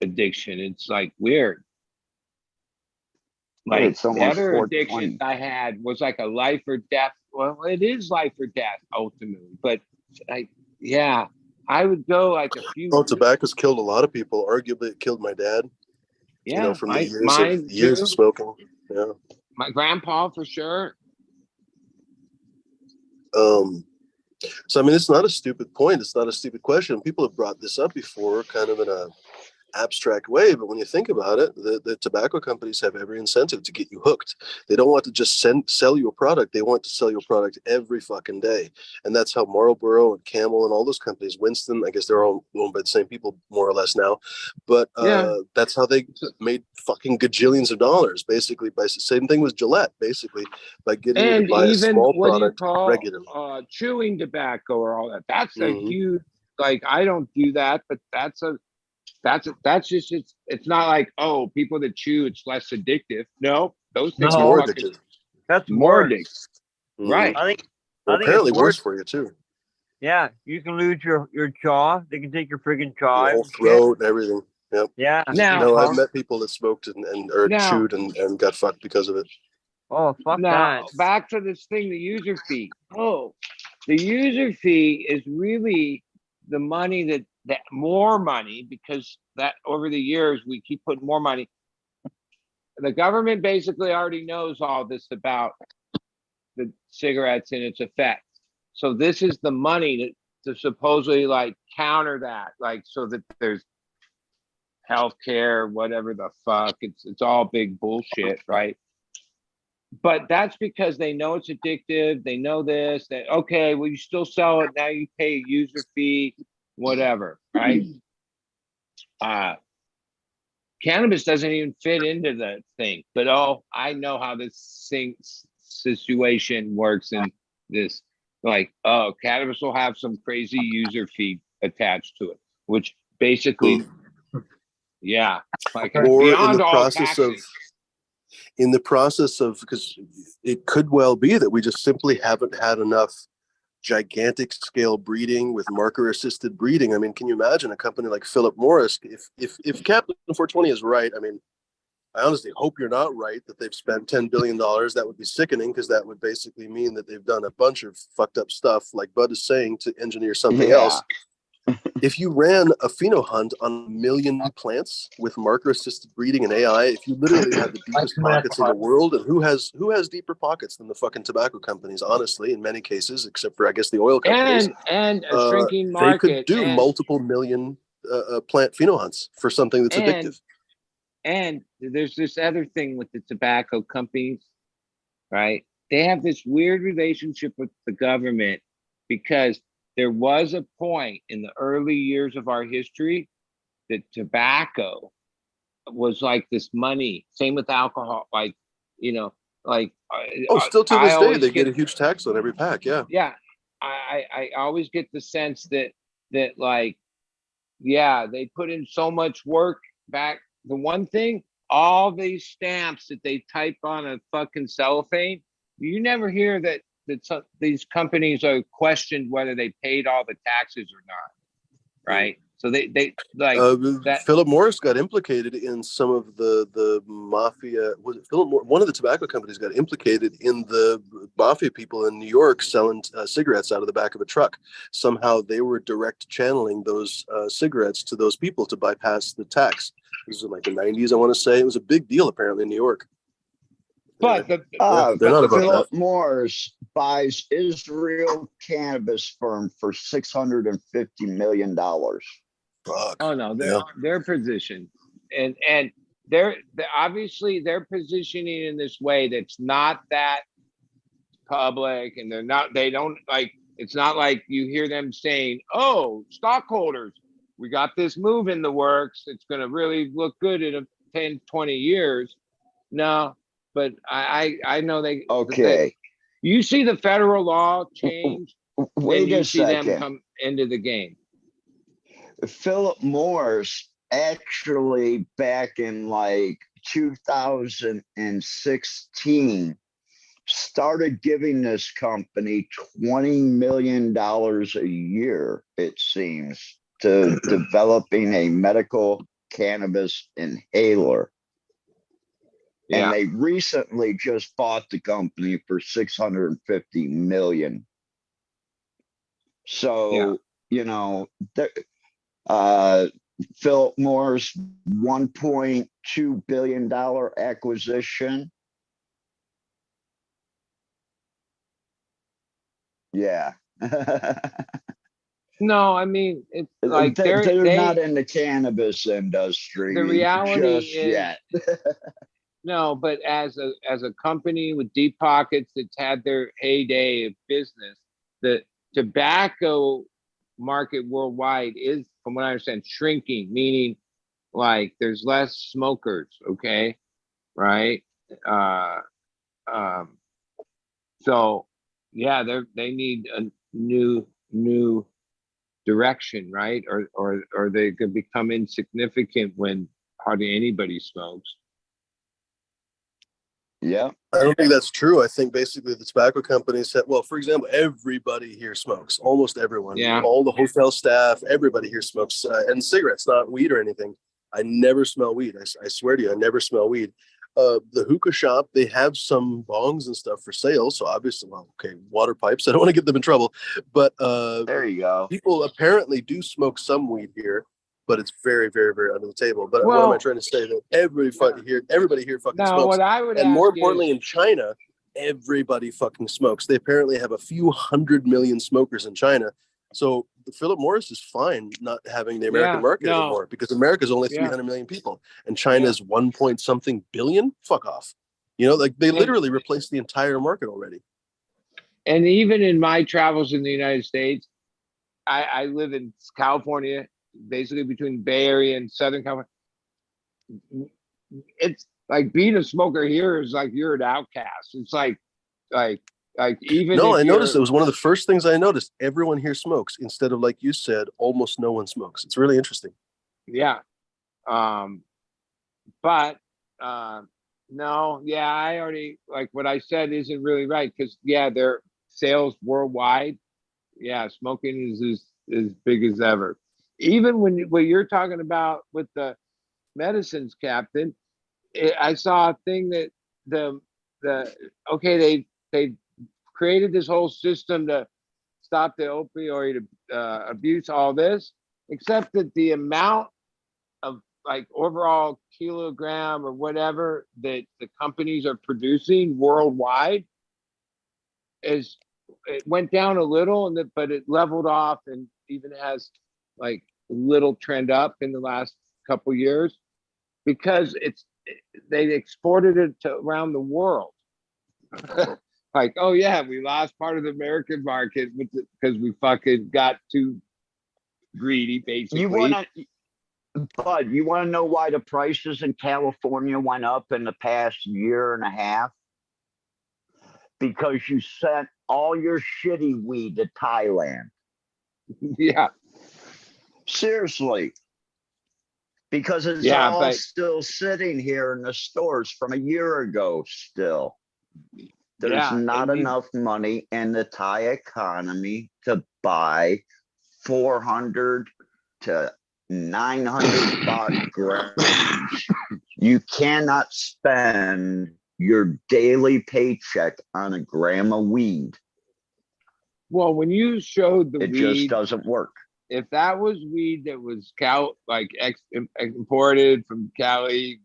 addiction. It's like weird. Like It's the almost other 420. addiction I had was like a life or death. Well, it is life or death ultimately, but I would go like a few. Oh, tobacco's killed a lot of people. Arguably, it killed my dad. Yeah, From the mine years too. of smoking. Yeah. My grandpa for sure. So I mean, it's not a stupid point. It's not a stupid question. People have brought this up before, kind of in a abstract way, but when you think about it, the tobacco companies have every incentive to get you hooked. They don't want to just sell you a product. They want to sell you a product every fucking day. And that's how Marlboro and Camel and all those companies, Winston, I guess they're all owned by the same people more or less now, but that's how they made fucking gajillions of dollars, basically. By same thing with Gillette, basically, by getting you And to buy a even small what do you product call regularly. chewing tobacco or all that? That's a Mhm. huge, like, I don't do that, but that's just, it's not like, people that chew, it's less addictive. No, those things It's are more No, fucking addictive. that's more worse. addictive. Mhm. Right. I think Well, I think it's apparently worse worse. for you too. Yeah, you can lose your jaw. They can take your friggin' jaw Your out whole and shit. throat and everything. Yep. Yeah, your Now, No, I've tongue. met people that smoked or now, chewed and got fucked because of it. Oh, fuck that. back to this thing, the user fee. The user fee is really the money that more money, because that over the years we keep putting more money. The government basically already knows all this about the cigarettes and its effect. So this is the money to supposedly like counter that, like, so that there's healthcare, whatever the fuck. It's all big bullshit, right? But that's because they know it's addictive. They know this, that, okay, well, you still sell it. Now you pay a user fee, whatever, right? Cannabis doesn't even fit into the thing, but I know how this situation works in this. Like, cannabis will have some crazy user fee attached to it, which basically, like it's Or beyond all taxing. in the process of, because it could well be that we just simply haven't had enough gigantic scale breeding with marker assisted breeding. I mean, can you imagine a company like Philip Morris, if Captain 420 is right? I mean, I honestly hope you're not right that they've spent $10 billion. That would be sickening, because that would basically mean that they've done a bunch of fucked up stuff, like Bud is saying, to engineer something else. If you ran a pheno hunt on 1 million plants with marker assisted breeding and AI, if you literally had the deepest pockets in the world, and who has deeper pockets than the fucking tobacco companies, honestly, in many cases, except for I guess the oil companies, and a shrinking they could market, do multiple million plant pheno hunts for something that's addictive. And there's this other thing with the tobacco companies, right? They have this weird relationship with the government, because there was a point in the early years of our history that tobacco was like this money. Same with alcohol, like, like Still to I this day, always they get a huge tax on every pack. Yeah. Yeah, I always get the sense that like, they put in so much work back. The one thing all these stamps that they type on a fucking cellophane, you never hear that these companies are questioned whether they paid all the taxes or not, right? So they like that. Philip Morris got implicated in some of the mafia. Was it Philip Morris? One of the tobacco companies got implicated in the mafia people in New York selling cigarettes out of the back of a truck. Somehow they were direct channeling those cigarettes to those people to bypass the tax. This was in like the 90s, I want to say. It was a big deal apparently in New York. But Yeah, the they're not about Philip that. Morris buys Israel cannabis firm for $650 million. Fuck. oh no, Yeah. their position, and they're obviously they're positioning in this way that's not that public, and they don't like. It's not like you hear them saying, "Oh, stockholders, we got this move in the works. It's going to really look good in 10, 20 years." No, but I know they. Okay, You see the federal law change, then wait you a see them second. come into the game. Philip Morris actually back in like 2016 started giving this company $20 million a year, it seems, to developing a medical cannabis inhaler. And Yeah, they recently just bought the company for 650 million. So, yeah. you know, uh, Philip Morris $1.2 billion acquisition. Yeah. No, I mean it's like They're not in the cannabis industry the reality just is yet. no, but as a company with deep pockets that's had their heyday of business, the tobacco market worldwide is, from what I understand, shrinking, meaning like there's less smokers, okay, right? Uh um so yeah, they need a new direction, right? Or they could become insignificant when hardly anybody smokes. Yeah. I don't think that's true. I think basically the tobacco companies said, well, for example, everybody here smokes. Almost everyone, Yeah. all the hotel staff, everybody here smokes, and cigarettes, not weed or anything. I never smell weed. I swear to you, I never smell weed. The hookah shop, they have some bongs and stuff for sale. So obviously, well, okay, water pipes. I don't want to get them in trouble, but There you go. people apparently do smoke some weed here, but it's very, very, very under the table. But what am I Well, trying to say? That everybody here fucking now smokes. what I would And ask more is, importantly, in China, everybody fucking smokes. They apparently have a few 100 million smokers in China. So Philip Morris is fine not having the American yeah, market no, anymore because America's only yeah, 300 million people and yeah. China's 1 point something billion. Fuck off. You know, like they And literally replaced the entire market already. even in my travels in the United States, I live in California, basically between Bay Area and Southern California. It's like being a smoker here is like you're an outcast. It's like even No, if I noticed you're, it was one of the first things I noticed. Everyone here smokes instead of, like you said, almost no one smokes. It's really interesting. yeah. Um, but no, yeah, I already, like what I said isn't really right, because yeah, their sales worldwide, yeah, smoking is as big as ever. Even when what you're talking about with the medicines captain, I saw a thing that the okay, they created this whole system to stop the opioid abuse, all this, except that the amount of like overall kilogram or whatever that the companies are producing worldwide is, it went down a little, and but it leveled off and even has like a little trend up in the last couple years, because they exported it to around the world. Like, oh yeah, we lost part of the American market because we fucking got too greedy, You basically. want to, Bud, you want to know why the prices in California went up in the past year and a half? Because you sent all your shitty weed to Thailand. Yeah. Seriously. because it's Yeah, all but still sitting here in the stores from a year ago still. There's yeah, not enough money in the Thai economy to buy 400 to 900 baht grams. You cannot spend your daily paycheck on a gram of weed. well, when you showed the It just weed, doesn't work. if that was weed that was imported from Cali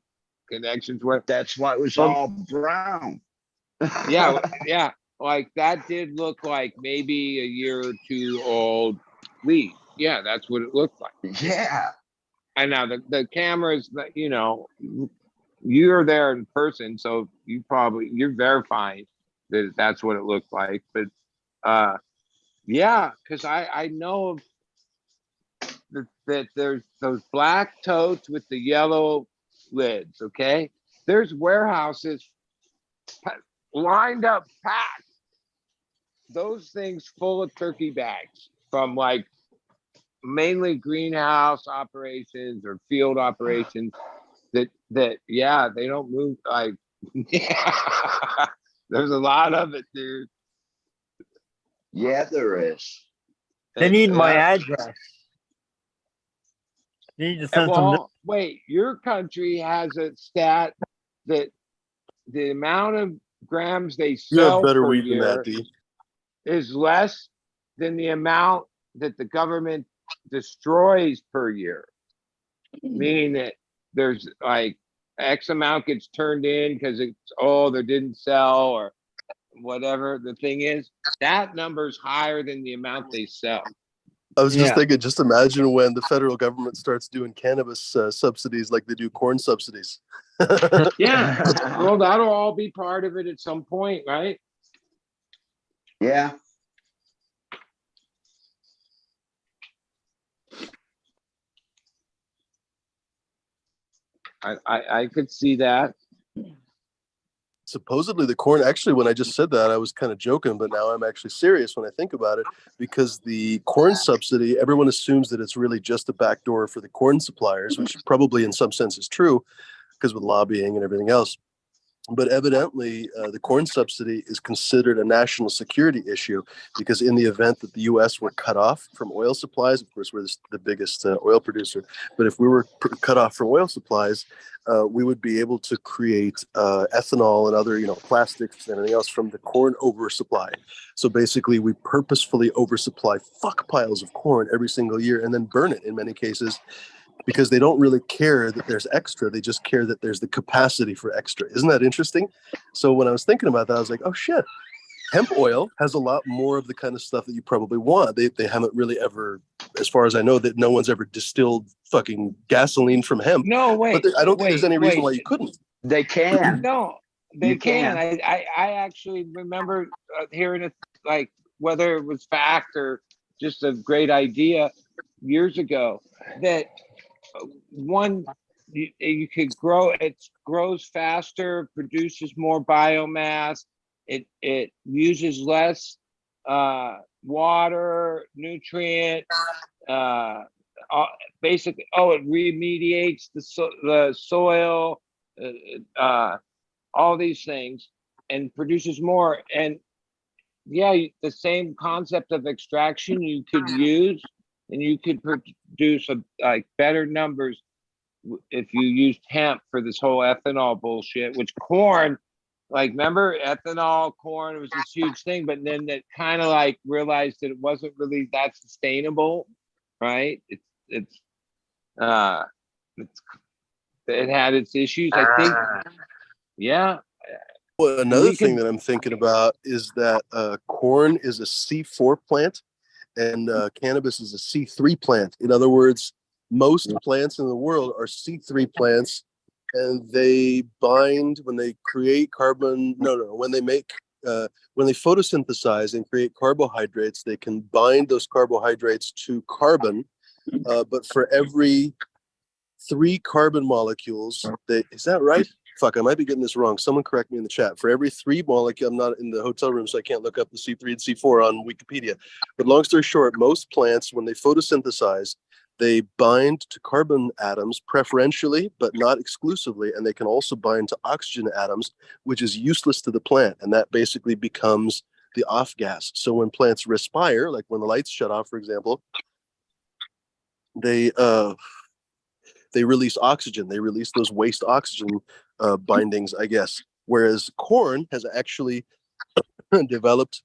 connections with, That's why it was from all brown. yeah, yeah, like that did look like maybe a year or two old weed. Yeah, that's what it looked like. Yeah. And now the cameras, you know, you're there in person, so you're verifying that that's what it looked like. But yeah, because I know that there's those black totes with the yellow lids. Okay, there's warehouses lined up, packed, those things full of turkey bags from like mainly greenhouse operations or field operations that yeah, they don't move like yeah. There's a lot of it, dude. Yeah, there is. They need my Yeah. address. They need to And send some. well, wait, your country has a stat that the amount of grams they You have sell better per weed than that, year D. is less than the amount that the government destroys per year. Meaning that there's like X amount gets turned in because it's they didn't sell or whatever the thing is. That number's higher than the amount they sell. I was just Yeah. thinking, just imagine when the federal government starts doing cannabis subsidies like they do corn subsidies. Yeah. Well, that'll all be part of it at some point, right? Yeah. I could see that. Supposedly the corn, actually, when I just said that, I was kind of joking, but now I'm actually serious when I think about it, because the corn subsidy, everyone assumes that it's really just a backdoor for the corn suppliers, which probably in some sense is true because with lobbying and everything else. But evidently, the corn subsidy is considered a national security issue because in the event that the U.S. were cut off from oil supplies, of course, we're the biggest oil producer, but if we were cut off from oil supplies, we would be able to create ethanol and other, plastics and anything else from the corn oversupply. So basically, we purposefully oversupply fuck piles of corn every single year and then burn it in many cases, because they don't really care that there's extra. They just care that there's the capacity for extra. Isn't that interesting? So when I was thinking about that, I was like, oh shit, hemp oil has a lot more of the kind of stuff that you probably want. They haven't really ever, as far as I know, that no one's ever distilled fucking gasoline from hemp. No, wait. But I don't think there's any reason wait. why you couldn't. They can. No, they You can. can. I actually remember hearing it, like whether it was fact or just a great idea years ago, that one, you could grow, it grows faster, produces more biomass, it uses less water, nutrient, basically, it remediates the soil, all these things, and produces more. And yeah, the same concept of extraction you could use, and you could produce like better numbers if you used hemp for this whole ethanol bullshit. Which corn, like, remember ethanol, corn, it was this huge thing, but then it kind of like realized that it wasn't really that sustainable, right? It had its issues, I think. Yeah. Well, another thing that I'm thinking about is that corn is a C4 plant and cannabis is a C3 plant. In other words, most plants in the world are C3 plants, and they bind when they create carbon. When they photosynthesize and create carbohydrates, they can bind those carbohydrates to carbon. But for every 3 carbon molecules, is that right? Fuck, I might be getting this wrong. Someone correct me in the chat. For every 3 molecule, I'm not in the hotel room, so I can't look up the C3 and C4 on Wikipedia. But long story short, most plants, when they photosynthesize, They bind to carbon atoms preferentially, but not exclusively, and they can also bind to oxygen atoms, which is useless to the plant, and that basically becomes the off gas. So when plants respire, like when the lights shut off, for example, they release oxygen. They release those waste oxygen bindings, I guess. Whereas corn has actually developed,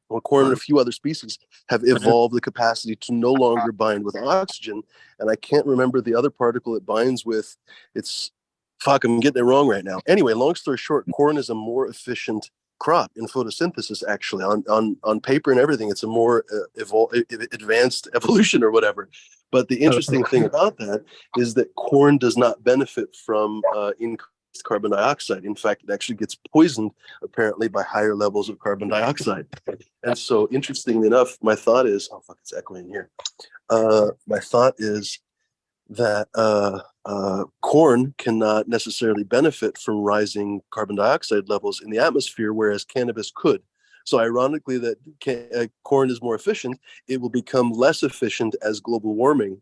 well, corn and a few other species have evolved the capacity to no longer bind with oxygen. And I can't remember the other particle it binds with. I'm getting it wrong right now. Anyway, long story short, corn is a more efficient crop in photosynthesis, actually. On paper and everything, it's a more advanced evolution or whatever. But the interesting thing about that is that corn does not benefit from increased carbon dioxide. In fact, it actually gets poisoned apparently by higher levels of carbon dioxide. And so, interestingly enough, my thought is, oh fuck, it's echoing here. My thought is that corn cannot necessarily benefit from rising carbon dioxide levels in the atmosphere, whereas cannabis could. So ironically, that corn is more efficient. It will become less efficient as global warming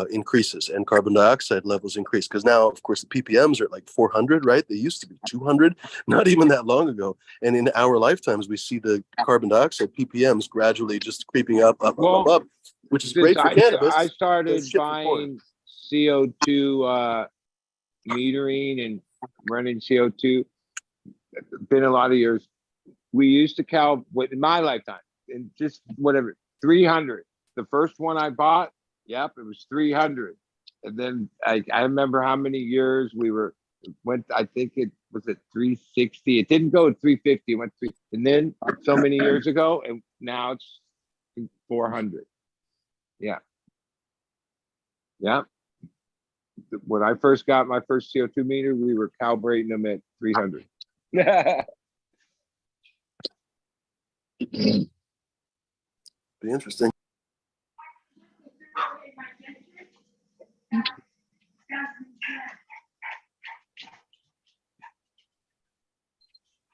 increases and carbon dioxide levels increase. Because now, of course, the ppms are at like 400, right? They used to be 200, not even that long ago. And in our lifetimes, we see the carbon dioxide ppms gradually just creeping up, which is great for cannabis. I started buying CO2 metering and running CO2. Been a lot of years. We used to in my lifetime, and just whatever, 300. The first one I bought, yep, it was 300. And then I remember how many years I think it was at 360. It didn't go at 350, it went 3, and then so many years ago, and now it's 400. Yeah. Yeah. When I first got my first CO2 meter, we were calibrating them at 300. Be interesting.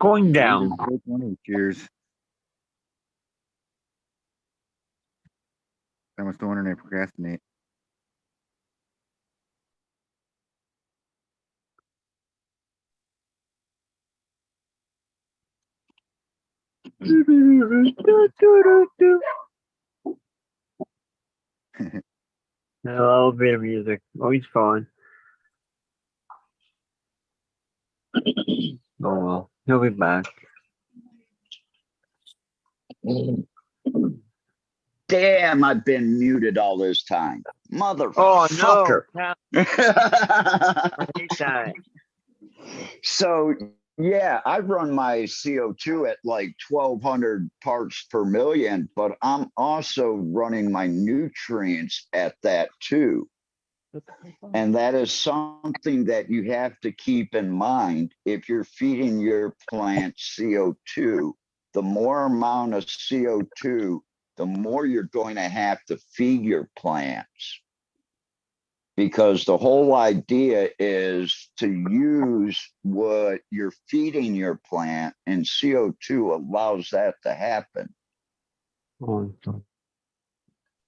Going down. Cheers. Someone's still internet procrastinate. A little bit of music. Always fun. Oh well, he'll be back. Damn, I've been muted all this time. Motherfucker. Oh no. So, yeah, I run my CO2 at like 1,200 parts per million, but I'm also running my nutrients at that too. And that is something that you have to keep in mind if you're feeding your plant CO2. The more amount of CO2, the more you're going to have to feed your plants. Because the whole idea is to use what you're feeding your plant, and CO2 allows that to happen.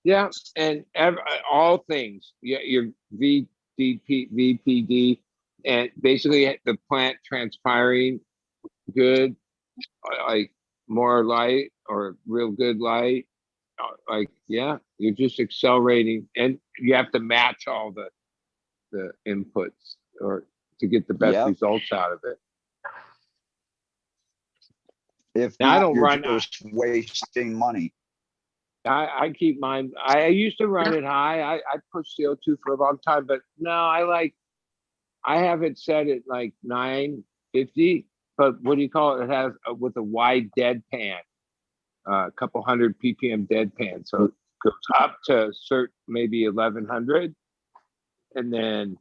Yeah, and all things, your VPD, and basically the plant transpiring good, like more light or real good light, like, yeah, you're just accelerating, and you have to match all the inputs or to get the best results out of it. If now, not, I don't you're run just wasting money. I keep mine. I used to run it high. I pushed CO2 for a long time, but no, I have it set at like 950. But what do you call it? It has with a wide deadpan, a couple hundred ppm deadpan. So it goes up to maybe 1100, and then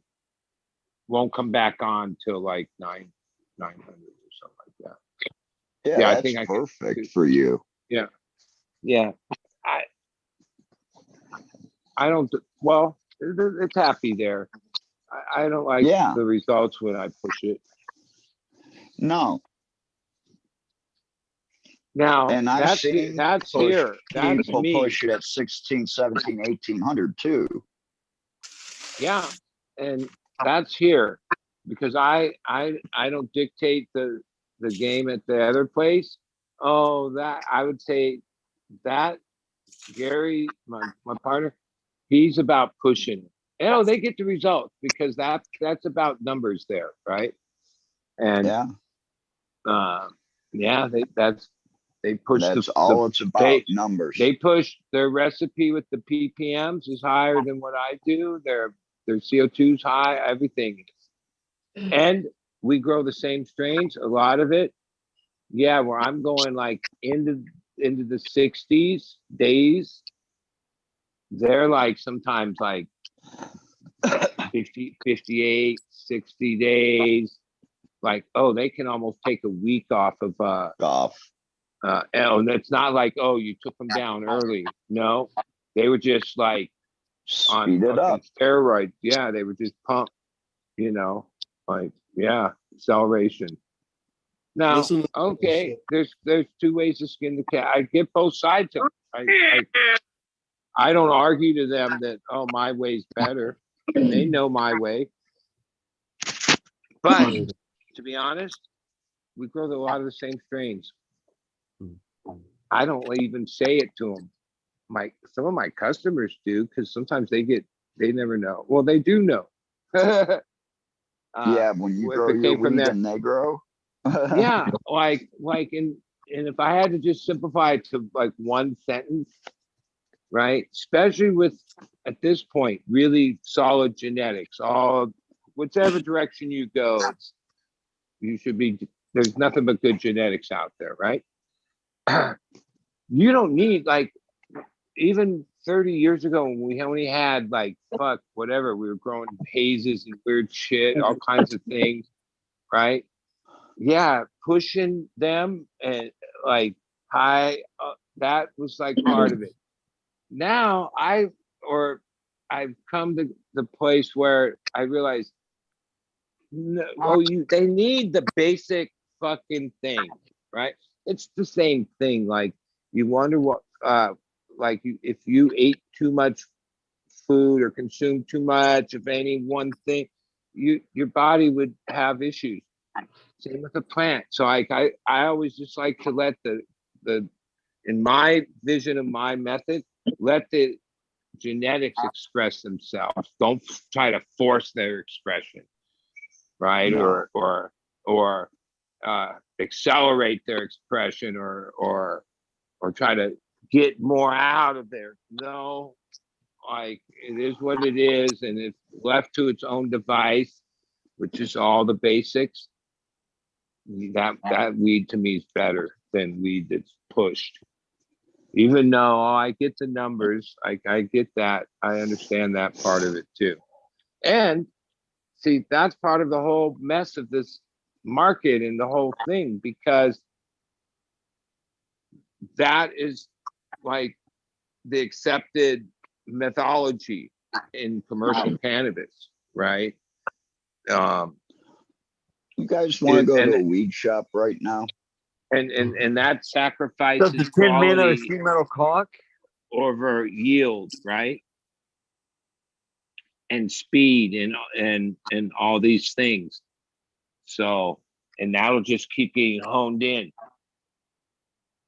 won't come back on till like 900 or something like that. Yeah, I that's think perfect for you. Yeah. I don't. Well, it's happy there. I don't like the results when I push it. No. Now, And I've that's seen that's here. That's people me. push it at 16, 17, 1800 too. Yeah, and that's here because I don't dictate the game at the other place. Oh, that I would say that Gary, my partner, he's about pushing. Oh, they get the results because that's about numbers there, right? And Yeah, yeah, they push that's all it's about, numbers. They push their recipe with the ppms is higher than what I do. Their CO2 is high, everything is. And we grow the same strains, a lot of it. Yeah, where I'm going like into the 60s days, they're like sometimes like 50, 58, 60 days. Like, oh, they can almost take a week off of Golf. and it's not like, oh, you took them down early. No, they were just like on Speed it up. steroids. Yeah, they were just pumped, like, yeah, acceleration. Now, Listen, okay, there's two ways to skin the cat. I get both sides of it. I don't argue to them that, oh, my way's better. They know my way. But to be honest, we grow a lot of the same strains. I don't even say it to them. Some of my customers do, because sometimes they never know. Well, they do know. Yeah, when you grow your weed and they grow. Yeah, like, and if I had to just simplify it to like one sentence, right? Especially with, at this point, really solid genetics, whichever direction you go, there's nothing but good genetics out there, right? You don't need, like, even 30 years ago when we only had like, whatever, we were growing hazes and weird shit, all kinds of things, right? Yeah, pushing them and like high, that was like part of it. Now I've come to the place where I realize, they need the basic fucking thing, right? It's the same thing. Like, you wonder what, if you ate too much food or consumed too much of any one thing, your body would have issues. Same with the plant. So I always just like to let the in my vision of my method, let the genetics express themselves. Don't try to force their expression, right? No. Or accelerate their expression, or try to get more out of there. No, like, it is what it is, and if left to its own device, which is all the basics, that weed to me is better than weed that's pushed. Even though I get the numbers, I get that, I understand that part of it too. And see, that's part of the whole mess of this market and the whole thing, because that is like the accepted methodology in commercial cannabis, right? You guys want to go to a weed shop right now? And that Does sacrifices the Tin Man have a quality sheet metal cock? over yield, right? And speed and all these things. So, and that'll just keep getting honed in.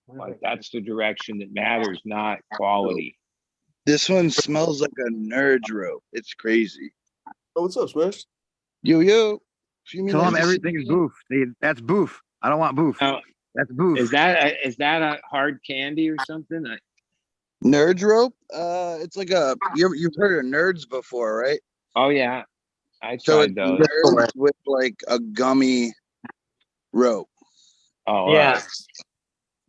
Like, that's the direction that matters, not quality. This one smells like a nerd's rope. It's crazy. Oh, what's up, Smash? Yo. Tell them everything's boof. That's boof. I don't want boof. Now, That's boof. is that a hard candy or something? Nerd's rope? It's like you've heard of nerds before, right? Oh yeah, I So tried it's those. nerds with like a gummy rope. Oh Yeah,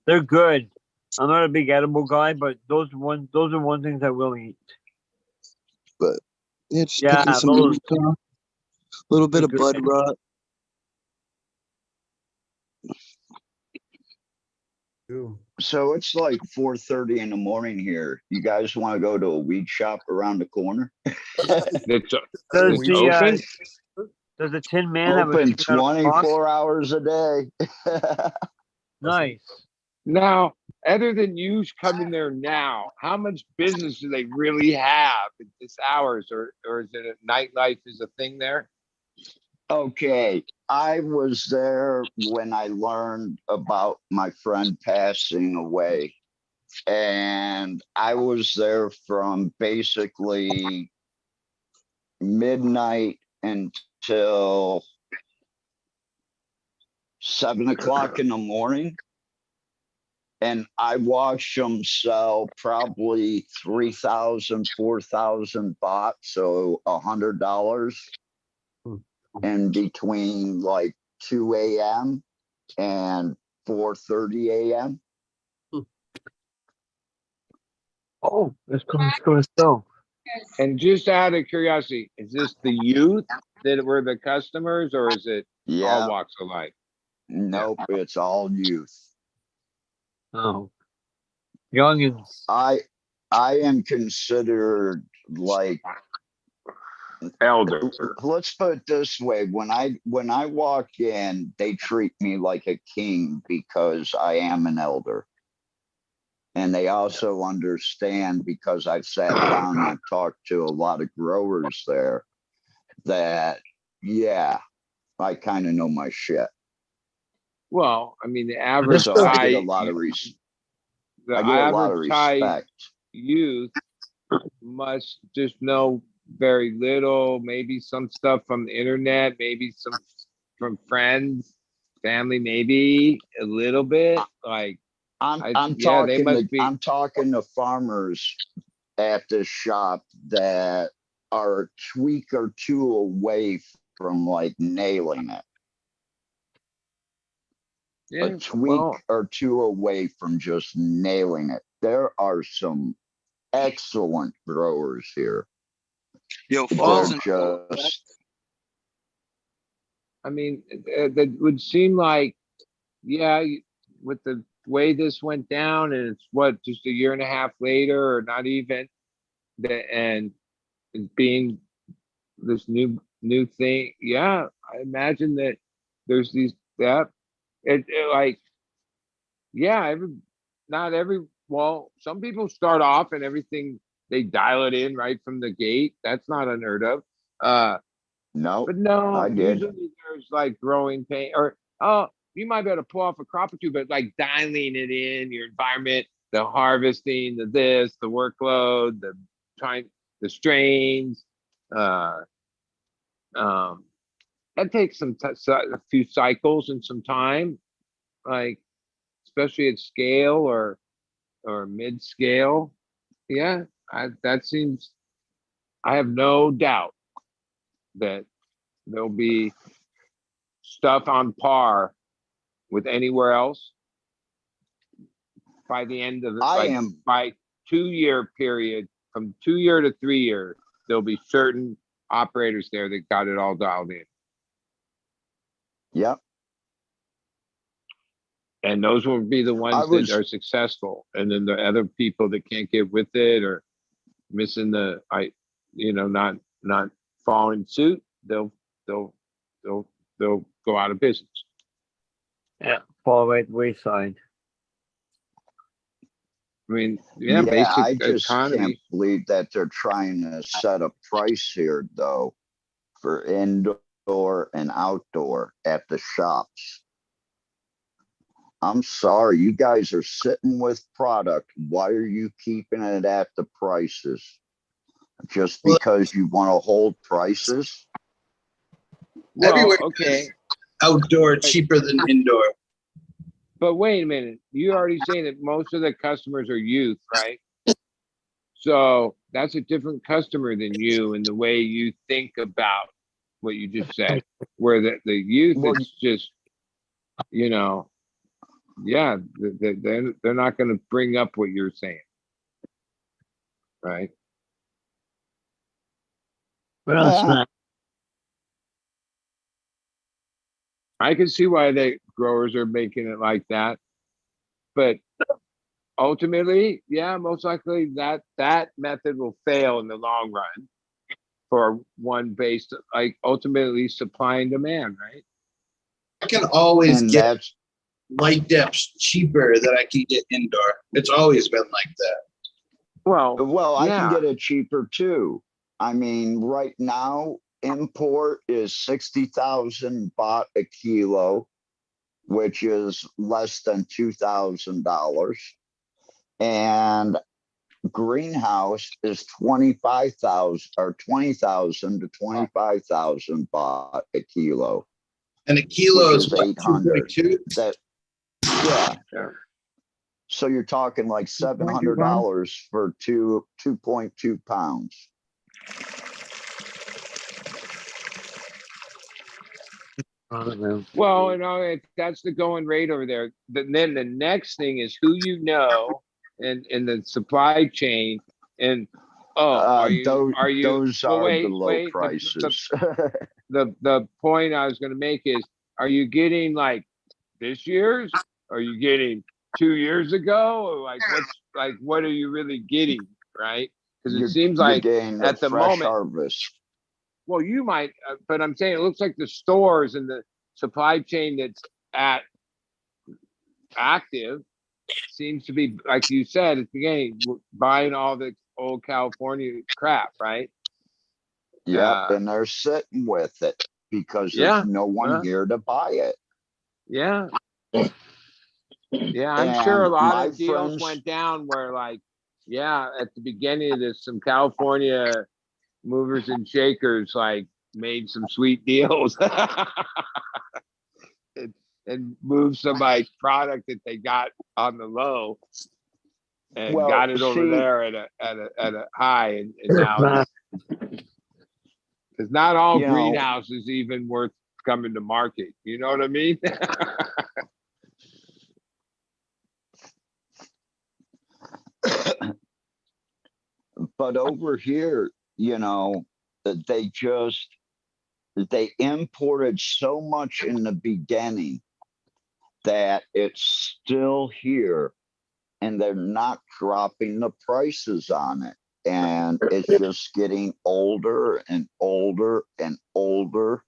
they're good. I'm not a big edible guy, but those are one things I will eat. But it's Yeah, some those- a little bit of good. bud rot. So it's like 4:30 in the morning here. You guys want to go to a weed shop around the corner? It's Does open? does the Tin Man have a Open sheet metal cock? 24 hours a day. Nice. Now, other than you coming there now, how much business do they really have at this hours, or is it a nightlife is a thing there? Okay, I was there when I learned about my friend passing away. And I was there from basically midnight until 7 o'clock in the morning. And I watched them sell probably 3,000, 4,000 baht, so $100 in between like 2 a.m. and 4:30 a.m. Oh, let's go. And just out of curiosity, is this the youth that were the customers, or is it all Yeah, walks of life? nope, it's all youth. Oh, youngins. I am considered like, Elder. let's put it this way, when I walk in, they treat me like a king because I am an elder. And they also understand, because I've sat down and I've talked to a lot of growers there, that yeah, I kind of know my shit. Well, I mean, the average So I get a Thai, lot of the I get a lot of average Thai respect. youth must just know very little, maybe some stuff from the internet, maybe some from friends, family, maybe a little bit. Like, I'm yeah, they talking must be. I'm talking to farmers at this shop that are a tweak or two away from like nailing it. Yeah, A tweak well, or two away from just nailing it. There are some excellent growers here. Yo, They're falls and just I mean, that would seem like, yeah, with the way this went down, and it's what, just a year and a half later, or not even that, and it being this new thing. Yeah, I imagine that there's these that it like, yeah, not every, well, some people start off and everything, they dial it in right from the gate. That's not unheard of. no, But no, I did. usually there's like growing pain, or oh, you might be able to pull off a crop or two, but like dialing it in your environment, the harvesting, the this, the workload, the trying, the strains, uh, um, that takes a few cycles and some time, like especially at scale or mid scale. Yeah, that seems. I have no doubt that there'll be stuff on par with anywhere else by the end of it, I like am by 2 year period, from 2 year to 3 year, there'll be certain operators there that got it all dialed in. yep. And those will be the ones that was are successful. And then the other people that can't get with it or missing not following suit, they'll go out of business. Yeah, fall right wayside. I mean, yeah, yeah, basic I just can't economy. believe that they're trying to set a price here though for indoor and outdoor at the shops. I'm sorry, you guys are sitting with product. Why are you keeping it at the prices? Just because you want to hold prices? Well, Everywhere okay, outdoor cheaper than indoor. but wait a minute. You're already saying that most of the customers are youth, right? So that's a different customer than you in the way you think about what you just said. Where the youth, Well, it's just, yeah, they're not going to bring up what you're saying, right? What else, yeah, man? I can see why the growers are making it like that, but ultimately, yeah, most likely that method will fail in the long run for one based, like, ultimately supply and demand, right? I can always and get that's light depths cheaper that I can get indoor. It's always been like that. Well, I can yeah. get it cheaper too. I mean, right now, import is 60,000 baht a kilo, which is less than $2,000. And greenhouse is 25,000 or 20,000 to 25,000 baht a kilo. And a kilo Which is is what, 800. 2.2? That, yeah. So you're talking like $700 for 2.2 pounds. Well, that's the going rate over there. Then the next thing is who you know and in the supply chain. And are you Those well, are the low wait, prices. the point I was going to make is, are you getting like this year's? Are you getting 2 years ago? Or what are you really getting, right? Because it seems You're like getting at the fresh moment, harvest. well, you might, but I'm saying it looks like the stores and the supply chain that's active seems to be, like you said at the beginning, buying all the old California crap, right? Yep, and they're sitting with it because Yeah, there's no one here to buy it. yeah, yeah. I'm And sure a lot my of deals friends, went down where, like, yeah, at the beginning of this, some California movers and shakers like made some sweet deals and moved somebody's product that they got on the low and well, got it over see, there at a high, and now it's not all you know, greenhouses even worth coming to market. You know what I mean? but over here, they imported so much in the beginning that it's still here and they're not dropping the prices on it. And it's just getting older and older and older.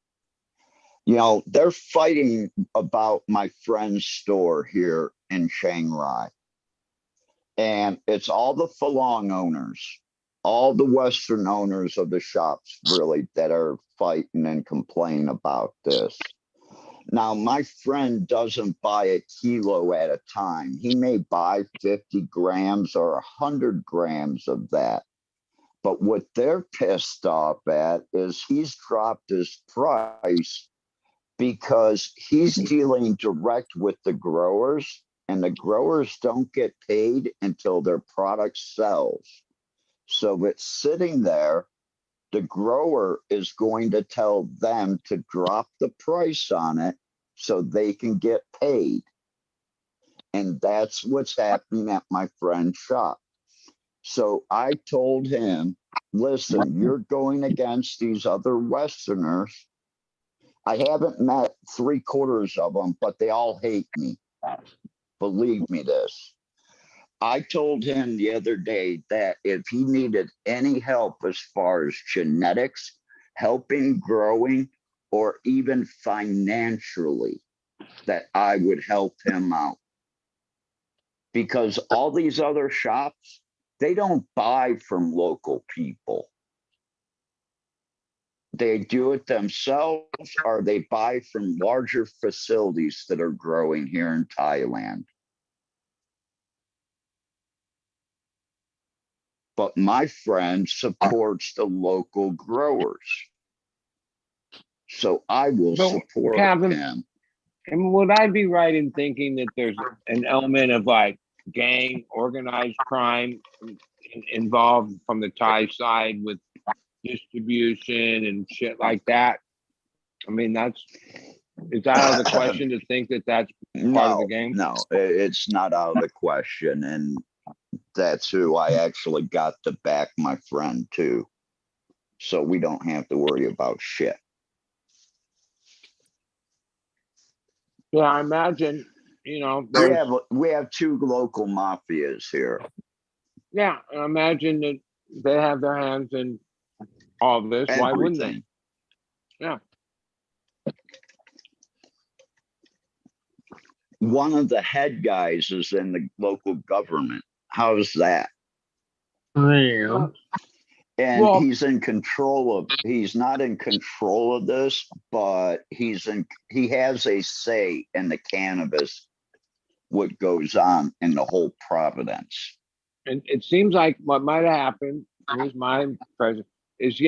They're fighting about my friend's store here in Chiang Rai. And it's all the Falong owners, all the Western owners of the shops, really, that are fighting and complaining about this. Now, my friend doesn't buy a kilo at a time. He may buy 50 grams or 100 grams of that. But what they're pissed off at is he's dropped his price because he's dealing direct with the growers, and the growers don't get paid until their product sells. So it's sitting there. The grower is going to tell them to drop the price on it so they can get paid. And that's what's happening at my friend's shop. So I told him, listen, you're going against these other Westerners. I haven't met 3/4 of them, but they all hate me. Believe me this. I told him the other day that if he needed any help as far as genetics, helping growing, or even financially, that I would help him out. Because all these other shops, they don't buy from local people. They do it themselves, or they buy from larger facilities that are growing here in Thailand. But my friend supports the local growers. So I will support him. And would I be right in thinking that there's an element of like gang organized crime involved from the Thai side with distribution and shit like that? I mean, is that out of the question to think that that's part of the game? No, it's not out of the question. And that's who I actually got to back my friend too. So we don't have to worry about shit. Yeah, I imagine, we have two local mafias here. Yeah, I imagine that they have their hands in all this. Why wouldn't they? Yeah. one of the head guys is in the local government. How's that? There you go. And Well- he's not in control of this, but he has a say in the cannabis, what goes on in the whole Providence. And it seems like what might have happened, here's my impression, is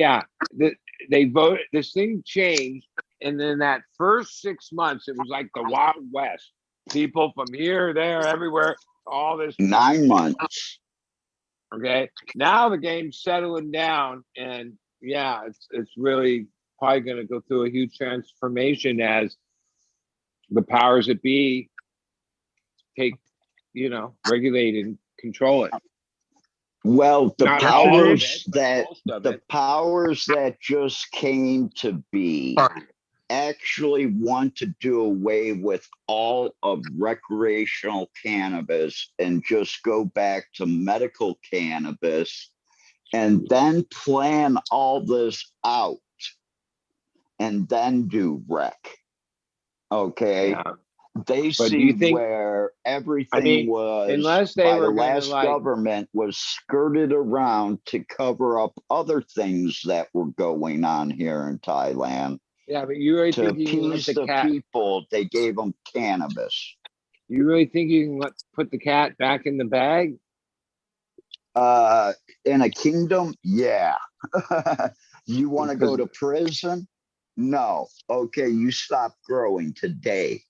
they voted, this thing changed, and then that first 6 months, it was like the Wild West. People from here, there, everywhere, all this. 9 months. Okay, now the game's settling down, and yeah, it's really probably going to go through a huge transformation as the powers that be take, regulate and control it. Well, the Not all of powers it, but most of it. powers that just came to be actually want to do away with all of recreational cannabis and just go back to medical cannabis and then plan all this out and then do rec. Okay. Yeah. They But do you see think- where everything was unless they by were the gonna, last like- government was skirted around to cover up other things that were going on here in Thailand. Yeah, but you really To think you can let appease the the cat? people, they gave them cannabis. You really think you can put the cat back in the bag? In a kingdom, yeah. You want to go to prison? No. Okay, you stop growing today.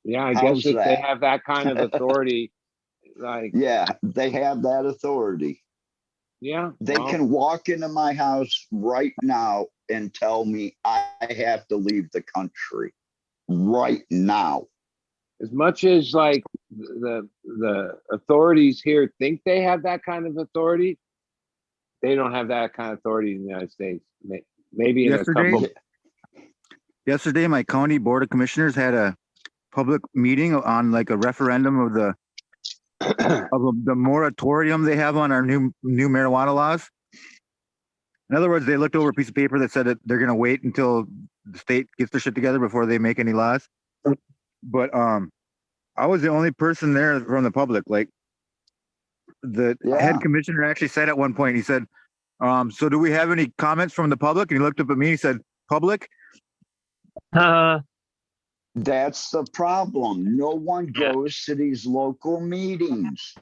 Yeah, I How's guess if they that? have that kind of authority, like, Yeah, they have that authority. yeah, They well, can walk into my house right now and tell me I have to leave the country right now. as much as like the authorities here think they have that kind of authority, they don't have that kind of authority in the United States. Maybe in a couple. Yesterday, my county board of commissioners had a public meeting on like a referendum of the the moratorium they have on our new marijuana laws. In other words, they looked over a piece of paper that said that they're going to wait until the state gets their shit together before they make any laws. But I was the only person there from the public. Like the head commissioner actually said at one point, he said, so do we have any comments from the public? And he looked up at me, he said, public? That's the problem. No one goes to these local meetings.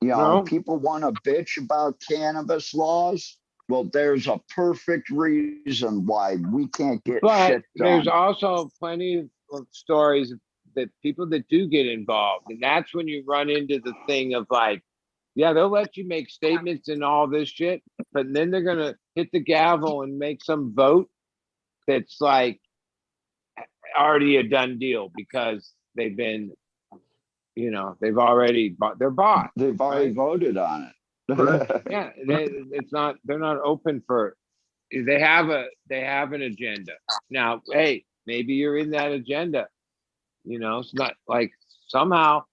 You know, No. people want to bitch about cannabis laws. Well, there's a perfect reason why we can't get But shit there's done. also plenty of stories that people that do get involved, and that's when you run into the thing of like, yeah, they'll let you make statements and all this shit, but then they're gonna hit the gavel and make some vote that's like already a done deal because they've been, they've already they're bought. They've already right? voted on it. Yeah, they're not open for. They have an agenda now. Hey, maybe you're in that agenda. It's not like somehow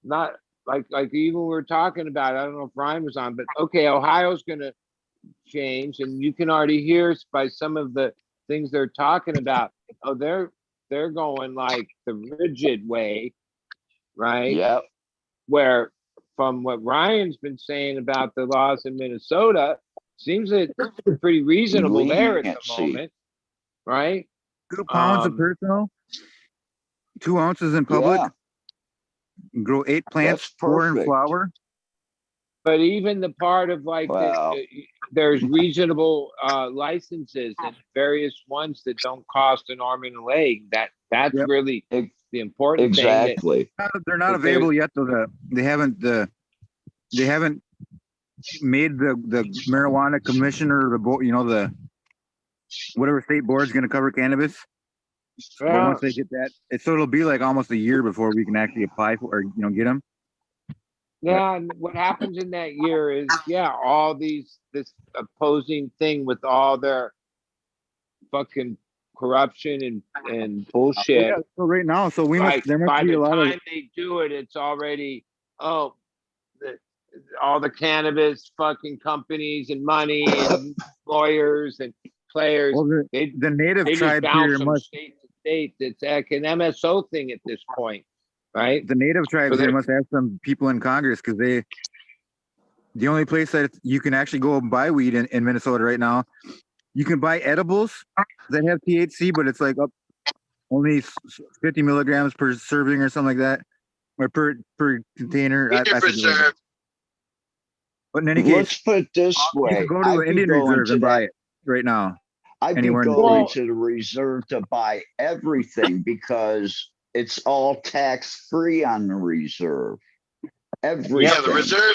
not like even we were talking about. I don't know if Ryan was on, but okay, Ohio's going to change, and you can already hear by some of the things they're talking about. Oh, they're going like the rigid way, right? Yep. Where from what Ryan's been saying about the laws in Minnesota, seems that it's pretty reasonable there at the Leniency. moment, right? 2 pounds of personal, 2 ounces in public, Yeah, grow 8 plants, that's 4 in perfect. flower. But even the part of like Wow. there's reasonable licenses and various ones that don't cost an arm and a leg. That's Yep. really Ex- the important thing. That, Exactly. They're not But they're- available yet, though. They haven't made the marijuana commissioner, the whatever state board is going to cover cannabis. But well, once they get that, so it'll be like almost a year before we can actually apply for or get them. yeah, and what happens in that year is all this opposing thing with all their fucking corruption and bullshit. Yeah, so right now, so Like there must by be the a lot time of they do it, it's already all the cannabis fucking companies and money and lawyers and players. well, They the native just tribe bounce here from must state to States. It's like an MSO thing at this point, right? The native tribes, they- they must have some people in Congress because the only place that you can actually go and buy weed in Minnesota right now, you can buy edibles that have THC, but it's like up only 50 milligrams per serving or something like that, or per container. We can I forget what it is. preserve. But in any Let's case, put it this you way. can go to I'd an be Indian going reserve to and buy that. it right now. I'd be anywhere in the going state. to the reserve to buy everything because it's all tax free on the reserve. Everything. Yeah, the reserve.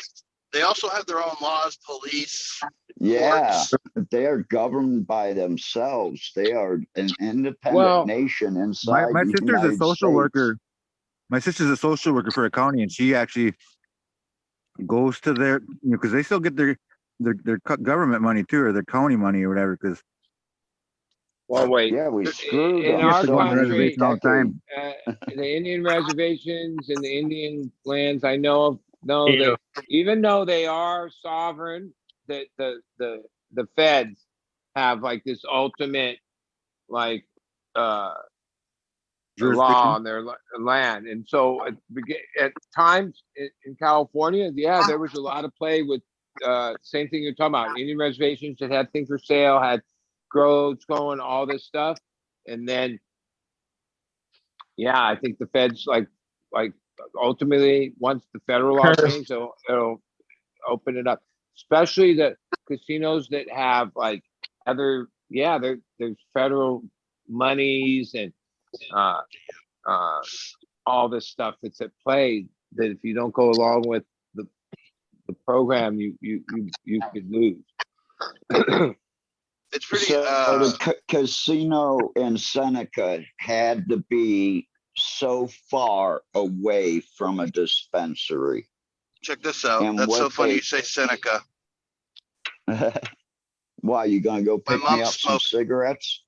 They also have their own laws, police. Yeah, courts. they are governed by themselves. They are an independent Well, nation inside My the sister's a United social States. worker. My sister's a social worker for a county, and she actually goes to their, because they still get their government money too, or their county money or whatever. Because well, wait. Yeah, we screwed In them our so many country, all the time. The Indian reservations and the Indian lands, I know Yeah. that even though they are sovereign, the feds have like this ultimate like law Jurisdiction. on their land, and so at times in California, yeah, there was a lot of play with same thing you're talking about. Indian reservations that had things for sale, had grows going, all this stuff, and then yeah, I think the feds like ultimately once the federal law changes, it'll open it up, especially the casinos that have like other there's federal monies and all this stuff that's at play, that if you don't go along with the program, you could lose. It's pretty. So the casino in Seneca had to be so far away from a dispensary. Check this out. And That's so what funny they- you say Seneca. Why, you gonna go My pick me mom up some smoked- cigarettes?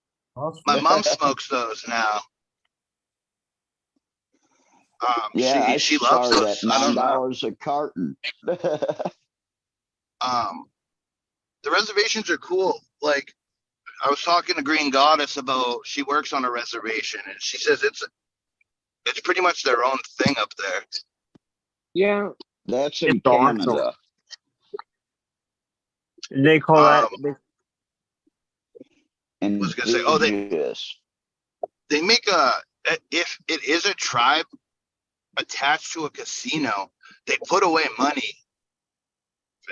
My mom smokes those now. Yeah, I she loves started those. at I don't know. $9 a carton. The reservations are cool. Like, I was talking to Green Goddess about, she works on a reservation, and she says it's pretty much their own thing up there. Yeah, That's in It's awesome. Canada. They call that. And was gonna say, they make if it is a tribe attached to a casino, they put away money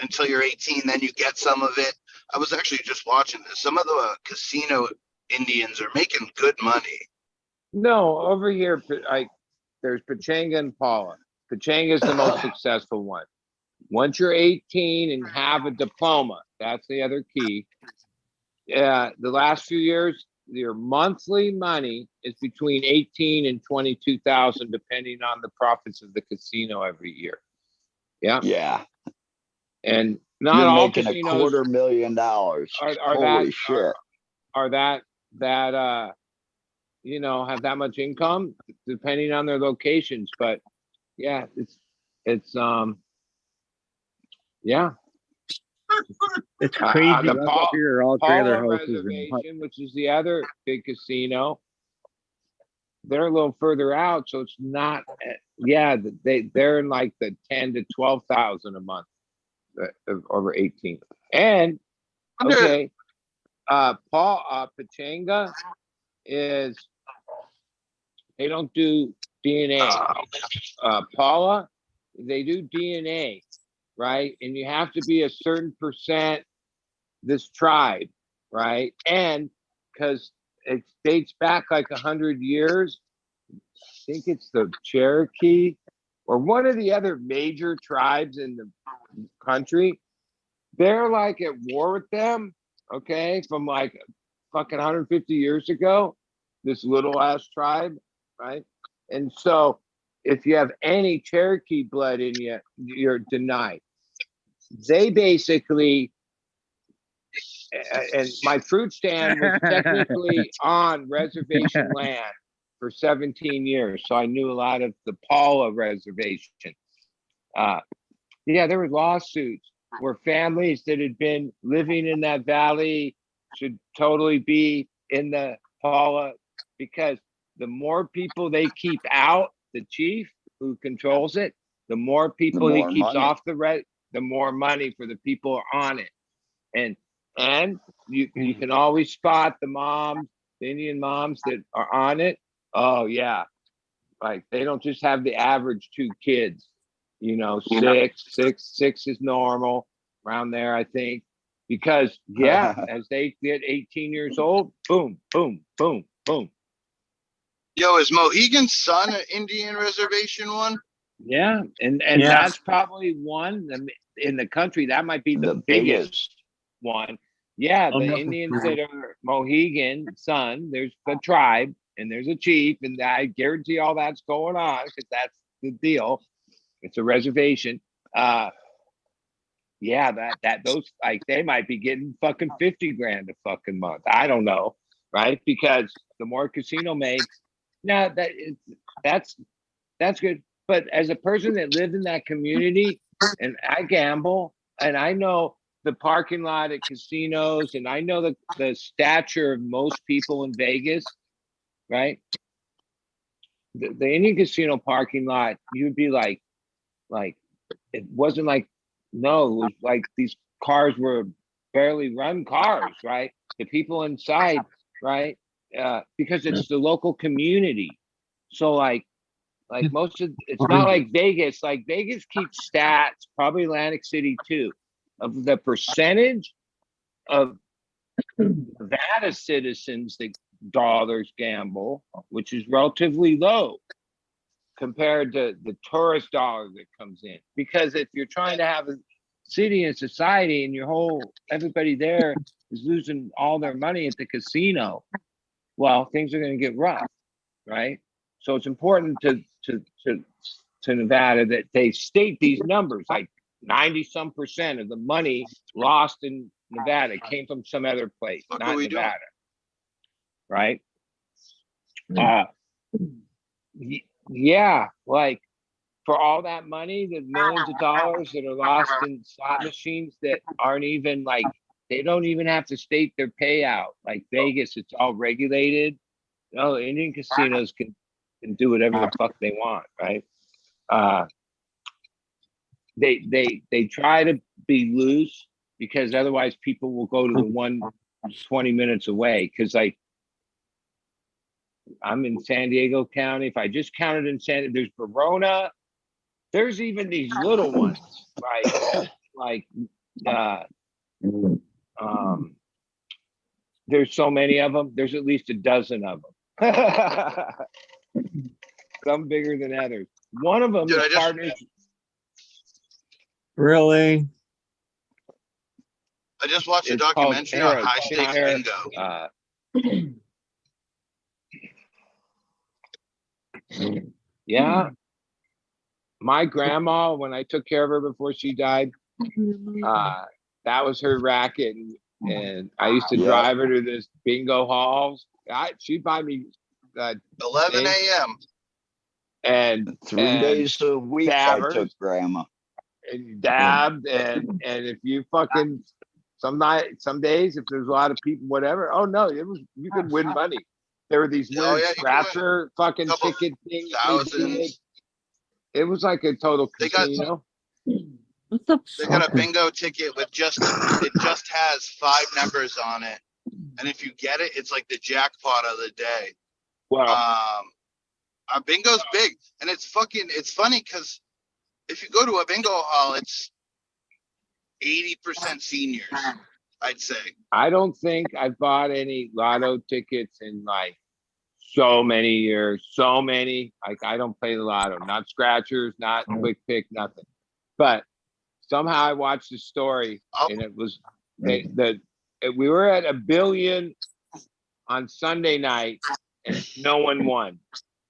until you're 18, then you get some of it. I was actually just watching this. Some of the casino Indians are making good money. no, over here, like there's Pachanga and Paula. Pachanga is the most successful one. Once you're 18 and have a diploma, that's the other key. The last few years, your monthly money is between 18 and 22,000, depending on the profits of the casino every year. Yeah, Yeah. and not You're all making casinos $250,000. are Holy that shit. are that have that much income, depending on their locations. But yeah, it's yeah. It's crazy. The Up here are all trailer Paula houses and Reservation, which is the other big casino, they're a little further out, so it's not. They're in like the 10 to 12,000 a month over 18. And okay, Pachanga is, they don't do DNA. Paula, they do DNA, right? And you have to be a certain percent this tribe, right? And because it dates back like 100 years, I think it's the Cherokee or one of the other major tribes in the country. They're like at war with them, okay, from like fucking 150 years ago, this little ass tribe, right? And so if you have any Cherokee blood in you, you're denied. They basically, and my fruit stand was technically on reservation land for 17 years, so I knew a lot of the Paula reservation. There were lawsuits where families that had been living in that valley should totally be in the Paula, because the more people they keep out, the chief who controls it, the more people he more keeps money. off the more money for the people on it. And you can always spot the moms, the Indian moms that are on it. Oh yeah. Like they don't just have the average 2 kids, you know, six is normal around there, I think. Because as they get 18 years old, boom, boom, boom, boom. Yo, is Mohegan's Son an Indian reservation one? Yeah, and Yeah. that's probably one in the country. That might be the biggest one. Yeah, Oh, the no. Indians that are Mohegan Son, there's the tribe and there's a chief, and I guarantee all that's going on because that's the deal. It's a reservation. Yeah, those like they might be getting fucking 50 grand a fucking month. I don't know, right? Because the more casino makes, now that's good. But as a person that lived in that community, and I gamble, and I know the parking lot at casinos, and I know the stature of most people in Vegas, right? The Indian casino parking lot, you'd be like it wasn't like no, it was like these cars were barely run cars, right? The people inside, right? Because it's the local community. So like most of it's not like Vegas. Like Vegas keeps stats, probably Atlantic City too, of the percentage of Nevada citizens that dollars gamble, which is relatively low compared to the tourist dollar that comes in. Because if you're trying to have a city and society and everybody there is losing all their money at the casino, well, things are going to get rough, right? So it's important to Nevada that they state these numbers, like 90% of the money lost in Nevada came from some other place, What not are we Nevada, doing? right? Yeah, like for all that money, the millions of dollars that are lost in slot machines that aren't even like, they don't even have to state their payout. Like Vegas, it's all regulated. No, Indian casinos can do whatever the fuck they want, right? They try to be loose because otherwise people will go to the one 20 minutes away. Because like I'm in San Diego County. If I just counted in there's Verona. There's even these little ones, like there's so many of them. There's at least a dozen of them. Some bigger than others. One of them is partners. Really? I just watched a It's called documentary on high stakes bingo. Yeah. My grandma, when I took care of her before she died, that was her racket. And I used to drive her to this bingo halls. She'd buy me 11 a.m. And 3 days a week I took grandma. And you dabbed, and if you fucking some days, if there's a lot of people, whatever, oh no, you could win money. There were these weird scratcher fucking ticket things. Thousands. It was like a total casino. They got a bingo ticket with it just has 5 numbers on it. And if you get it, it's like the jackpot of the day. Wow. Our bingo's big. And it's funny because if you go to a bingo hall, it's 80% seniors, I'd say. I don't think I've bought any lotto tickets in like so many years. So many. Like I don't play the lotto, not scratchers, not quick pick, nothing. But somehow I watched the story and it was we were at $1 billion on Sunday night and no one won.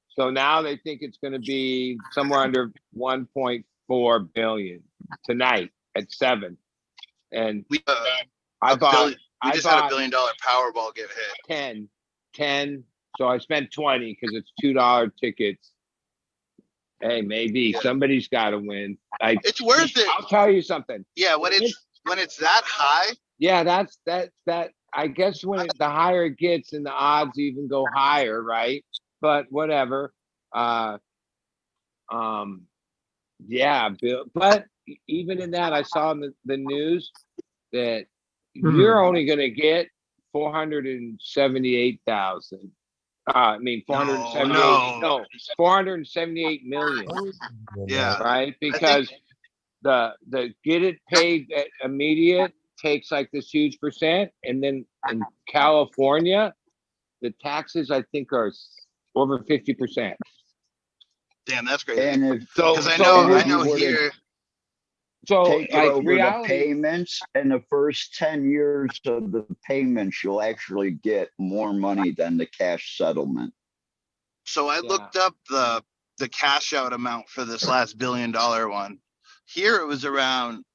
So now they think it's going to be somewhere under 1.4 billion tonight at 7. And we I bought. We just had $1 billion Powerball get hit. 10. So I spent 20 because it's $2 tickets. Hey, maybe somebody's got to win. It's worth it. I'll tell you something. Yeah, when it's that high. Yeah, that's that. I guess when the higher it gets and the odds even go higher, right? but whatever. Yeah, but even in that, I saw in the news that you're only going to get 478,000. I mean, 478, no, 478 million, Yeah. right? I think Because the get it paid immediate takes like this huge percent, and then in California, the taxes I think are over 50%. damn, that's crazy. And if So Because I so know you were to here. take it like over the reality, payments, and the first 10 years of the payments, you'll actually get more money than the cash settlement. So I Yeah. looked up the cash out amount for this last $1 billion one. Here it was around,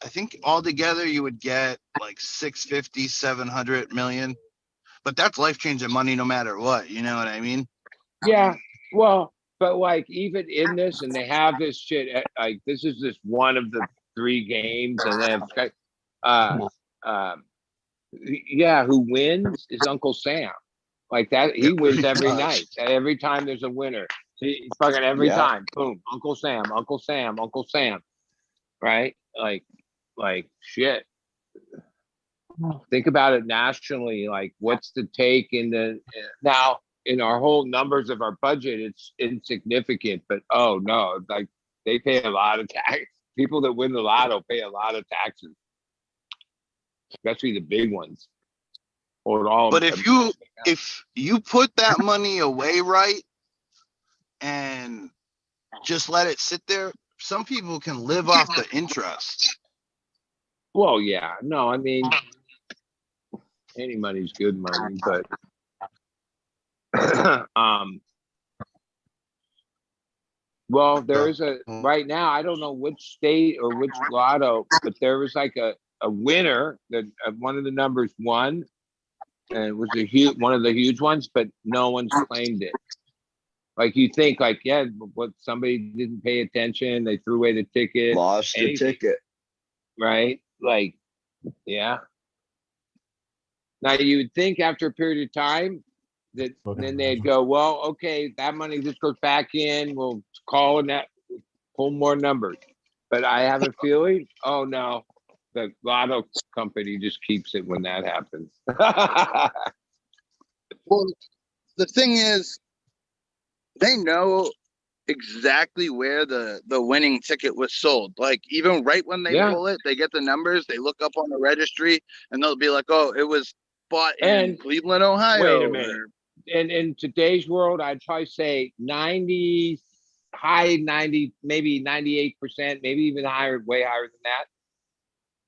I think altogether you would get like 650, 700 million. But that's life changing money no matter what. You know what I mean? yeah, well, but like even in this, and they have this shit like this is just one of the 3 games, and then yeah, who wins is Uncle Sam. Like that, he wins every night. Every time there's a winner, he fucking every Yeah. time, boom, Uncle Sam, Uncle Sam, Uncle Sam, right? Like shit. Think about it nationally. Like, what's the take in the now in our whole numbers of our budget? It's insignificant, but oh no, like they pay a lot of tax. People that win the lotto pay a lot of taxes, especially the big ones. Or all. But if you put that money away right and just let it sit there, some people can live off the interest. Well, yeah, no, I mean, any money's good money, but well, there's right now, I don't know which state or which lotto, but there was like a winner that one of the numbers won, and it was one of the huge ones, but no one's claimed it. Like you think, like, yeah, what somebody didn't pay attention, they threw away the ticket, Lost the ticket. right? Like, yeah. Now you would think after a period of time that then they'd go, well, okay, that money just goes back in. We'll call and that pull more numbers. But I have a feeling, oh no, the lotto company just keeps it when that happens. Well, the thing is, they know exactly where the winning ticket was sold. Like even right when they pull it, they get the numbers, they look up on the registry, and they'll be like, oh, it was bought in Cleveland, Ohio. Wait a minute. In today's world, I'd probably say 90, high 90, maybe 98%, maybe even higher, way higher than that.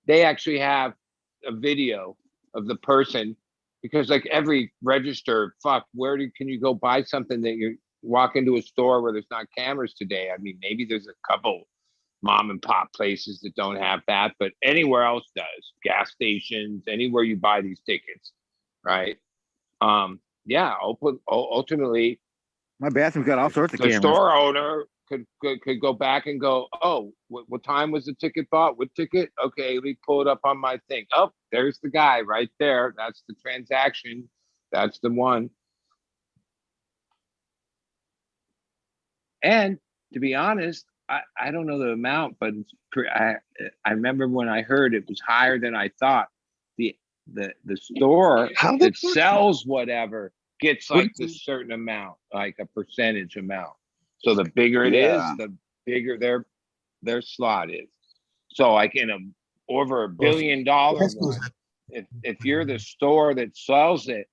They actually have a video of the person, because like every register, can you go buy something that you walk into a store where there's not cameras today? I mean, maybe there's a couple mom and pop places that don't have that, but anywhere else does. Gas stations, anywhere you buy these tickets, right? Yeah, ultimately, My bathroom's got all sorts of the cameras. store owner could go back and go, oh, what time was the ticket bought? What ticket? Okay, let me pull it up on my thing. Oh, there's the guy right there. That's the transaction. That's the one. And to be honest, I don't know the amount, but I remember when I heard it was higher than I thought. The store that sells whatever gets like this certain amount, like a percentage amount. So the bigger it is, the bigger their slot is. So like in over $1 billion one, if you're the store that sells it,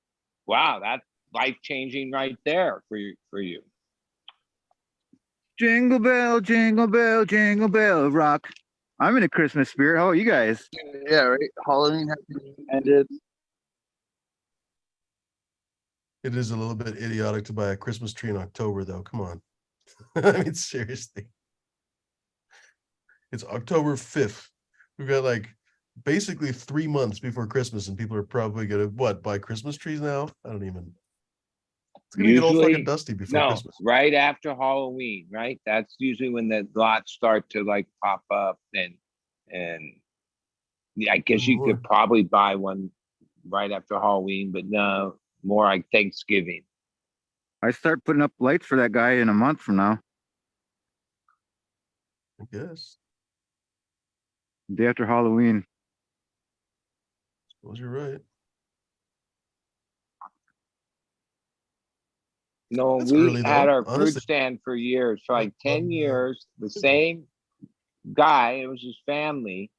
wow, that's life changing right there for you. Jingle bell, jingle bell, jingle bell rock. I'm in a Christmas spirit. How are you guys? Yeah, right. Halloween ended. It is a little bit idiotic to buy a Christmas tree in October, though. Come on. I mean, seriously. It's October 5th. We've got like basically 3 months before Christmas, and people are probably going to, buy Christmas trees now? I don't even. It's going to get all fucking dusty before Christmas. Right after Halloween, right? That's usually when the lots start to like pop up, and yeah, I guess you could probably buy one right after Halloween, but no, more like Thanksgiving. I start putting up lights for that guy in a month from now, I guess. day after Halloween. Suppose you're right. No, That's we early, had though, our fruit honestly. stand for years, for like 10 Um, years, the same guy, it was his family.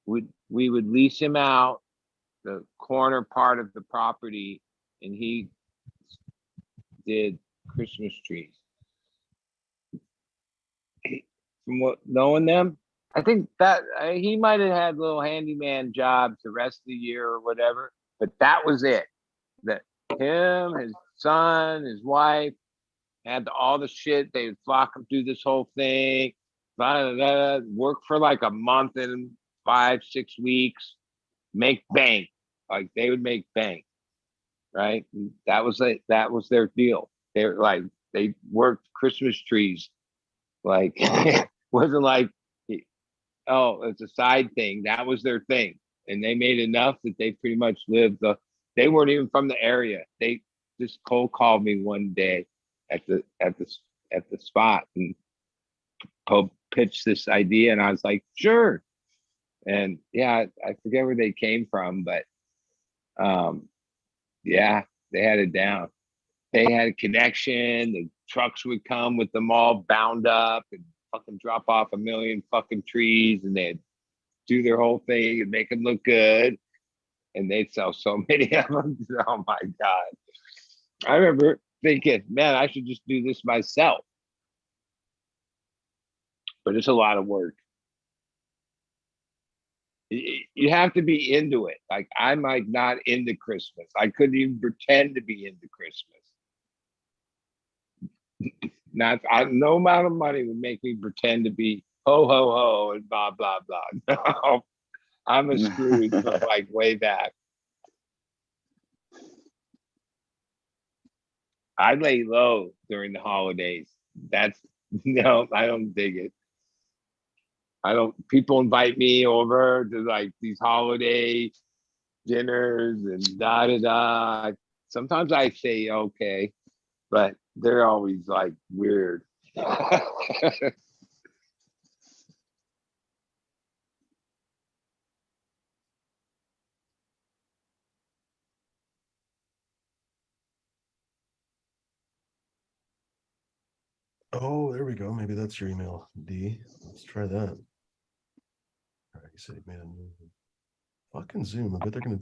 We would lease him out the corner part of the property, and he did Christmas trees. From what knowing them, I think that he might have had little handyman jobs the rest of the year or whatever, but that was it. That him, his son, his wife had all the shit. They would flock him through this whole thing, work for like a month and 5-6 weeks, make bank. Like they would make bank, right? And that was it. That was their deal. They're like they worked Christmas trees. Like wasn't like, oh, it's a side thing. That was their thing, and they made enough that they pretty much lived. They weren't even from the area. They just cold called me one day at the spot and pitched this idea, and I was like, sure. And yeah, I forget where they came from, but yeah, they had it down. They had a connection. The trucks would come with them all bound up and fucking drop off 1,000,000 fucking trees, and they'd do their whole thing and make them look good. And they'd sell so many of them. Oh my God. I remember thinking, man, I should just do this myself. But it's a lot of work. You have to be into it. Like I'm like not into Christmas. I couldn't even pretend to be into Christmas. No amount of money would make me pretend to be ho ho ho and blah blah blah. No, I'm a Scrooge from like way back. I lay low during the holidays. That's no, I don't dig it. I don't. People invite me over to like these holiday dinners and da da da. Sometimes I say okay, but they're always like weird. Oh, there we go. Maybe that's your email, D. Let's try that. All right, you said you made a new fucking Zoom. I bet they're gonna.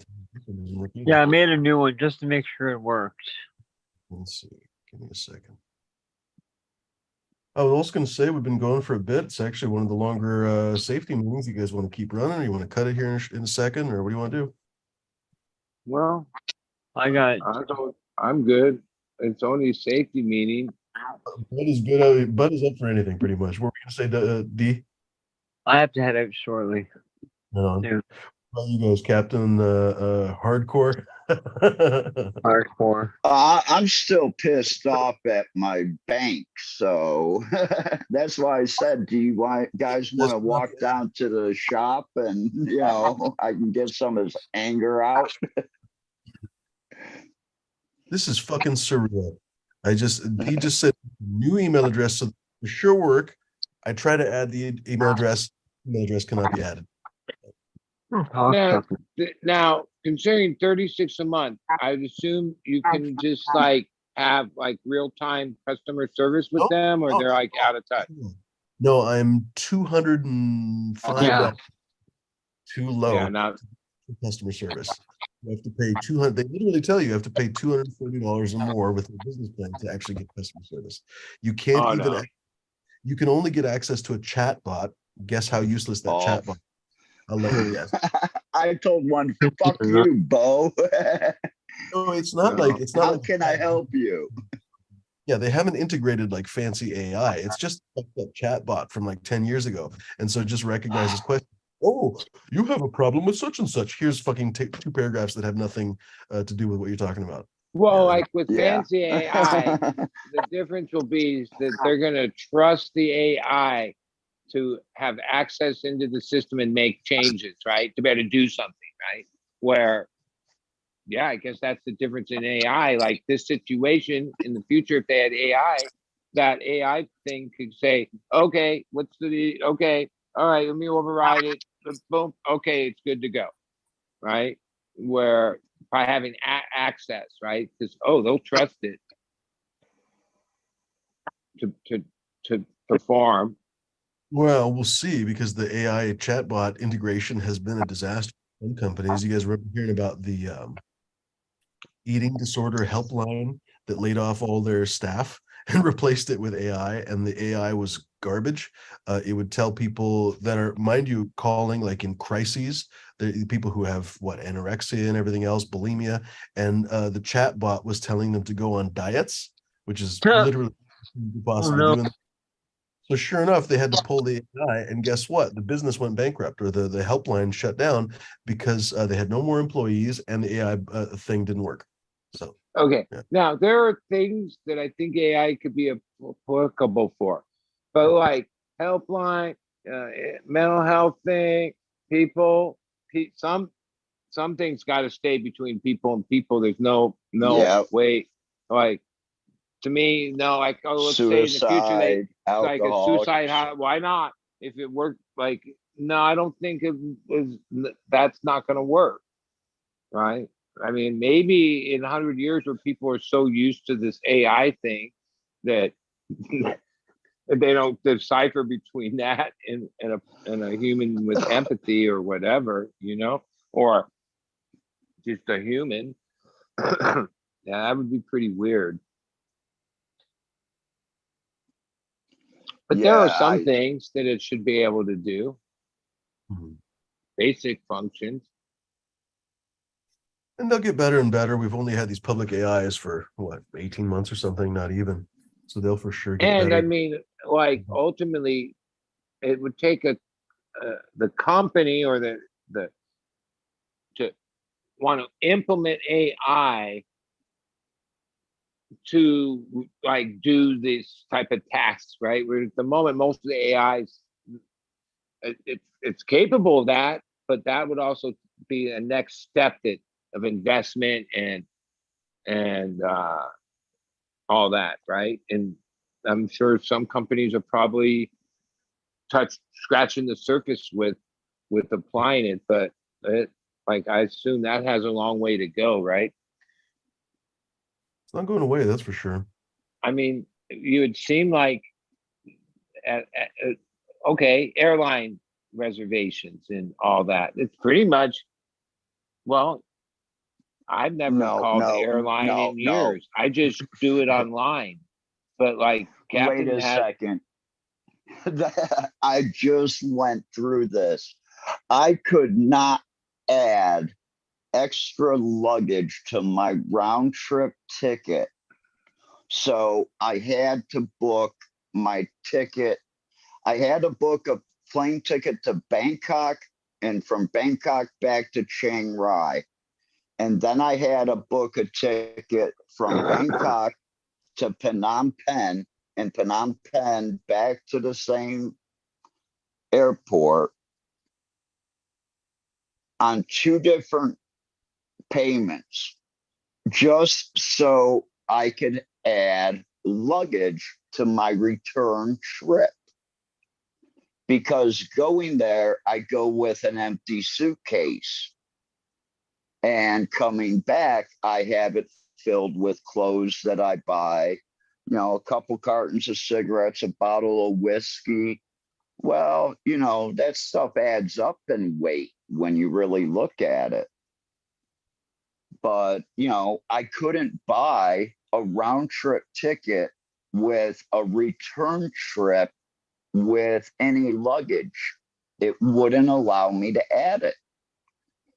Yeah, I made a new one just to make sure it worked. Let's see. Give me a second. I was also going to say we've been going for a bit. It's actually one of the longer safety meetings. You guys want to keep running, or you want to cut it here in a second, or what do you want to do? Well, I I'm good. It's only a safety meeting. Bud is good. Bud is up for anything, pretty much. What were we going to say, D? have to head out shortly. Right on. Yeah. Well, you guys, Captain Hardcore. Hardcore. I'm still pissed off at my bank, so that's why I said, do you guys want to walk down to the shop and I can get some of his anger out? This is fucking surreal. He just said new email address, so for sure work. I try to add the email address. Email address cannot be added. Now, considering 36 a month, I'd assume you can just like have like real-time customer service with them, or they're like out of touch. No, I'm 205 Yeah. too low. Yeah, not Customer service. You have to pay 200. They literally tell you have to pay $230 or more with your business plan to actually get customer service. You can't even. no. You can only get access to a chat bot. Guess how useless that chat bot. I'll let you guess. I told one, fuck you, Bo. No, it's not like it's not. How like, can I help you? Yeah, they haven't integrated like fancy AI. It's just like that chat bot from like 10 years ago, and so it just recognizes questions. Oh, you have a problem with such and such. Here's fucking 2 paragraphs that have nothing to do with what you're talking about. Well, Yeah. like with fancy AI, the difference will be that they're going to trust the AI to have access into the system and make changes, right? To be able to do something, right? Where yeah, I guess that's the difference in AI. Like this situation in the future, if they had AI, that AI thing could say, okay, what's the, okay, all right, let me override it. Boom, okay, it's good to go, right? Where by having access, right? Because oh, they'll trust it to perform. Well, we'll see because the AI chatbot integration has been a disaster for some companies. You guys remember hearing about the eating disorder helpline that laid off all their staff and replaced it with AI, and the AI was garbage. It would tell people that are, mind you, calling like in crises, the people who have what anorexia and everything else, bulimia, and the chat bot was telling them to go on diets, which is literally what you Oh possibly no. do. So sure enough, they had to pull the AI, and guess what? The business went bankrupt, or the helpline shut down because they had no more employees, and the AI thing didn't work. So Okay. yeah. Now there are things that I think AI could be applicable for, but like helpline, mental health thing, people, some things got to stay between people and people. There's no Yeah. way. Like to me, no. Like oh, let's say in the future they Suicide, like a alcohol. suicide. Why not? If it worked, like no, I don't think that's not going to work, right? I mean, maybe in 100 years where people are so used to this AI thing that they don't decipher between that and a human with empathy or whatever, or just a human. Yeah, that would be pretty weird. But there are Yeah, some things that it should be able to do, basic functions. And they'll get better and better. We've only had these public AIs for what, 18 months or something, not even. So they'll for sure get And better. I mean, like ultimately, it would take the company or the to want to implement AI to like do this type of tasks, right? Where at the moment most of the AIs it's capable of that, but that would also be a next step of investment and all that, right? And I'm sure some companies are probably scratching the surface with applying it, but like I assume that has a long way to go, right? It's not going away, that's for sure. I mean, you would seem like okay, airline reservations and all that. It's pretty much, well, I've never called the airline in years. I just do it online. But like Wait a second. I just went through this. I could not add extra luggage to my round trip ticket. So I had to book my ticket. I had to book a plane ticket to Bangkok and from Bangkok back to Chiang Rai. And then I had to book a ticket from Bangkok to Phnom Penh and Phnom Penh back to the same airport on two different payments just so I could add luggage to my return trip. Because going there, I go with an empty suitcase. And coming back, I have it filled with clothes that I buy, a couple cartons of cigarettes, a bottle of whiskey. Well, that stuff adds up in weight when you really look at it. But, I couldn't buy a round trip ticket with a return trip with any luggage. It wouldn't allow me to add it.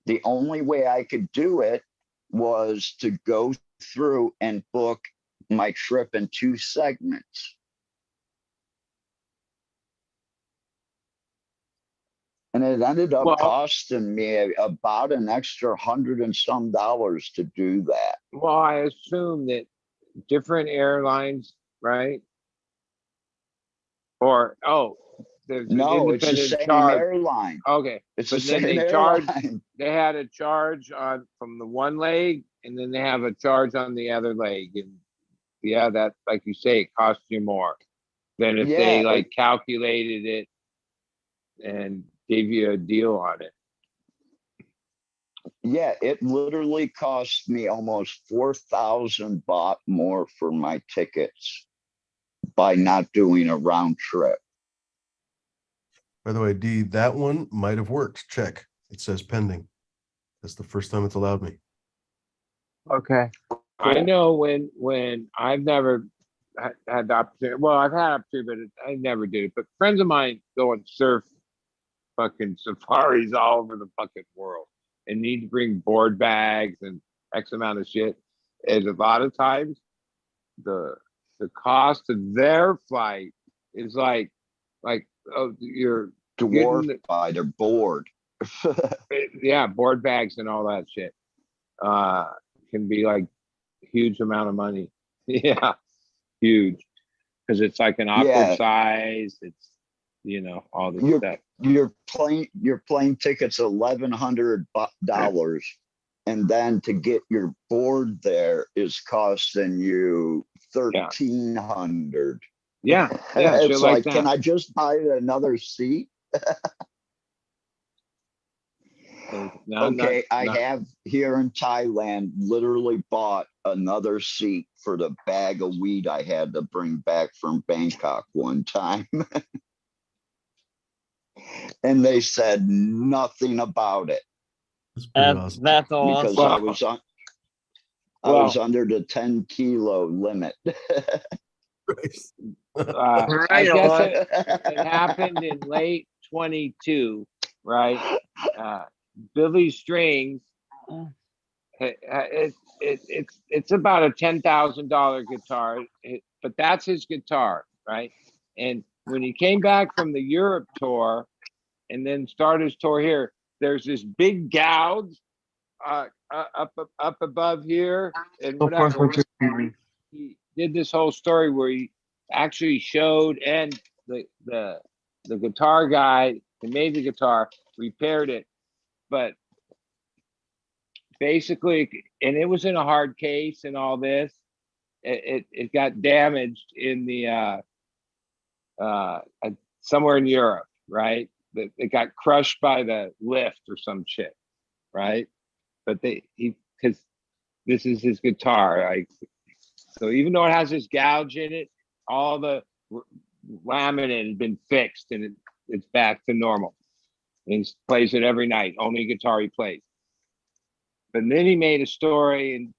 The only way I could do it was to go through and book my trip in two segments. And it ended up costing me about an extra $100 and some to do that. Well, I assume that different airlines, right? Or there's an No, it's the independent same charge. airline. Okay, It's the but then same they charge. airline. They had a charge on from the one leg, and then they have a charge on the other leg, and yeah, that like you say, it costs you more than if they Yeah, like calculated it and gave you a deal on it. yeah, it literally cost me almost 4,000 baht more for my tickets by not doing a round trip. By the way, D, that one might have worked. Check. It says pending. That's the first time it's allowed me. Okay. I know when I've never had the opportunity. Well, I've had opportunity, but I never did it. But friends of mine go and surf fucking safaris all over the fucking world and need to bring board bags and X amount of shit. And a lot of times the cost of their flight is like oh, you're Dwarfed getting by their board. yeah, board bags and all that shit can be like huge amount of money. Yeah, huge, because it's like an awkward Yeah. size. It's all this Your stuff. your plane ticket's $1,100, and then to get your board there is costing you 1,300. Yeah, It's shit like, that. can I just buy another seat? Okay, I have here in Thailand literally bought another seat for the bag of weed I had to bring back from Bangkok one time. And they said nothing about it That's pretty awesome. That's because awesome. I was under the 10 kilo limit. I guess it happened in late 22, right? Billy Strings, it's about a $10,000 guitar, but that's his guitar, right? And when he came back from the Europe tour and then started his tour here, there's this big gouge up above here and whatever. He did this whole story where he actually showed, and the guitar guy who made the guitar repaired it, but basically, and it was in a hard case and all this. It got damaged in the somewhere in Europe, right? It got crushed by the lift or some shit, right? But because this is his guitar, like, so even though it has this gouge in it, all the laminate has been fixed and it's back to normal. And he plays it every night, only guitar he plays. But then he made a story and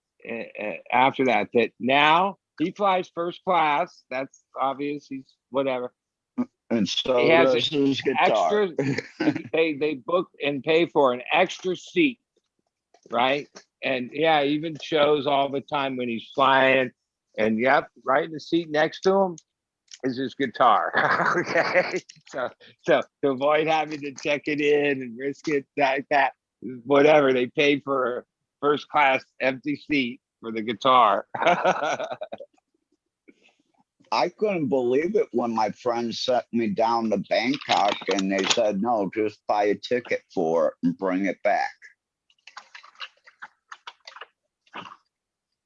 after that now he flies first class. That's obvious. He's whatever. And so he has his guitar. Extra. they book and pay for an extra seat, right? And yeah, even shows all the time when he's flying. And yep, right in the seat next to him is his guitar. Okay, so to avoid having to check it in and risk it like that, whatever, they paid for a first class empty seat for the guitar. I couldn't believe it when my friends sent me down to Bangkok and they said, no, just buy a ticket for it and bring it back.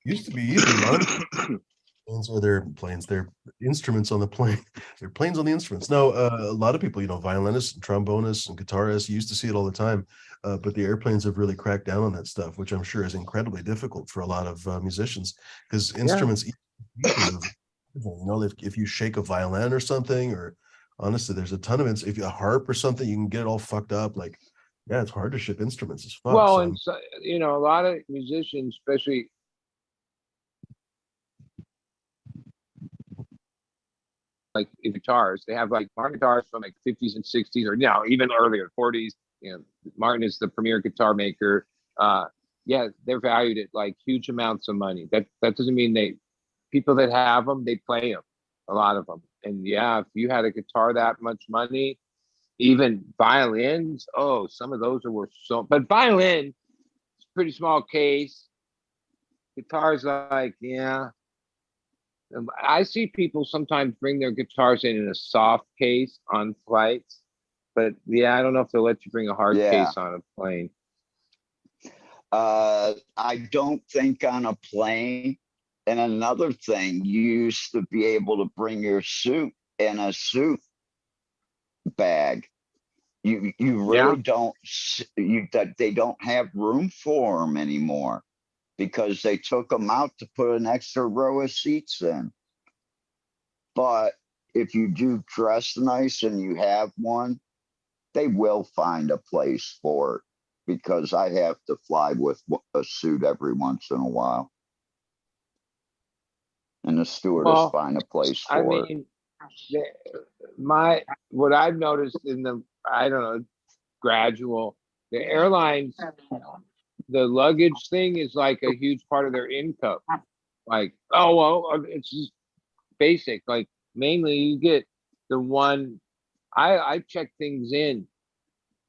Used to be easy, man. Planes are their planes, they're instruments on the plane. They're planes on the instruments. No, a lot of people, violinists and trombonists and guitarists, you used to see it all the time. But the airplanes have really cracked down on that stuff, which I'm sure is incredibly difficult for a lot of musicians because instruments, if you shake a violin or something, or honestly, there's a ton of if you a harp or something, you can get it all fucked up. Like, yeah, it's hard to ship instruments as fuck. Well, so. and so, a lot of musicians, especially like guitars, they have like Martin guitars from like 50s and 60s, or even earlier 40s. Martin is the premier guitar maker. Yeah, they're valued at like huge amounts of money. That doesn't mean people that have them, they play them, a lot of them. And yeah, if you had a guitar that much money, even violins, some of those are worth but violin, it's a pretty small case. Guitars, like, yeah, I see people sometimes bring their guitars in a soft case on flights, but yeah, I don't know if they'll let you bring a hard Yeah. case on a plane. I don't think on a plane. And another thing, you used to be able to bring your suit in a suit bag. You really don't. They don't have room for them anymore because they took them out to put an extra row of seats in. But if you do dress nice and you have one, they will find a place for it because I have to fly with a suit every once in a while. And the stewardess find a place for I it. mean, what I've noticed in the, I don't know, gradual, the airlines, the luggage thing is like a huge part of their income. Like, oh, well, it's just basic. Like, mainly you get the one, I check things in,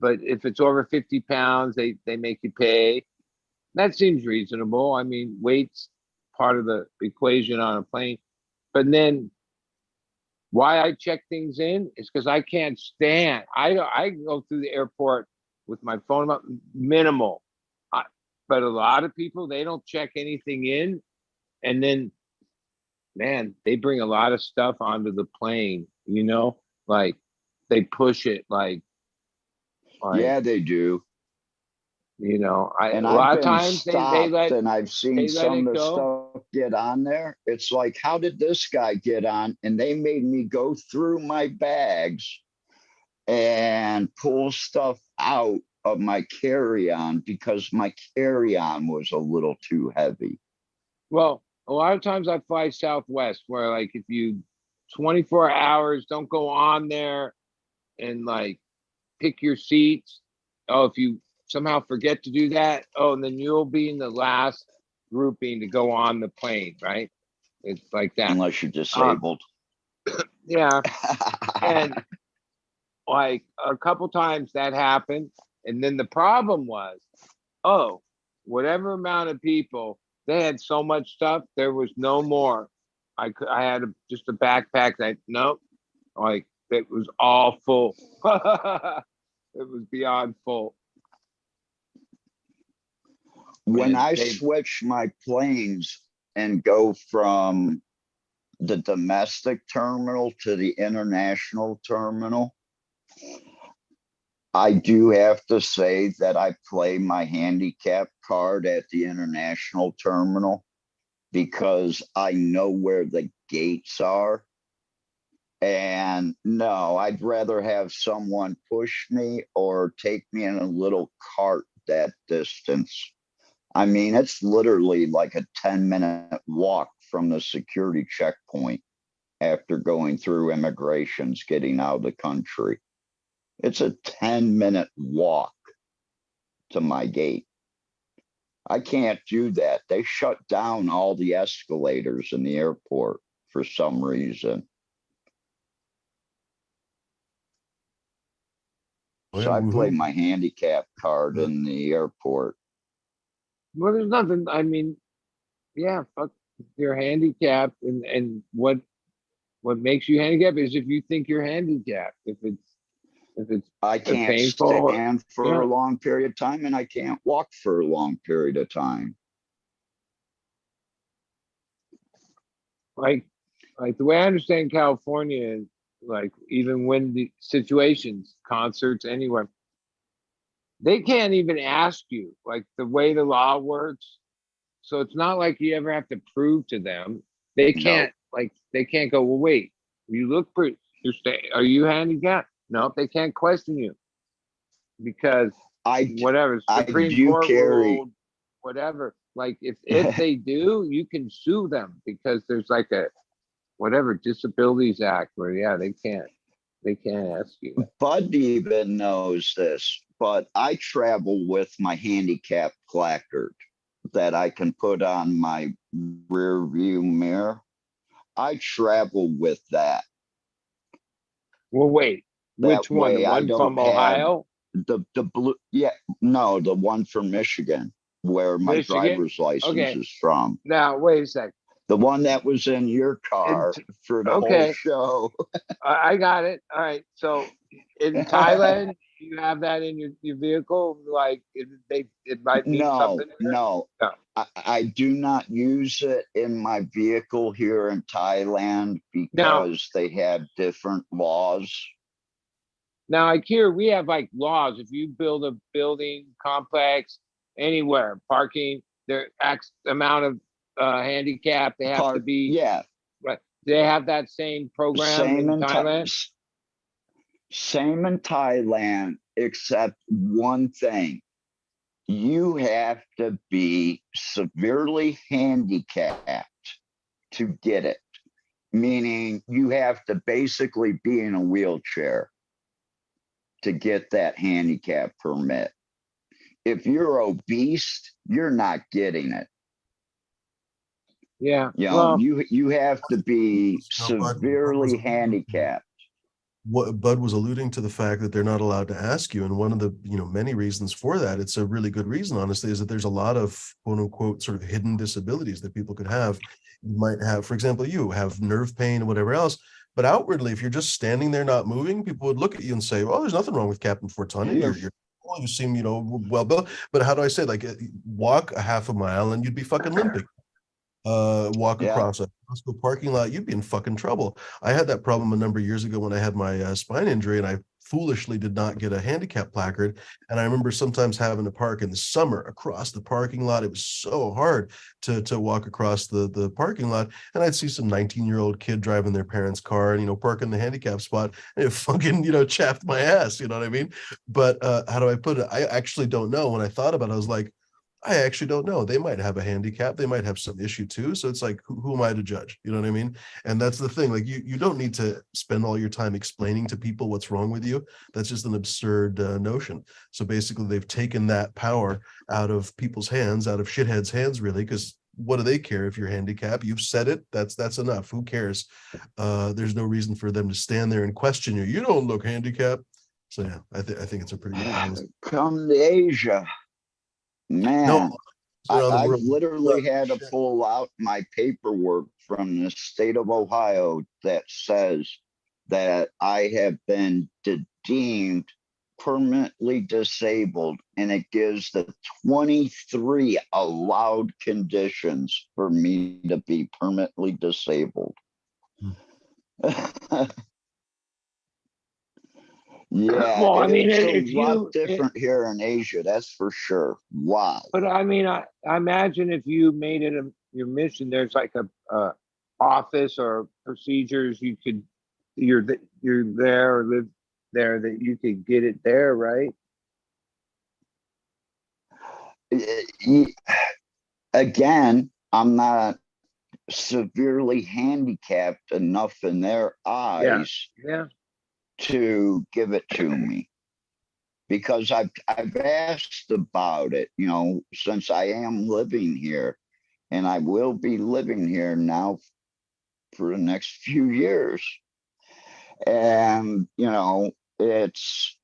but if it's over 50 pounds, they make you pay. That seems reasonable. I mean, weight's part of the equation on a plane. But then why I check things in is because I can't stand. I go through the airport with my phone up minimal. But a lot of people, they don't check anything in. And then, man, they bring a lot of stuff onto the plane, you know, like they push it like yeah, they do. You know, And a lot I've of been times they let and I've seen some of the stuff get on there. It's like, how did this guy get on? And they made me go through my bags and pull stuff out of my carry-on because my carry-on was a little too heavy. Well, a lot of times I fly Southwest where like if you 24 hours, don't go on there and like pick your seats. Oh, if you somehow forget to do that, oh, and then you'll be in the last grouping to go on the plane, right? It's like that. Unless you're disabled. Yeah. And like a couple times that happened. And then the problem was, oh, whatever amount of people, they had so much stuff, there was no more. I had just a backpack. Nope, like it was all full. It was beyond full. When I switch my planes and go from the domestic terminal to the international terminal, I do have to say that I play my handicap card at the international terminal because I know where the gates are. And no, I'd rather have someone push me or take me in a little cart that distance. I mean, it's literally like a 10-minute walk from the security checkpoint after going through immigrations, getting out of the country. It's a 10-minute walk to my gate. I can't do that. They shut down all the escalators in the airport for some reason. So I play my handicap card in the airport. Well, there's nothing. I mean, yeah, fuck, you're handicapped, and what makes you handicapped is if you think you're handicapped. If it's I can't painful, stand for a long period of time, and I can't walk for a long period of time. Like the way I understand California is like even when the situations, concerts, anywhere, they can't even ask you like the way the law works. So it's not like you ever have to prove to them. They can't they can't go, well, wait, you look pretty, are you handicapped? No, they can't question you because whatever, Supreme Court ruled, whatever. Like if they do, you can sue them because there's like a whatever Disabilities Act where they can't ask you. Bud even knows this, but I travel with my handicap placard that I can put on my rear view mirror. I travel with that. Well, wait, which one? The one from Ohio? The blue, no, the one from Michigan, where my driver's license is from. Now, wait a sec. The one that was in your car for the whole Okay. show. I got it. All right. So in Thailand, you have that in your vehicle? Like it might mean No, something there? no. No. I do not use it in my vehicle here in Thailand Now, because they have different laws. now, like here, we have like laws. If you build a building complex anywhere, parking, there X amount of handicap, they have to be, Yeah, right? They have that same program same in in Thailand? same in Thailand, except one thing. You have to be severely handicapped to get it, meaning you have to basically be in a wheelchair to get that handicap permit. If you're obese, you're not getting it. Yeah. You know, Well, you have to be No, Bud was severely handicapped. what Bud was alluding to the fact that they're not allowed to ask you, and one of the many reasons for that, it's a really good reason, honestly, is that there's a lot of quote unquote sort of hidden disabilities that people could have. You might have, for example, you have nerve pain and whatever else, but outwardly, if you're just standing there not moving, people would look at you and say, "Well, there's nothing wrong with Captain Fortuny. You're well, you seem well built." But how do I say, like, walk a half a mile and you'd be fucking limping. Walk across a Costco parking lot, you'd be in fucking trouble. I had that problem a number of years ago when I had my spine injury, and I foolishly did not get a handicap placard. And I remember sometimes having to park in the summer across the parking lot. It was so hard to walk across the parking lot. And I'd see some 19-year-old kid driving their parents' car and park in the handicap spot, and it fucking chapped my ass. You know what I mean? But how do I put it? I actually don't know. When I thought about it, I was like, I actually don't know. They might have a handicap. They might have some issue too. So it's like, who am I to judge? You know what I mean? And that's the thing. Like, you don't need to spend all your time explaining to people what's wrong with you. That's just an absurd notion. So basically, they've taken that power out of people's hands, out of shitheads' hands, really, because what do they care if you're handicapped? You've said it. That's enough. Who cares? There's no reason for them to stand there and question you. You don't look handicapped. So yeah, I think it's a pretty good policy. Come to Asia. Man, No, around the I've world. literally had to pull out my paperwork from the state of Ohio that says that I have been deemed permanently disabled, and it gives the 23 allowed conditions for me to be permanently disabled. Yeah, well, I mean, it's a lot different here in Asia, that's for sure. Wow. But I mean, I imagine if you made it your mission, there's like a office or procedures you're there or live there that you could get it there, right? Again, I'm not severely handicapped enough in their eyes Yeah. to give it to me, because I've asked about it, since I am living here, and I will be living here now for the next few years. And it's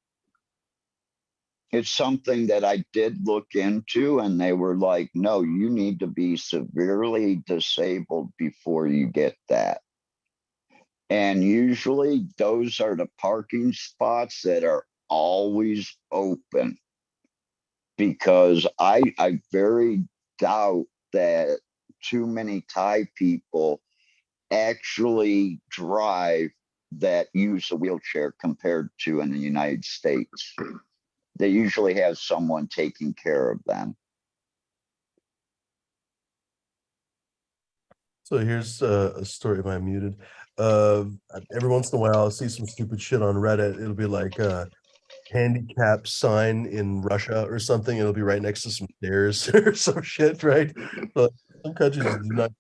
something that I did look into, and they were like, no, you need to be severely disabled before you get that. And usually those are the parking spots that are always open, because I very doubt that too many Thai people actually drive that use a wheelchair compared to in the United States. They usually have someone taking care of them. So here's a story. If I'm muted, every once in a while I'll see some stupid shit on Reddit. It'll be like handicap sign in Russia or something. It'll be right next to some stairs or some shit, right? But some countries do not.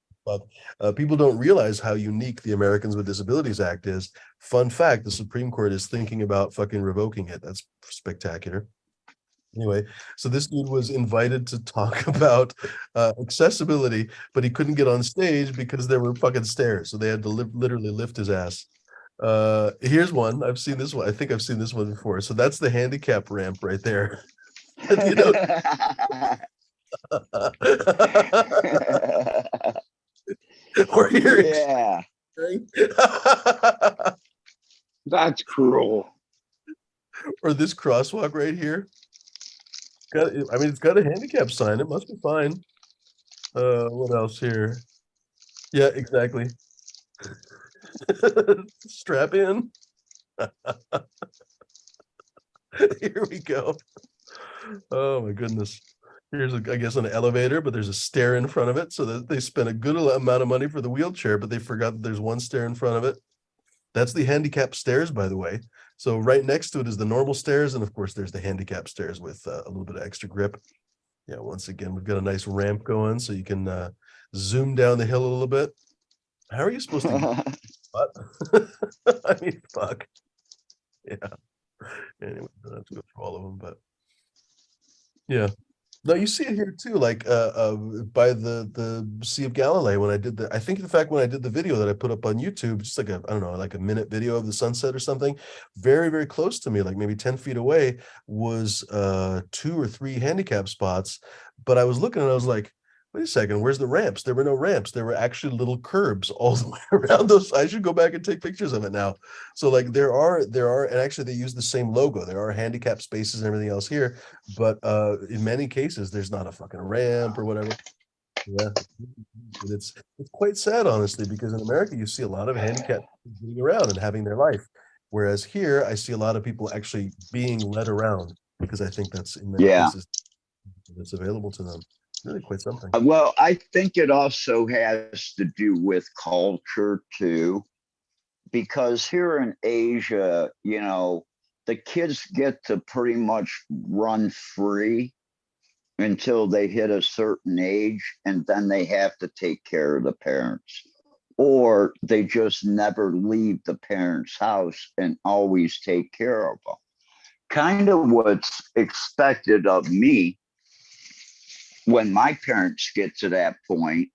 People don't realize how unique the Americans with Disabilities Act is. Fun fact: the Supreme Court is thinking about fucking revoking it. That's spectacular. Anyway, so this dude was invited to talk about accessibility, but he couldn't get on stage because there were fucking stairs. So they had to literally lift his ass. Here's one. I've seen this one. I think I've seen this one before. So that's the handicap ramp right there. Or you're Yeah. That's cruel. or this crosswalk right here. I mean, it's got a handicap sign. It must be fine. What else here? Yeah, exactly. Strap in. Here we go. Oh my goodness. Here's, I guess, an elevator, but there's a stair in front of it. So that they spent a good amount of money for the wheelchair, but they forgot that there's one stair in front of it. That's the handicap stairs, by the way. So right next to it is the normal stairs. And of course, there's the handicap stairs with a little bit of extra grip. Yeah, once again, we've got a nice ramp going so you can zoom down the hill a little bit. How are you supposed to what? I mean, fuck. Yeah. Anyway, I don't have to go through all of them, but yeah. No, you see it here too, like by the Sea of Galilee when I did I think in fact when I did the video that I put up on YouTube, just like I don't know, like a minute video of the sunset or something, very, very close to me, like maybe 10 feet away, was 2 or 3 handicap spots. But I was looking and I was like, wait a second, where's the ramps? There were no ramps. There were actually little curbs all the way around those. I should go back and take pictures of it now. So like there are, and actually they use the same logo. There are handicap spaces and everything else here, but in many cases there's not a fucking ramp or whatever. Yeah, and it's quite sad, honestly, because in America you see a lot of handicapped people getting around and having their life, whereas here I see a lot of people actually being led around because I think that's in many cases that's available to them. Really quite something. Well, I think it also has to do with culture too, because here in Asia, you know, the kids get to pretty much run free until they hit a certain age, and then they have to take care of the parents, or they just never leave the parents' house and always take care of them. Kind of what's expected of me when my parents get to that point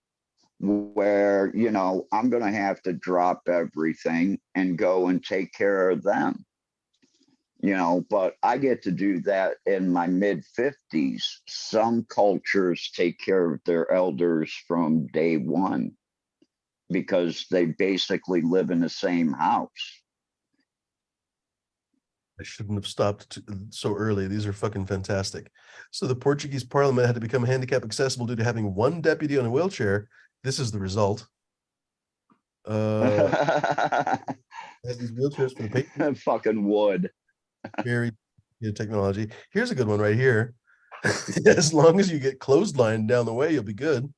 where, you know, I'm going to have to drop everything and go and take care of them, you know, but I get to do that in my mid 50s. Some cultures take care of their elders from day one because they basically live in the same house. I shouldn't have stopped so early. These are fucking fantastic. So the Portuguese parliament had to become handicap accessible due to having one deputy on a wheelchair. This is the result. Has these wheelchairs for the patient. Fucking wood. Very good technology. Here's a good one right here. As long as you get clotheslined down the way, you'll be good.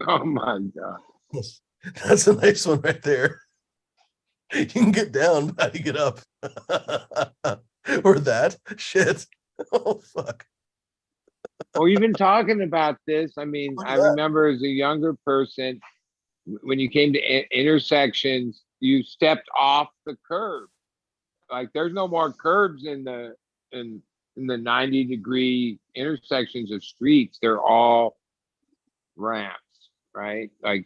Oh my God. Yes. That's a nice one right there. You can get down, but how do you get up? Or that shit. Oh fuck. Well, you've been talking about this. I mean, I remember as a younger person, when you came to intersections, you stepped off the curb. Like there's no more curbs in the 90-degree intersections of streets. They're all ramps, right? Like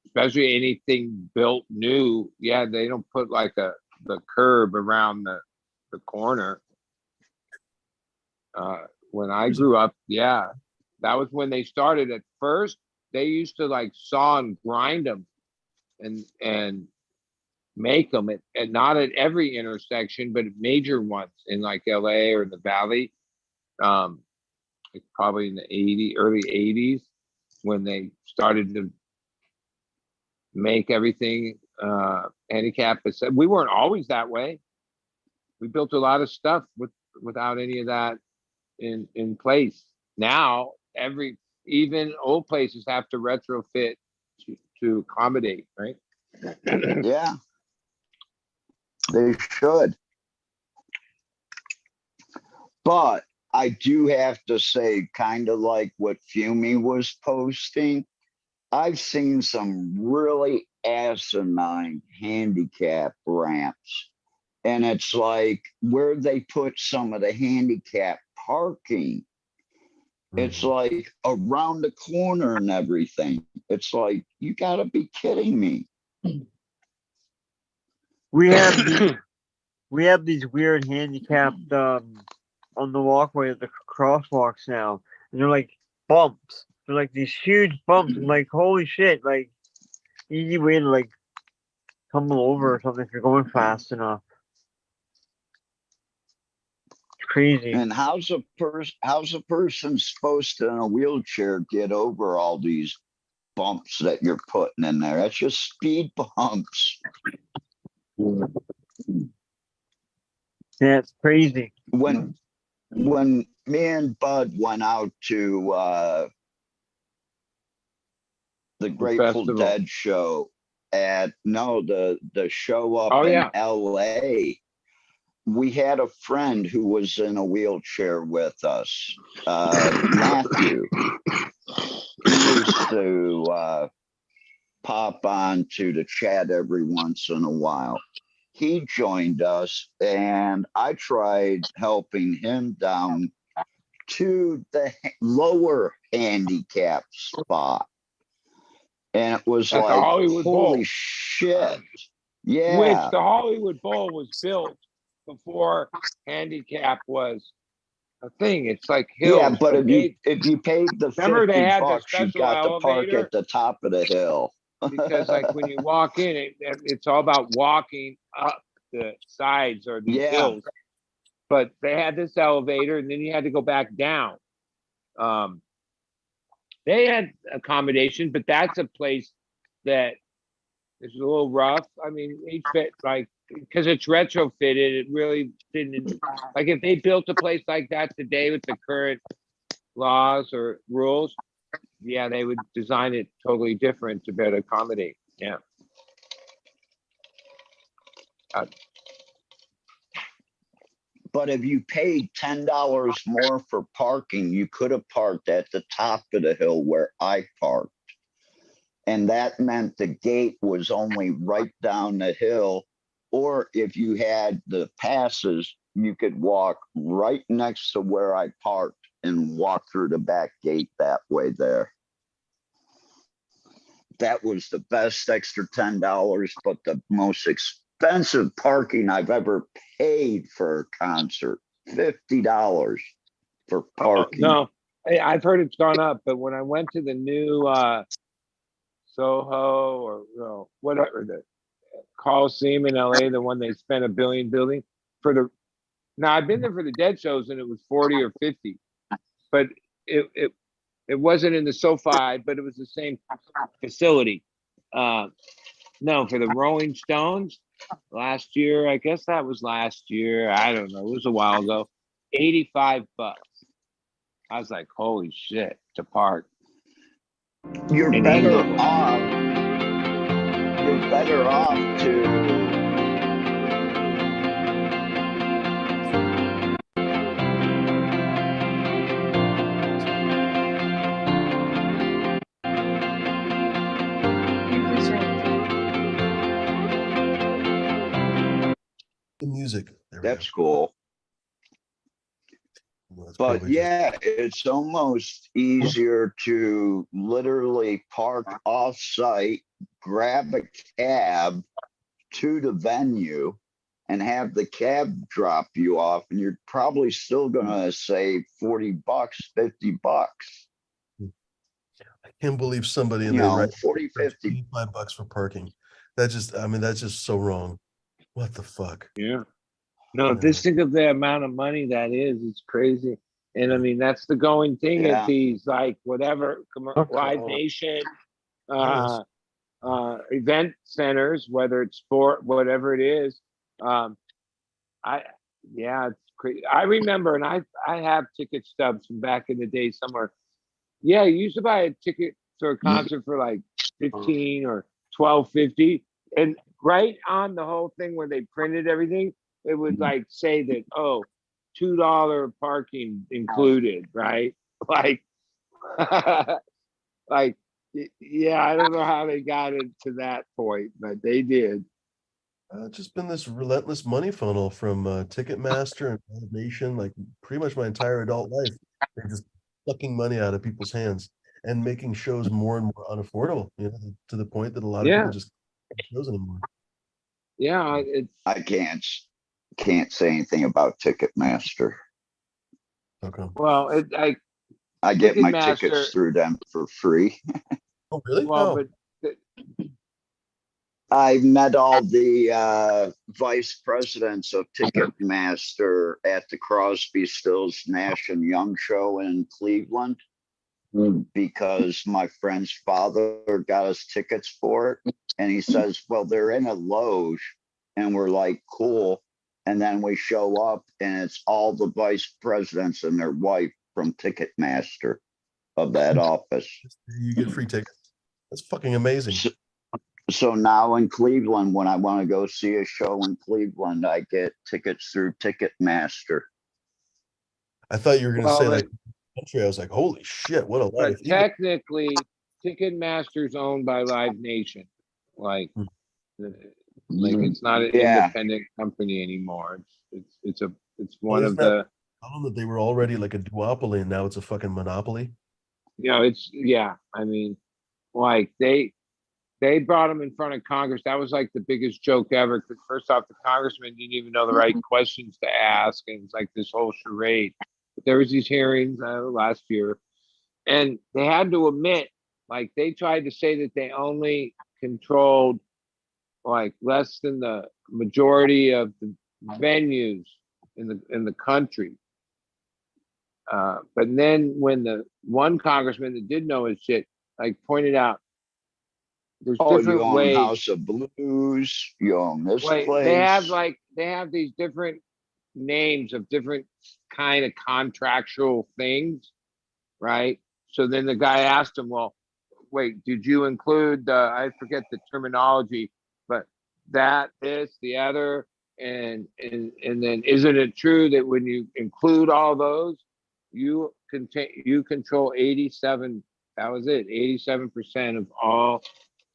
especially anything built new. Yeah, they don't put like the curb around the corner. When I grew up, yeah, that was when they started. At first, they used to like saw and grind them and make them at not at every intersection, but at major ones in like LA or the Valley. Probably in the early 80s when they started to make everything handicap. We weren't always that way. We built a lot of stuff without any of that in place. Now even old places have to retrofit to accommodate, right? Yeah, they should. But I do have to say, kind of like what Fumi was posting, I've seen some really asinine handicap ramps. And it's like where they put some of the handicap parking, it's like around the corner and everything. It's like, you gotta be kidding me. We have these weird handicapped on the walkway of the crosswalks now, and they're like bumps. They're like these huge bumps. I'm like, holy shit! Like, easy way to like tumble over or something if you're going fast enough. It's crazy. And how's a person supposed to in a wheelchair get over all these bumps that you're putting in there? That's just speed bumps. Yeah, it's crazy. When me and Bud went out to the Grateful festival. Dead show the show up Oh, in yeah. LA, we had a friend who was in a wheelchair with us, Matthew. He used to pop on to the chat every once in a while. He joined us, and I tried helping him down to the lower handicap spot. And it was At the like, Hollywood holy Bowl. shit. Which Yeah. the Hollywood Bowl was built before handicap was a thing. It's like hills. Yeah, but if you paid the remember they 50 had the bucks, you special got to park elevator? at the top of the hill. Because like when you walk in, it's all about walking up the sides or these Yeah. hills. But they had this elevator, and then you had to go back down. They had accommodation, but that's a place that is a little rough. I mean, each fit like because it's retrofitted, it really didn't like if they built a place like that today with the current laws or rules, yeah, they would design it totally different to better accommodate. Yeah. But if you paid $10 more for parking, you could have parked at the top of the hill where I parked. And that meant the gate was only right down the hill. Or if you had the passes, you could walk right next to where I parked and walk through the back gate that way there. That was the best extra $10, but the most expensive parking I've ever paid for a concert. $50 for parking. No, I've heard it's gone up, but when I went to the new Soho or whatever, the Coliseum in LA, the one they spent $1 billion building for the. Now I've been there for the Dead shows, and it was 40 or 50, but it wasn't in the SoFi, but it was the same facility. No, for the Rolling Stones last year, I guess that was last year. I don't know. It was a while ago. $85. I was like, holy shit, to park. You're in better England. off. You're better off to. The music. There we That's go. cool. Well, that's But probably just- yeah, it's almost easier to literally park off site, grab a cab to the venue, and have the cab drop you off, and you're probably still gonna save $40, $50. I can't believe somebody in You their know, right 40, 50. $85 for parking. That just, I mean, that's just so wrong. What the fuck? Yeah. No, Yeah. just think of the amount of money that is. It's crazy. And I mean, that's the going thing Yeah. at these, like, whatever, Live Nation, event centers, whether it's sport, whatever it is. It's crazy. I remember, and I have ticket stubs from back in the day somewhere. Yeah, you used to buy a ticket to a concert for like 15 or 12.50, and right on the whole thing where they printed everything, it would like say that, oh, $2 parking included, right? Like, like, yeah, I don't know how they got it to that point, but they did. Just been this relentless money funnel from Ticketmaster and Reservation, like pretty much my entire adult life. They're just sucking money out of people's hands and making shows more and more unaffordable, you know, to the point that a lot of people just can't do shows anymore. Yeah, it's. I can't say anything about Ticketmaster. Okay. Well, I get my Ticketmaster, tickets through them for free. Oh, really? well, Oh, but I met all the vice presidents of Ticketmaster at the Crosby, Stills, Nash and Young show in Cleveland because my friend's father got us tickets for it. And he says, well, they're in a loge. And we're like, cool. And then we show up and it's all the vice presidents and their wife from Ticketmaster of that office. you get free tickets. That's fucking amazing. So now in Cleveland, when I want to go see a show in Cleveland, I get tickets through Ticketmaster. I thought you were going to well, say like country. I was like, holy shit, what a but life. Even- technically, Ticketmaster's owned by Live Nation. Like, it's not an Yeah. independent company anymore. It's Well, one of isn't that the, problem that they were already like a duopoly and now it's a fucking monopoly? I mean, like they brought him in front of Congress. That was like the biggest joke ever. Because first off, the congressman didn't even know the right questions to ask, and it's like this whole charade. But there was these hearings last year, and they had to admit, like they tried to say that they only controlled like less than the majority of the venues in the country. But then when the one congressman that did know his shit, like pointed out, there's Oh, you different own ways. House of Blues, you own this Wait, place. they have these different names of different kind of contractual things, right? So then the guy asked him, well, wait, did you include I forget the terminology, but that, this, the other, and then isn't it true that when you include all those, you control 87, that was it, 87% of all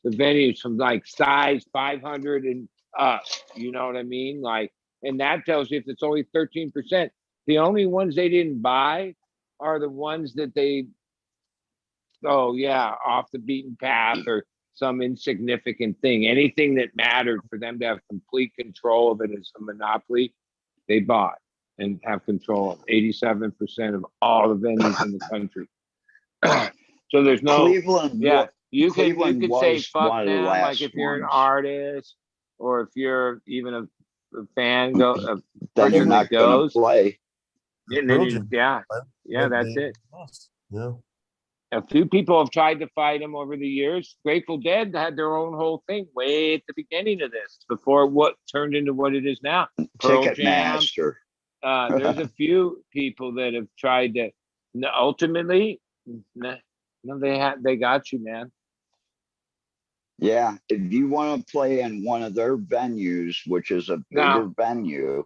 the venues from like size 500 and up, you know what I mean? Like, and that tells you if it's only 13%, the only ones they didn't buy are the ones that they, oh yeah, off the beaten path or some insignificant thing. Anything that mattered for them to have complete control of it as a monopoly, they bought and have control of 87% of all the venues in the country. So there's no, Cleveland, yeah, you Cleveland could say was fuck one of the them, like last if you're an ones. artist or if you're even a fan, a Then you're person not that gonna goes, play. and Pearl then Jam, yeah, that's they it. lost. Yeah. A few people have tried to fight him over the years. Grateful Dead had their own whole thing way at the beginning of this, before what turned into what it is now. Pearl Jam. Ticketmaster. There's a few people that have tried to. Ultimately, no, they got you, man. Yeah, if you want to play in one of their venues, which is a bigger Now, venue,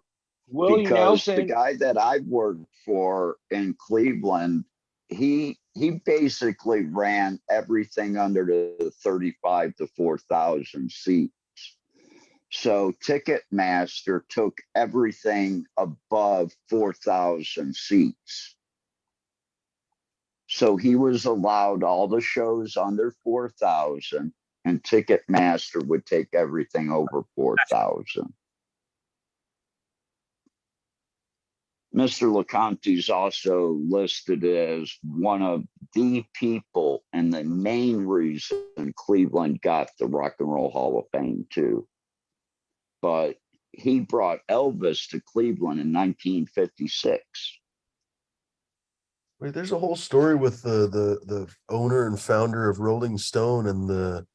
Willie because the Nelson. guy that I worked for in Cleveland, he basically ran everything under the 35 to 4,000 seats. So Ticketmaster took everything above 4,000 seats. So he was allowed all the shows under 4,000, and Ticketmaster would take everything over 4,000. Mr. LeConte is also listed as one of the people and the main reason Cleveland got the Rock and Roll Hall of Fame too. But he brought Elvis to Cleveland in 1956. Wait, there's a whole story with the owner and founder of Rolling Stone and the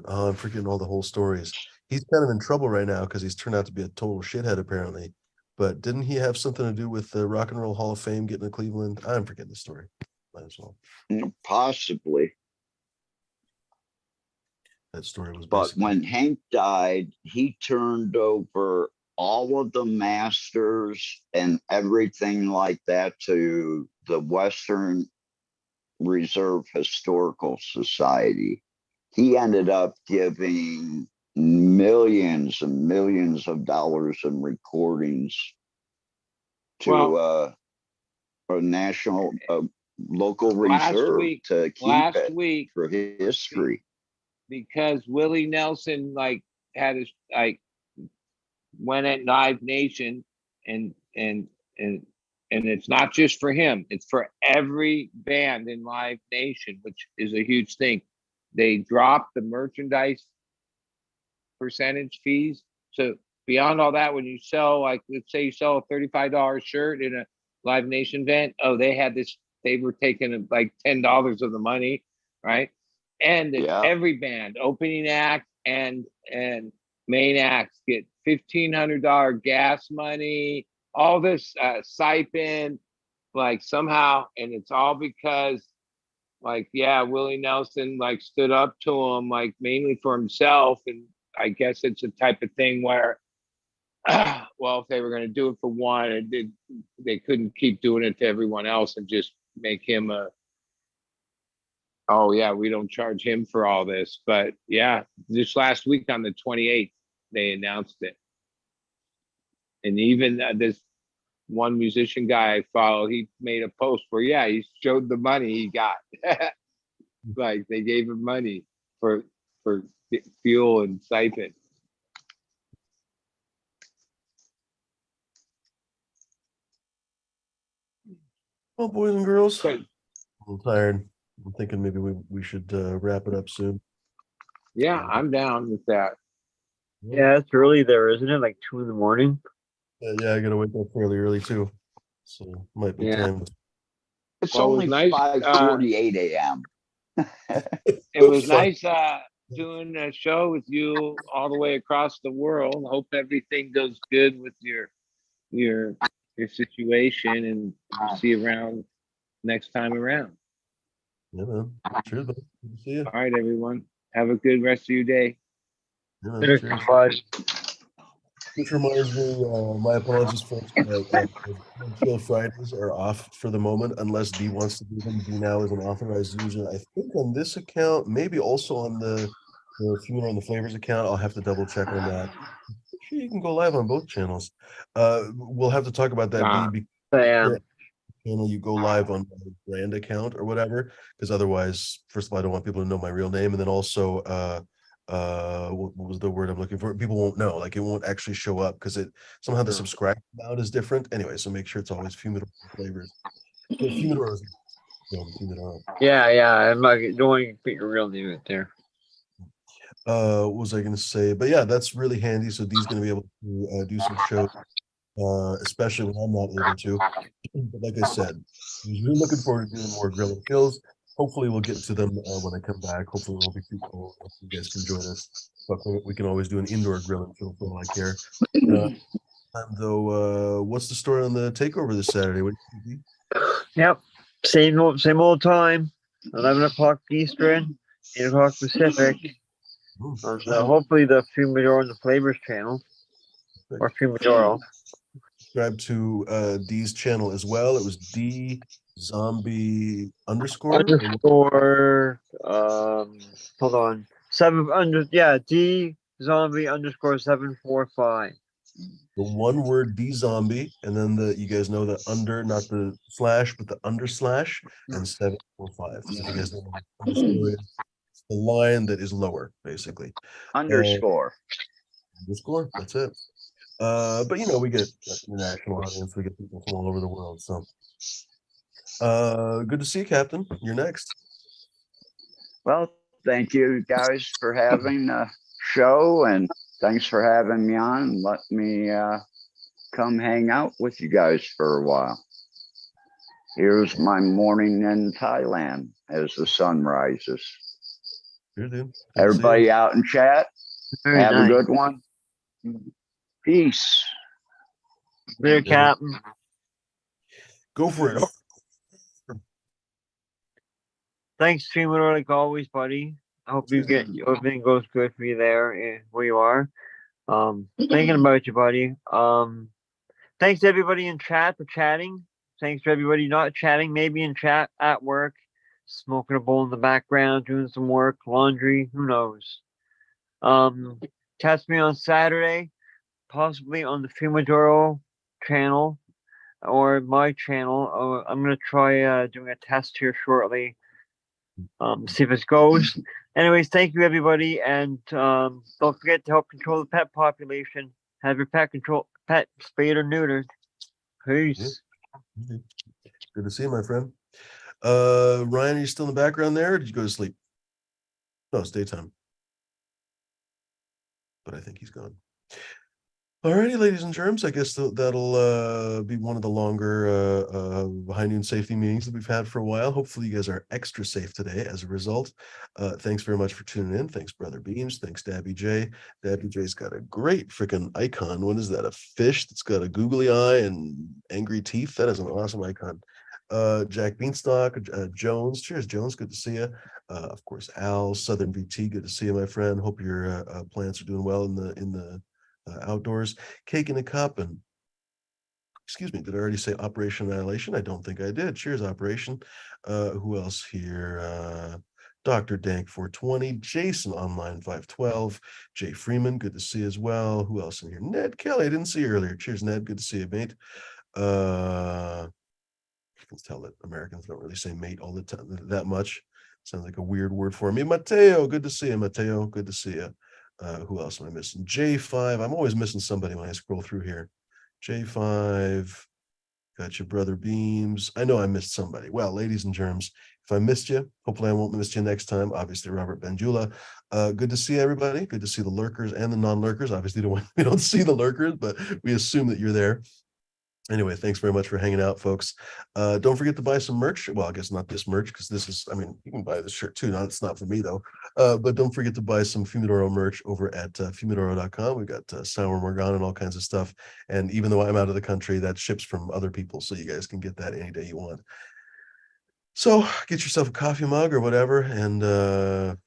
oh, I'm forgetting all the whole stories. He's kind of in trouble right now because he's turned out to be a total shithead apparently. But didn't he have something to do with the Rock and Roll Hall of Fame getting to Cleveland? I'm forgetting the story. Might as well. Possibly. That story was But basically. when Hank died, he turned over all of the masters and everything like that to the Western Reserve Historical Society. He ended up giving millions and millions of dollars in recordings to a national, local reserve to keep it for history. Because Willie Nelson had his went at Live Nation and And it's not just for him, it's for every band in Live Nation, which is a huge thing. They dropped the merchandise percentage fees. So beyond all that, when you sell, like, let's say you sell a $35 shirt in a Live Nation event, oh, they were taking like $10 of the money, right? And Yeah. every band, opening act and main acts, get $1,500 gas money, all this stipend, like somehow, and it's all because, like, yeah, Willie Nelson like stood up to him, like mainly for himself, and I guess it's a type of thing where, well, if they were going to do it for one, they couldn't keep doing it to everyone else and just make him oh yeah, we don't charge him for all this. But yeah, this last week on the 28th, they announced it. And even this one musician guy I follow, he made a post where, yeah, he showed the money he got. Like they gave him money for fuel and stipend. Well, boys and girls, But, I'm tired. I'm thinking maybe we should wrap it up soon. yeah, I'm down with that. Yeah, it's early there, isn't it? Like 2 in the morning. Yeah, I gotta wake up fairly early too, so might be Yeah. time. It's Well, it was only nice, 5:48 a.m. It was nice doing a show with you all the way across the world. Hope everything goes good with your situation, and we'll see you around next time around. Yeah, man. Cheers, man. Good to see you. All right, everyone. Have a good rest of your day. Yeah, man. Cheers. Bud. Which reminds me, my apologies, folks. Chill Fridays are off for the moment, unless D wants to do them. D now is an authorized user. I think on this account, maybe also on the Funeral and the Flavors account. I'll have to double check on that. Sure, you can go live on both channels. We'll have to talk about that. D, Sam. channel you go live on my brand account or whatever, because otherwise, first of all, I don't want people to know my real name, and then also what was the word I'm looking for? People won't know, like it won't actually show up because it somehow the subscribe amount is different anyway, so make sure it's always Fumidor Flavors. So Fumidor is Fumidor. Yeah, I'm not don't want to put your real name out there. What was I going to say? But yeah, that's really handy. So Dee's going to be able to do some shows, especially when I'm not able to. But like I said, I was really looking forward to doing more grill and kills. Hopefully we'll get to them when I come back. Hopefully it won't be too cold. You guys can join us. But we can always do an indoor grill and kill for all I care. Though, what's the story on the takeover this Saturday? What do you think? Yep, same old time. 11 o'clock Eastern, 8 o'clock Pacific. So hopefully the Fumidor and the Flavors channel, or Fumidoro. Subscribe to D's channel as well. It was D Zombie underscore. Hold on. D Zombie underscore 745. The one word D Zombie, and then you guys know the under, not the slash, but the under slash, and 745. So if you guys know what underscore is, it's the line that is lower, basically. Underscore. That's it. But we get international audience, we get people from all over the world. So good to see you, Captain. You're next. Well, thank you guys for having a show, and thanks for having me on and let me come hang out with you guys for a while. Here's my morning in Thailand as the sun rises. Sure, dude. Everybody out in chat, have a good one. Peace. There, Captain. Go for it. Thanks, Fumidor, like always, buddy. I hope everything goes good for you there where you are. Thinking about you, buddy. Thanks to everybody in chat for chatting. Thanks to everybody not chatting, maybe in chat at work, smoking a bowl in the background, doing some work, laundry, who knows. Catch me on Saturday, possibly on the Fumidoro channel or my channel. I'm gonna try doing a test here shortly. See if it goes. Anyways, thank you everybody, and don't forget to help control the pet population. Have your pet spayed or neutered. Peace. Good to see you, my friend. Ryan, are you still in the background there, or did you go to sleep? No, it's daytime. But I think he's gone. Alrighty, ladies and germs, I guess that'll be one of the longer high noon safety meetings that we've had for a while. Hopefully you guys are extra safe today as a result. Thanks very much for tuning in. Thanks, Brother Beams. Thanks, Dabby J. Dabby J's got a great freaking icon. What is that? A fish that's got a googly eye and angry teeth? That is an awesome icon. Jack Beanstalk, Jones. Cheers, Jones. Good to see you. Of course, Al, Southern VT. Good to see you, my friend. Hope your plants are doing well in the outdoors. Cake in a cup, and excuse me, did I already say Operation Annihilation? I don't think I did. Cheers, Operation. Who else here? Dr. Dank 420, Jason Online 512, Jay Freeman, good to see you as well. Who else in here? Ned Kelly, I didn't see you earlier. Cheers, Ned. Good to see you, mate. You can tell that Americans don't really say mate all the time that much. Sounds like a weird word for me. Mateo, good to see you, Mateo. Good to see you. Who else am I missing? J5. I'm always missing somebody when I scroll through here. J5. Got your brother Beams. I know I missed somebody. Well, ladies and germs, if I missed you, hopefully I won't miss you next time. Obviously, Robert Benjula. Good to see everybody. Good to see the lurkers and the non-lurkers. Obviously, we don't see the lurkers, but we assume that you're there. Anyway, thanks very much for hanging out, folks. Don't forget to buy some merch. Well, I guess not this merch, because this is, I mean, you can buy this shirt too. It's not for me though. But don't forget to buy some Fumidoro merch over at fumidoro.com. We've got Sour Morgana and all kinds of stuff. And even though I'm out of the country, that ships from other people. So you guys can get that any day you want. So get yourself a coffee mug or whatever. And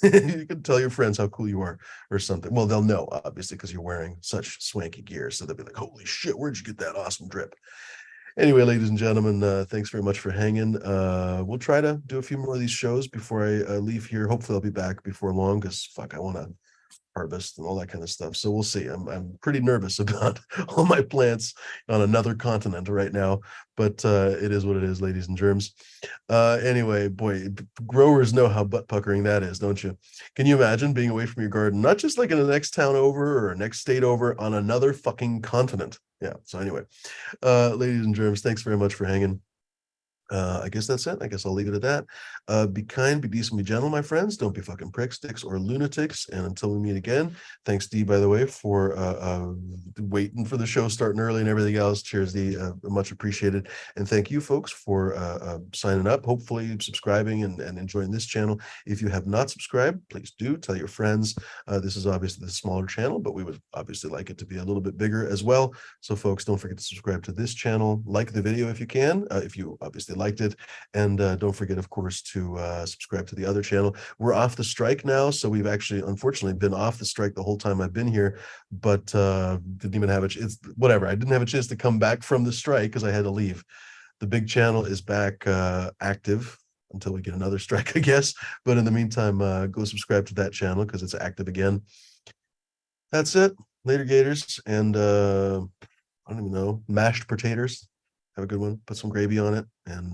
you can tell your friends how cool you are or something. Well, they'll know, obviously, because you're wearing such swanky gear. So they'll be like, holy shit, where'd you get that awesome drip? Anyway, ladies and gentlemen, thanks very much for hanging. We'll try to do a few more of these shows before I leave here. Hopefully I'll be back before long, because fuck, I want to harvest and all that kind of stuff. So we'll see. I'm pretty nervous about all my plants on another continent right now, but it is what it is, ladies and germs. Anyway, boy, growers know how butt puckering that is, don't you? Can you imagine being away from your garden, not just like in the next town over or next state over, on another fucking continent? Yeah. So anyway, ladies and germs, thanks very much for hanging. I guess that's it. I guess I'll leave it at that. Be kind, be decent, be gentle, my friends. Don't be fucking pricks, dicks, or lunatics. And until we meet again, thanks, D, by the way, for waiting for the show starting early and everything else. Cheers, D. Much appreciated. And thank you, folks, for signing up, hopefully subscribing and enjoying this channel. If you have not subscribed, please do tell your friends. This is obviously the smaller channel, but we would obviously like it to be a little bit bigger as well. So, folks, don't forget to subscribe to this channel. Like the video if you can, if you obviously liked it, and don't forget, of course, to subscribe to the other channel. We're off the strike now, so we've actually unfortunately been off the strike the whole time I've been here, but didn't even have it's whatever. I didn't have a chance to come back from the strike because I had to leave. The big channel is back active until we get another strike, I guess, but in the meantime, go subscribe to that channel because it's active again. That's it. Later, Gators, and I don't even know, mashed potatoes. Have a good one. Put some gravy on it, and